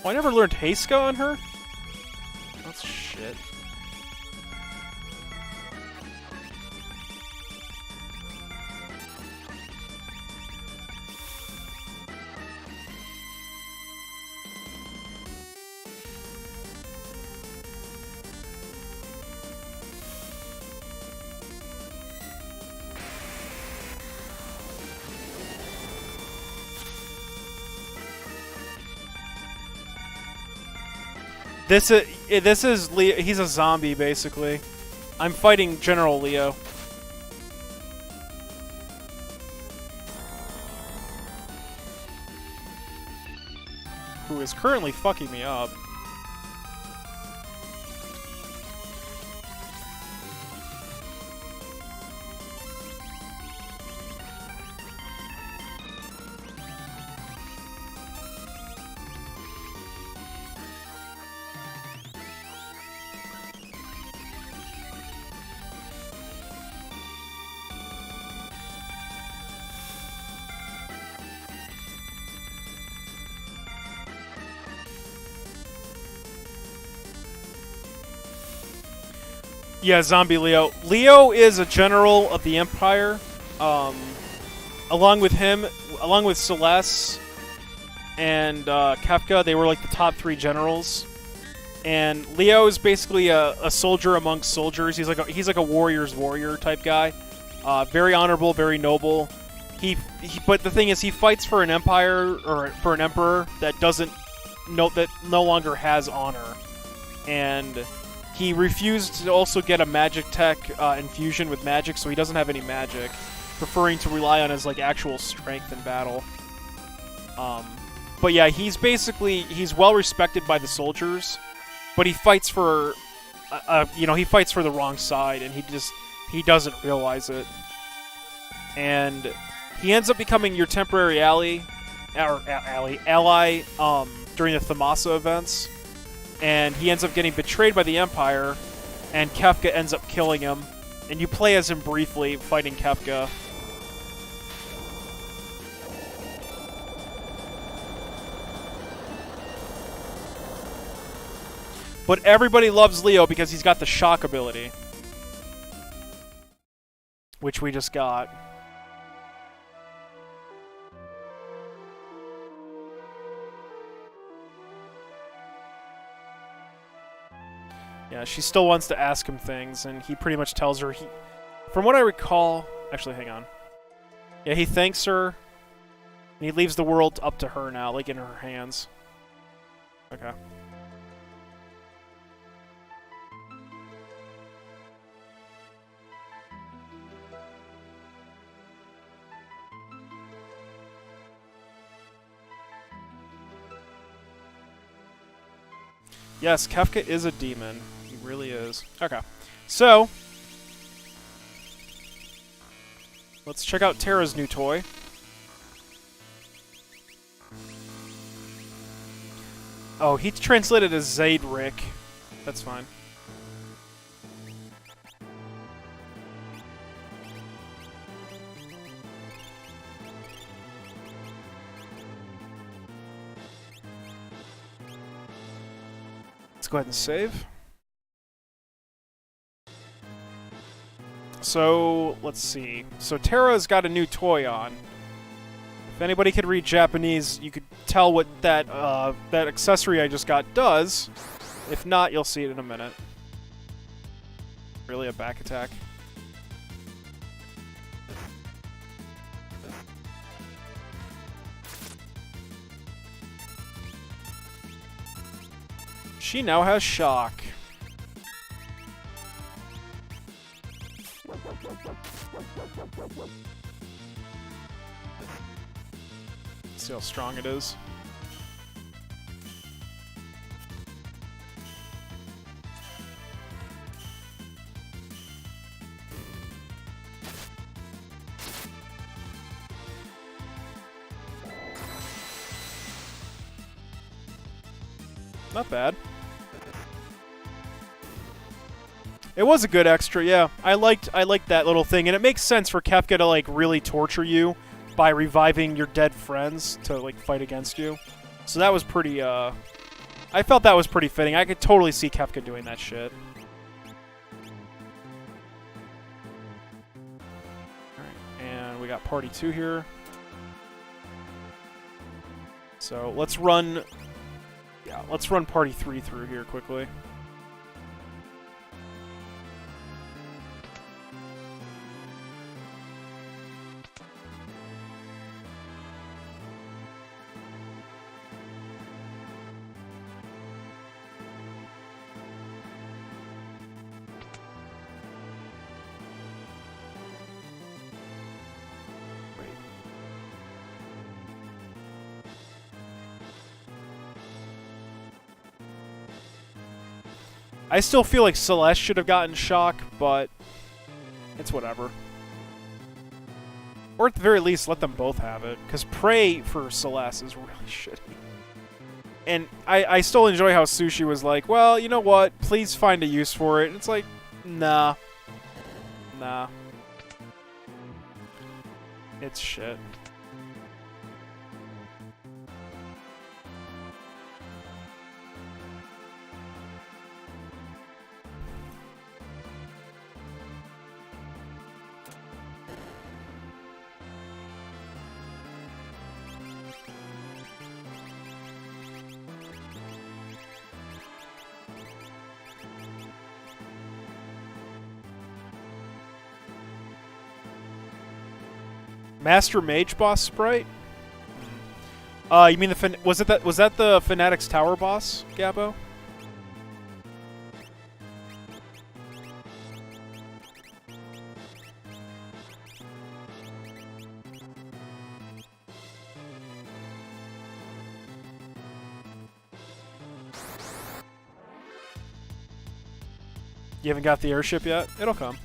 Oh, I never learned Heiska on her? That's shit. This is Leo. He's a zombie, basically. I'm fighting General Leo. Who is currently fucking me up. Yeah, Zombie Leo. Leo is a general of the Empire. along with him, along with Celeste and Kefka, they were like the top 3 generals. And Leo is basically a soldier amongst soldiers. He's like a warrior's warrior type guy. Very honorable, very noble. But the thing is, he fights for an empire or for an emperor that no longer has honor, and he refused to also get a magic tech infusion with magic, so he doesn't have any magic, preferring to rely on his like actual strength in battle. But yeah, he's well respected by the soldiers, but he fights for, he fights for the wrong side, and he doesn't realize it, and he ends up becoming your temporary ally during the Thamasa events, and he ends up getting betrayed by the Empire, and Kefka ends up killing him, and you play as him briefly, fighting Kefka. But everybody loves Leo because he's got the shock ability, which we just got. Yeah, she still wants to ask him things, and he pretty much tells her from what I recall... Actually, hang on. Yeah, he thanks her, and he leaves the world up to her now, like in her hands. Okay. Yes, Kefka is a demon. He really is. Okay. So, let's check out Terra's new toy. Oh, he's translated as Zaidric. That's fine. Let's go ahead and save. So, let's see. So Terra's got a new toy on. If anybody could read Japanese, you could tell what that accessory I just got does. If not, you'll see it in a minute. Really, a back attack? She now has shock. See how strong it is. Not bad. It was a good extra, yeah. I liked that little thing, and it makes sense for Kefka to like really torture you by reviving your dead friends to like fight against you. So that was pretty I felt that was pretty fitting. I could totally see Kefka doing that shit. Alright, and we got party 2 here. So let's run party 3 through here quickly. I still feel like Celeste should have gotten shock, but it's whatever. Or at the very least, let them both have it, because Prey for Celeste is really shitty. And I still enjoy how Sushi was like, well, you know what, please find a use for it. And it's like, nah. Nah. It's shit. Master Mage boss sprite? You mean the was that the Fanatics Tower boss, Gabbo? You haven't got the airship yet? It'll come.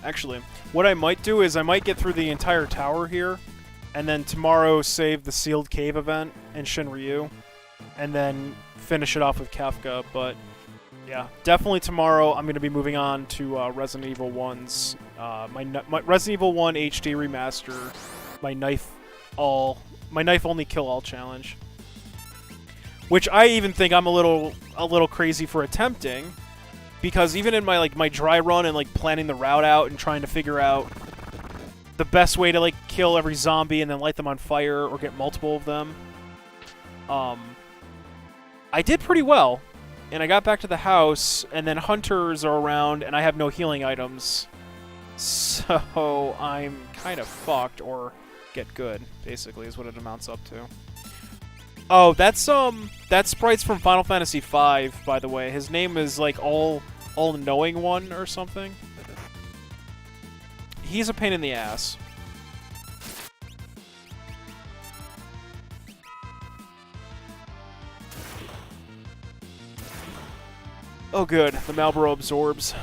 Actually, what I might do is I might get through the entire tower here, and then tomorrow save the Sealed Cave event in Shinryu, and then finish it off with Kefka. But yeah, definitely tomorrow I'm going to be moving on to Resident Evil 1's my Resident Evil 1 HD remaster, my knife only kill all challenge, which I even think I'm a little crazy for attempting. Because even in my dry run and like planning the route out and trying to figure out the best way to like kill every zombie and then light them on fire or get multiple of them, I did pretty well. And I got back to the house and then hunters are around and I have no healing items. So I'm kind of fucked, or get good, basically, is what it amounts up to. Oh, that's sprite's from Final Fantasy V, by the way. His name is like All-Knowing One or something. He's a pain in the ass. Oh good, the Malboro absorbs.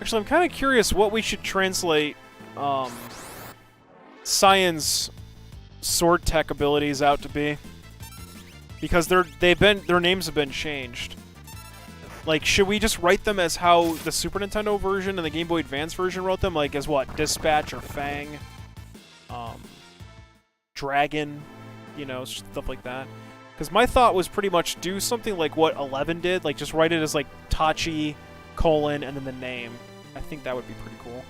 Actually, I'm kind of curious what we should translate Cyan's sword tech abilities out to be, because their names have been changed. Like, should we just write them as how the Super Nintendo version and the Game Boy Advance version wrote them, like as what, Dispatch or Fang, Dragon, you know, stuff like that? Because my thought was pretty much do something like what 11 did, like just write it as like Tachi, colon, and then the name. I think that would be pretty cool.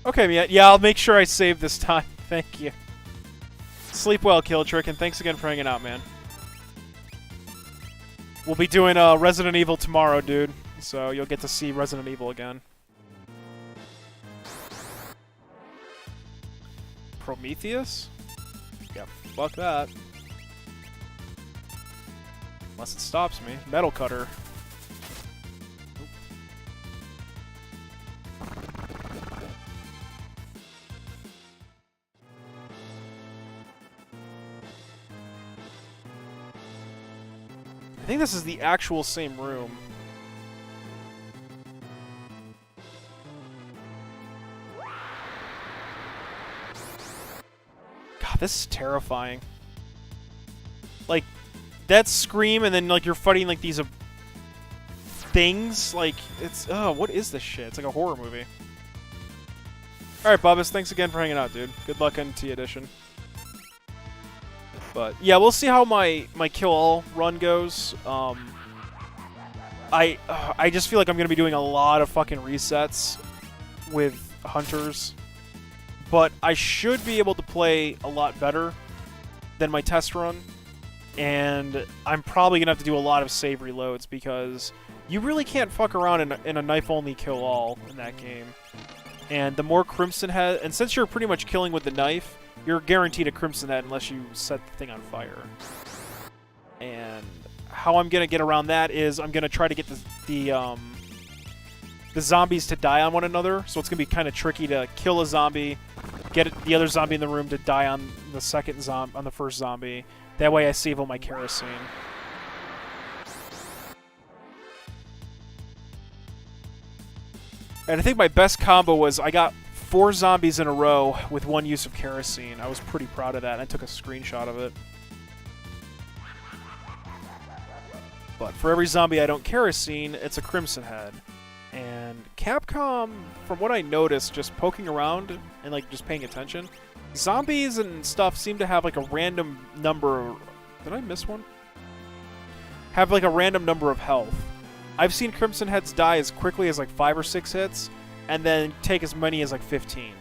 Okay, yeah, I'll make sure I save this time. Thank you. Sleep well, Killtrick, and thanks again for hanging out, man. We'll be doing Resident Evil tomorrow, dude. So you'll get to see Resident Evil again. Prometheus? Yeah, fuck that. Unless it stops me. Metal Cutter. I think this is the actual same room. God, this is terrifying. Like, that scream, and then like you're fighting like these things. Like, it's what is this shit? It's like a horror movie. All right, Bubba's, thanks again for hanging out, dude. Good luck on T Edition. But yeah, we'll see how my kill all run goes. I just feel like I'm gonna be doing a lot of fucking resets with hunters, but I should be able to play a lot better than my test run. And I'm probably going to have to do a lot of save reloads, because you really can't fuck around in a knife-only kill-all in that game. And the more Crimson Head... And since you're pretty much killing with the knife, you're guaranteed a Crimson Head unless you set the thing on fire. And how I'm going to get around that is I'm going to try to get the zombies to die on one another. So it's going to be kind of tricky to kill a zombie, get the other zombie in the room to die on the first zombie. That way I save all my kerosene. And I think my best combo was I got 4 zombies in a row with 1 use of kerosene. I was pretty proud of that, and I took a screenshot of it. But for every zombie I don't kerosene, it's a Crimson Head. And Capcom, from what I noticed, just poking around and like just paying attention, zombies and stuff seem to have like a random number. Did I miss one? Have like a random number of health. I've seen Crimson Heads die as quickly as like 5 or 6 hits, and then take as many as like 15.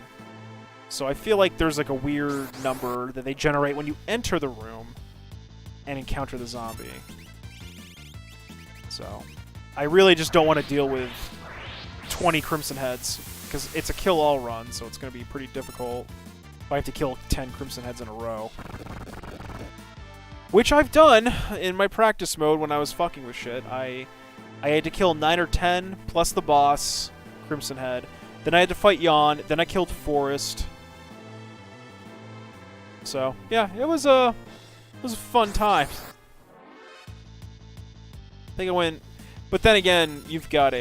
So I feel like there's like a weird number that they generate when you enter the room and encounter the zombie. So I really just don't want to deal with 20 Crimson Heads, because it's a kill-all run, so it's going to be pretty difficult if I have to kill 10 Crimson Heads in a row. Which I've done in my practice mode when I was fucking with shit. I had to kill 9 or 10, plus the boss, Crimson Head. Then I had to fight Yawn, then I killed Forest. So, yeah, it was a fun time. I think I went... But then again, you've got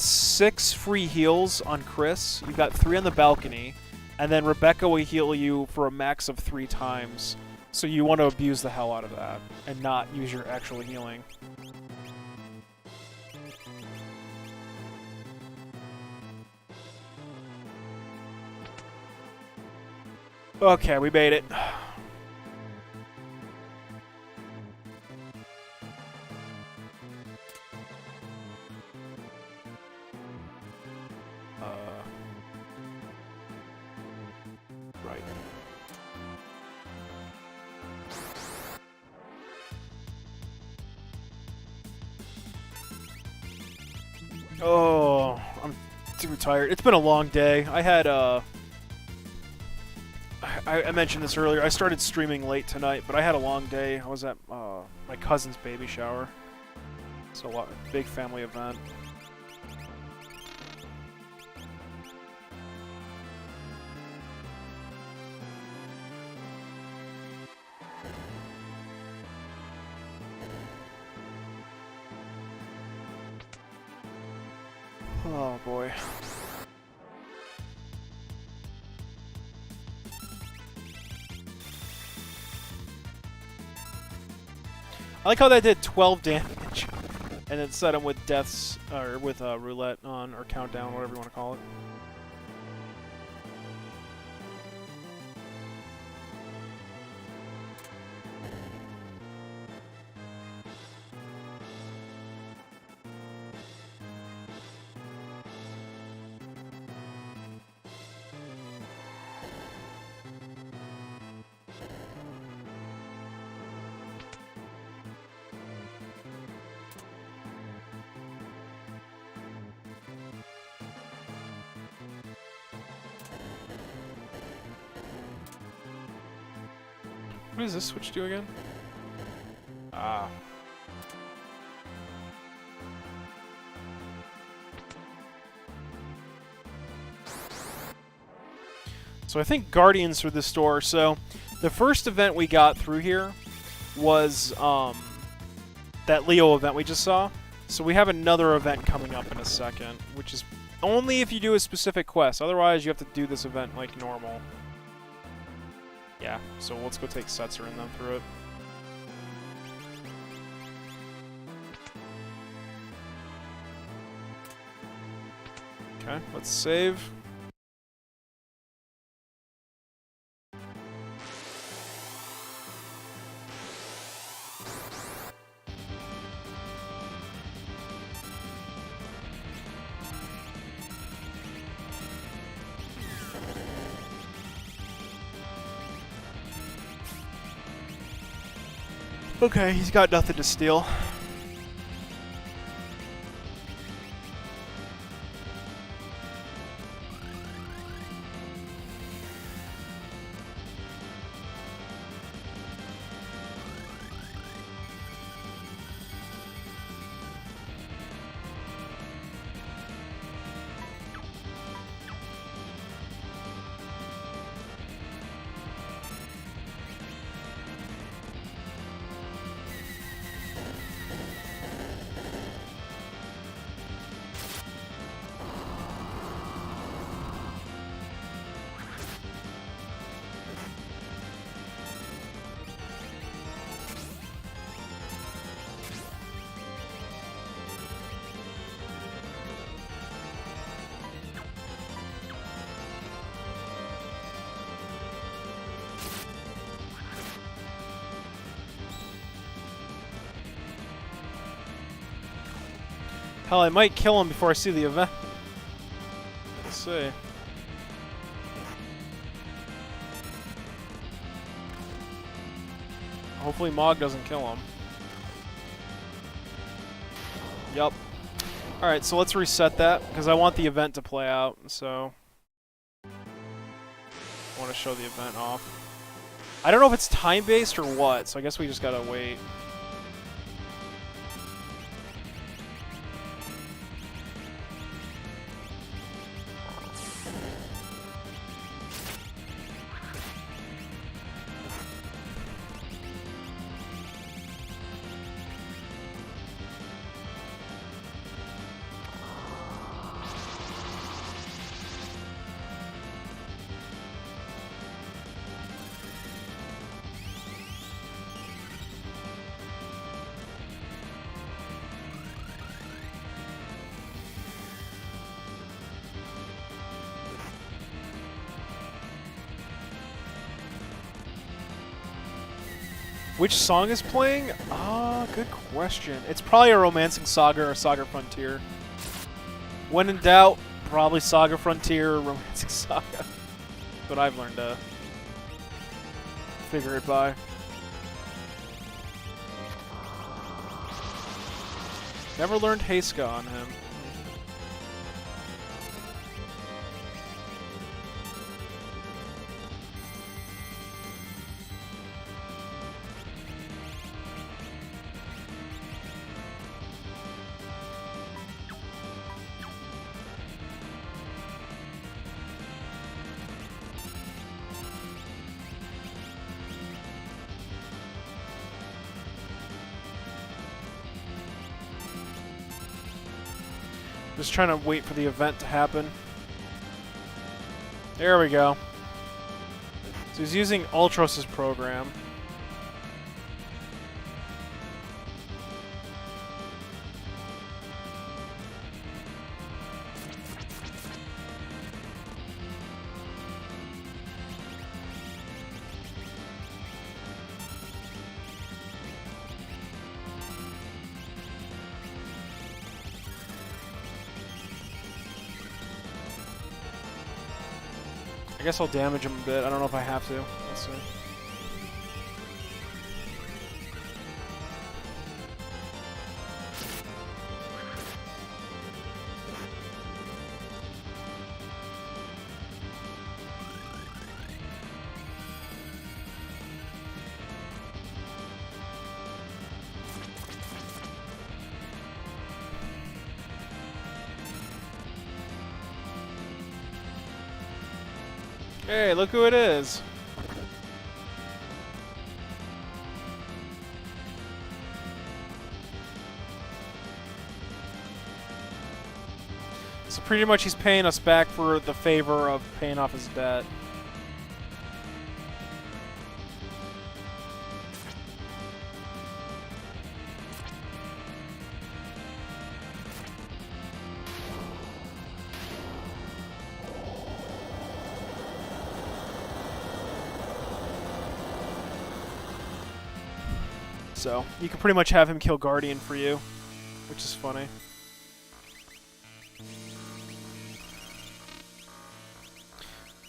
6 free heals on Chris, you've got 3 on the balcony, and then Rebecca will heal you for a max of 3 times. So you want to abuse the hell out of that, and not use your actual healing. Okay, we made it. Right. Oh, I'm too tired. It's been a long day. I had, I mentioned this earlier. I started streaming late tonight, but I had a long day. I was at my cousin's baby shower. It's a big family event. Oh boy. I like how that did 12 damage, and then set him with deaths, or with roulette on, or countdown, whatever you want to call it. What does this switch do again? Ah. So I think Guardians through this door. So the first event we got through here was that Leo event we just saw. So we have another event coming up in a second, which is only if you do a specific quest. Otherwise, you have to do this event like normal. Yeah, so let's go take Setzer and then through it. Okay, let's save. Okay, he's got nothing to steal. Hell, I might kill him before I see the event. Let's see. Hopefully Mog doesn't kill him. Yup. Alright, so let's reset that, because I want the event to play out, so... I want to show the event off. I don't know if it's time-based or what, so I guess we just gotta wait. Which song is playing? Ah, good question. It's probably a Romancing Saga or Saga Frontier. When in doubt, probably Saga Frontier or Romancing Saga. That's what I've learned to figure it by. Never learned Heiska on him. Just trying to wait for the event to happen. There we go. So he's using Ultros' program. I guess I'll damage him a bit. I don't know if I have to. Let's see. Hey, look who it is. So pretty much he's paying us back for the favor of paying off his debt. So, you can pretty much have him kill Guardian for you, which is funny.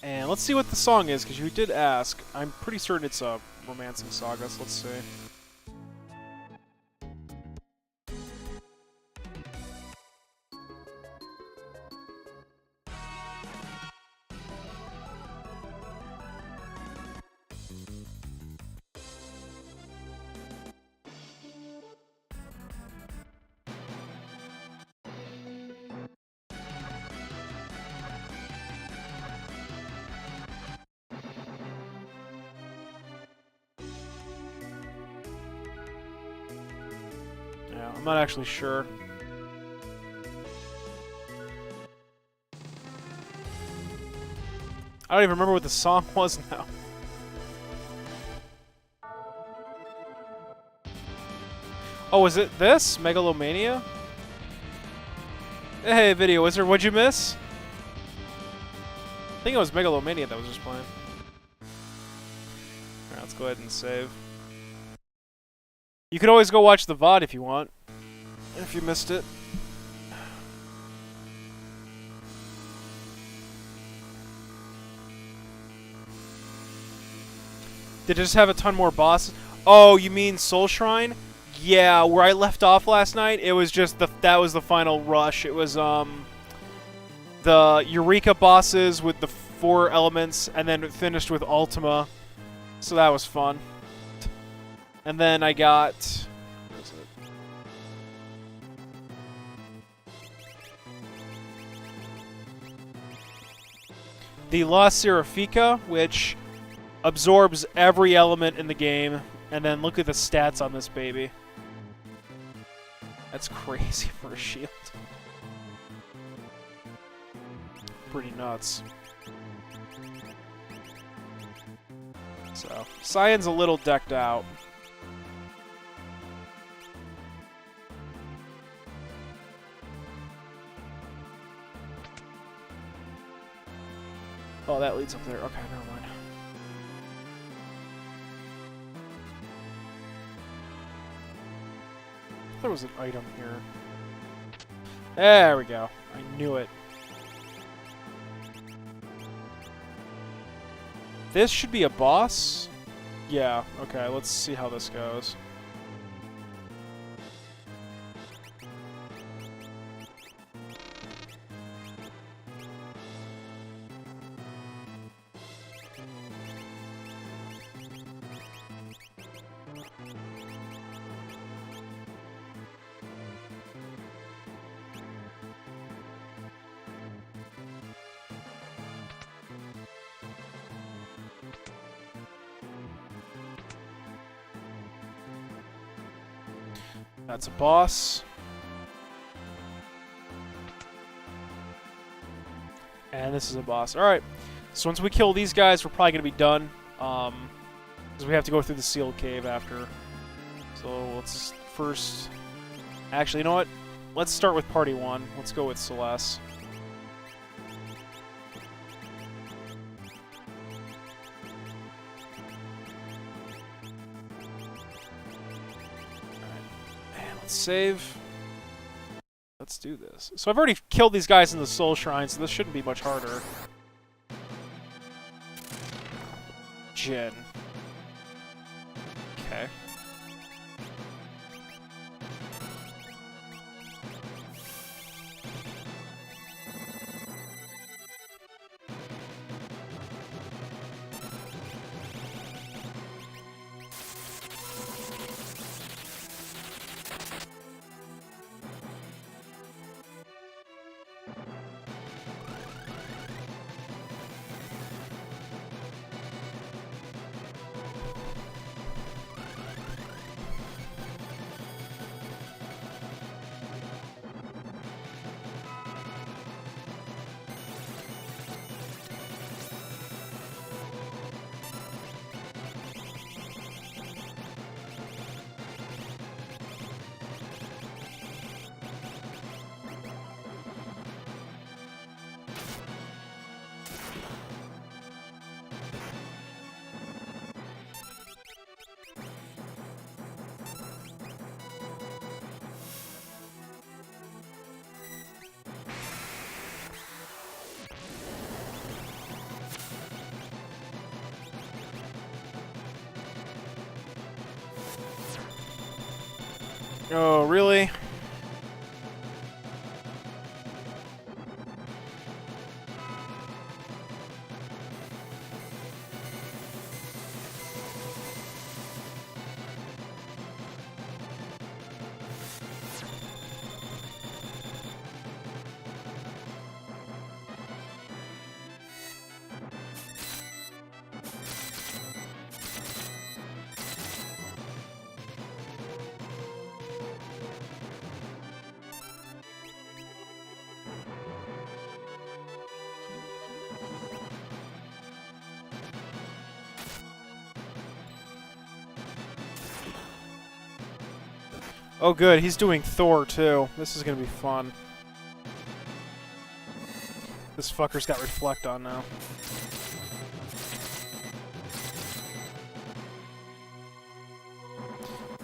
And let's see what the song is, because you did ask. I'm pretty certain it's a Romancing Saga, so let's see. Yeah, I'm not actually sure. I don't even remember what the song was now. Oh, was it this? Megalomania? Hey, Video Wizard, what'd you miss? I think it was Megalomania that was just playing. Alright, let's go ahead and save. You can always go watch the VOD if you want. If you missed it. Did it just have a ton more bosses? Oh, you mean Soul Shrine? Yeah, where I left off last night, it was just that was the final rush. It was the Eureka bosses with the 4 elements, and then it finished with Ultima. So that was fun. And then I got... Where is it? The La Seraphica, which absorbs every element in the game. And then look at the stats on this baby. That's crazy for a shield. Pretty nuts. So, Cyan's a little decked out. Oh, that leads up there. Okay, never mind. There was an item here. There we go. I knew it. This should be a boss? Yeah, okay, let's see how this goes. That's a boss. And this is a boss. Alright. So once we kill these guys, we're probably going to be done. Because we have to go through the sealed cave after. So let's first... Actually, you know what? Let's start with Party 1. Let's go with Celeste. Save. Let's do this. So I've already killed these guys in the Soul Shrine, so this shouldn't be much harder. Jin. Okay. Oh, really? Oh good, he's doing Thor too. This is gonna be fun. This fucker's got Reflect on now.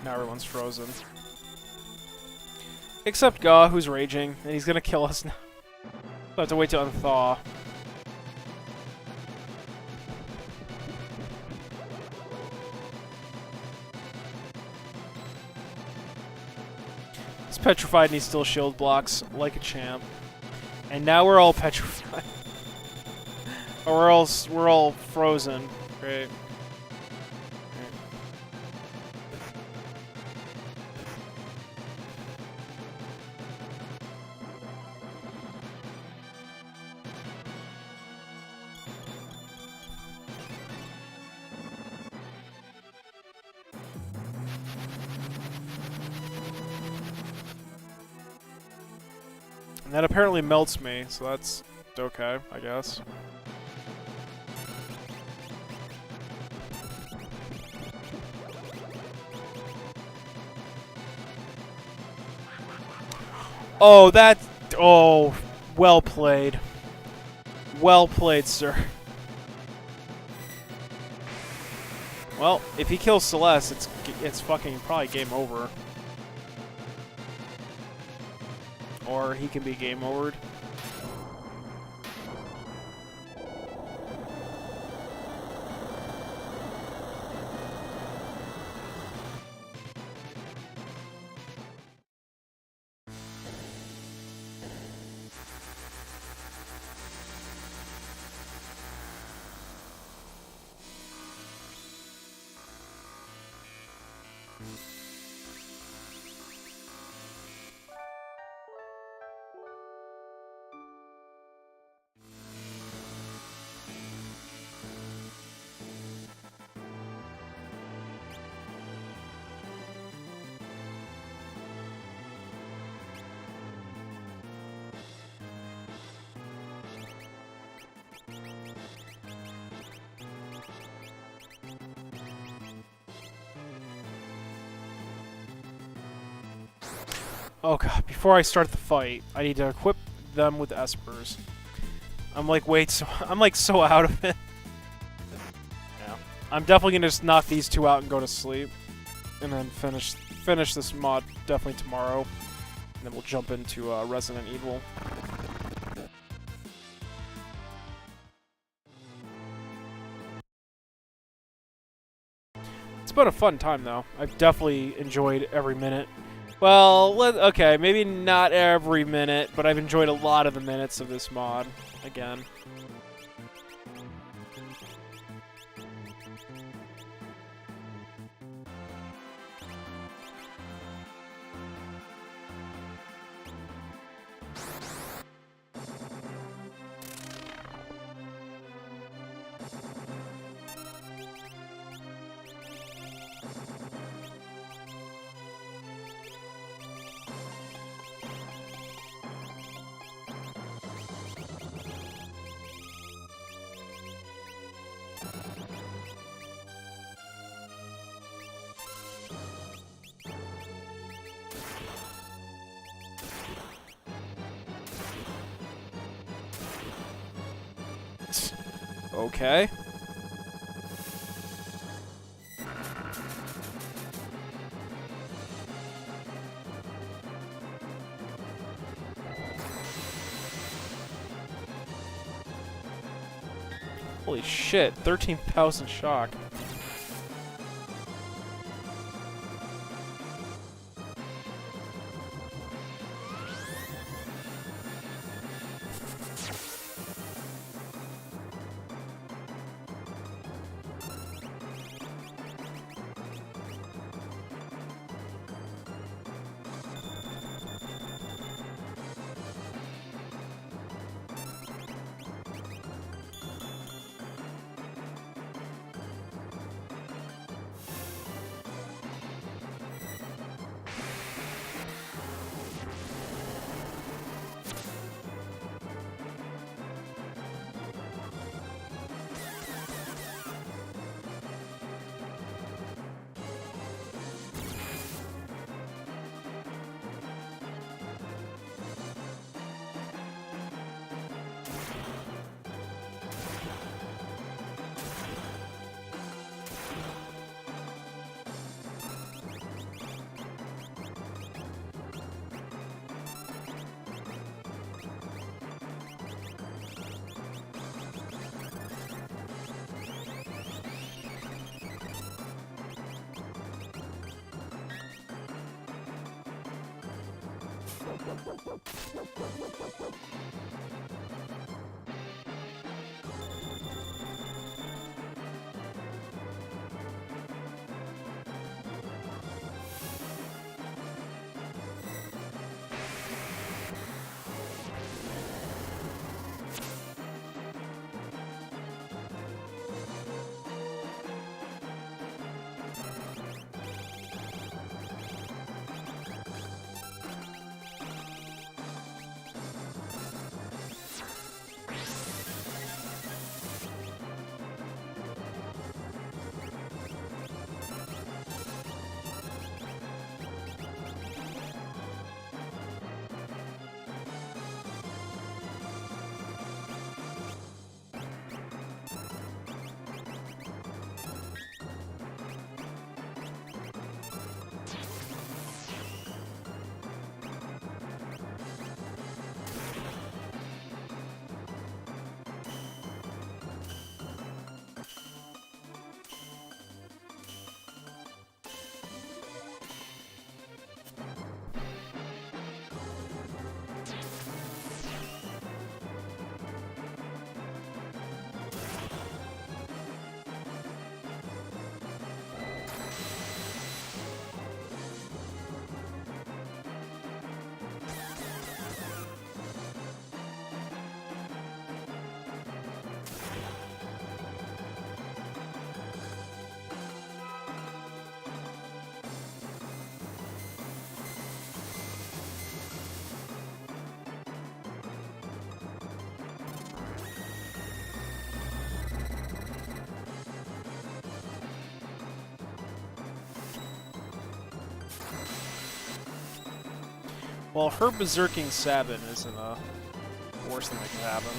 Now everyone's frozen. Except Ga, who's raging, and he's gonna kill us now. We'll have to wait to unthaw. He's petrified and he still shield blocks like a champ. And now we're all petrified. Or we're all frozen. Great. And that apparently melts me, so that's okay, I guess. Oh, that... Oh, well played. Well played, sir. Well, if he kills Celeste, it's fucking probably game over. Or he can be game overed. Oh god, before I start the fight, I need to equip them with espers. I'm like, I'm like so out of it. Yeah. I'm definitely gonna just knock these two out and go to sleep. And then finish this mod definitely tomorrow. And then we'll jump into Resident Evil. It's been a fun time though. I've definitely enjoyed every minute. Well, okay, maybe not every minute, but I've enjoyed a lot of the minutes of this mod, again. Okay. Holy shit, 13,000 shock. Well, her berserking Sabin isn't the worst thing that can happen.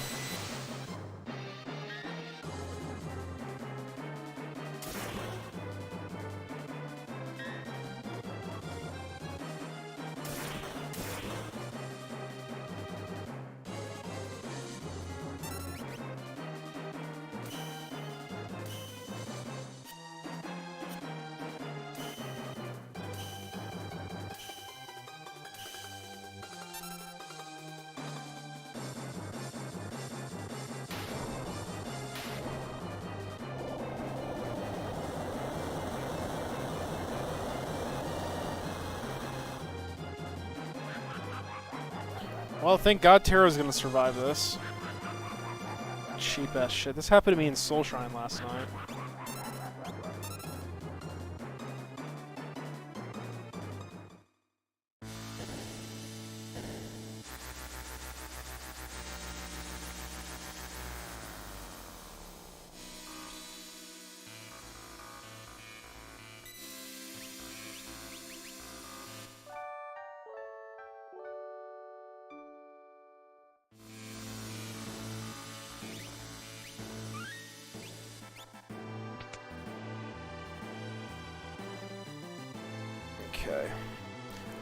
Well, thank God Terra's gonna survive this. Cheap ass shit. This happened to me in Soul Shrine last night. Okay.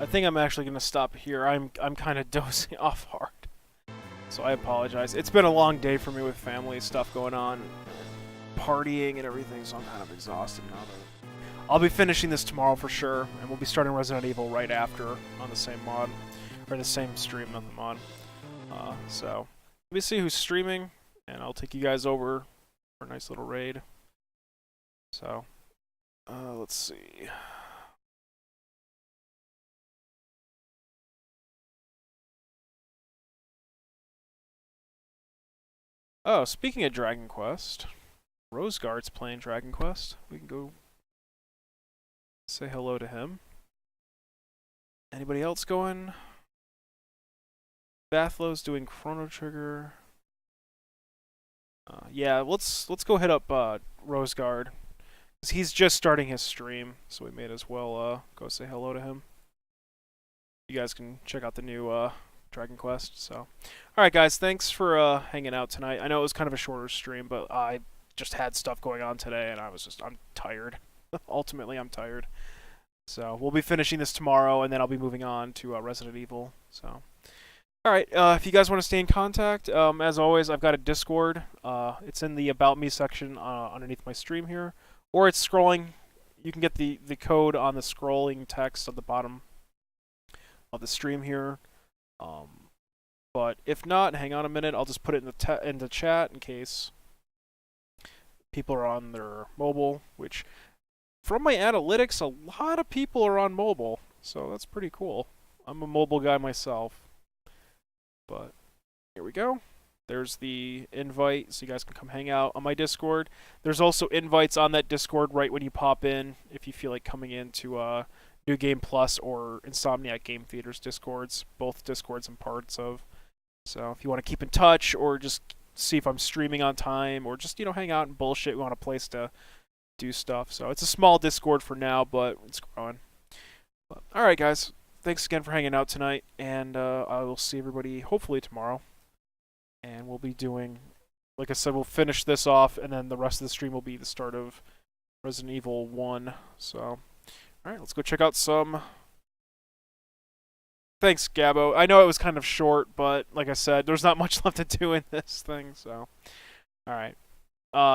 I think I'm actually gonna stop here. I'm kind of dozing off hard, so I apologize. It's been a long day for me with family stuff going on, partying and everything, so I'm kind of exhausted now. I'll be finishing this tomorrow for sure, and we'll be starting Resident Evil right after on the same mod, or the same stream, not the mod. So let me see who's streaming, and I'll take you guys over for a nice little raid. So let's see. Oh, speaking of Dragon Quest, Roseguard's playing Dragon Quest. We can go say hello to him. Anybody else going? Bathlow's doing Chrono Trigger. Yeah, let's go hit up Roseguard, 'cause he's just starting his stream, so we may as well go say hello to him. You guys can check out the new Dragon Quest. So, all right, guys, thanks for hanging out tonight. I know it was kind of a shorter stream, but I just had stuff going on today, and I'm tired. Ultimately, I'm tired. So we'll be finishing this tomorrow, and then I'll be moving on to Resident Evil. So, all right, if you guys want to stay in contact, as always, I've got a Discord. It's in the About Me section underneath my stream here, or it's scrolling. You can get the code on the scrolling text at the bottom of the stream here. But if not, hang on a minute. I'll just put it in the chat in case people are on their mobile, which from my analytics, a lot of people are on mobile, so that's pretty cool. I'm a mobile guy myself, but here we go. There's the invite, so you guys can come hang out on my Discord. There's also invites on that Discord right when you pop in, if you feel like coming into New Game Plus or Insomniac Game Theater's Discords. Both Discords I'm parts of. So if you want to keep in touch or just see if I'm streaming on time or just, hang out and bullshit, we want a place to do stuff. So it's a small Discord for now, but it's growing. But, all right, guys. Thanks again for hanging out tonight, and I will see everybody hopefully tomorrow. And we'll be doing, like I said, we'll finish this off, and then the rest of the stream will be the start of Resident Evil 1. So, all right, let's go check out some. Thanks, Gabbo. I know it was kind of short, but like I said, there's not much left to do in this thing. So, all right.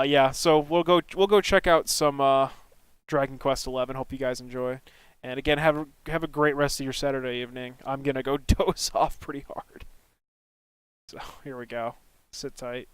Yeah. So we'll go check out some Dragon Quest XI. Hope you guys enjoy. And again, have a great rest of your Saturday evening. I'm gonna go doze off pretty hard. So here we go. Sit tight.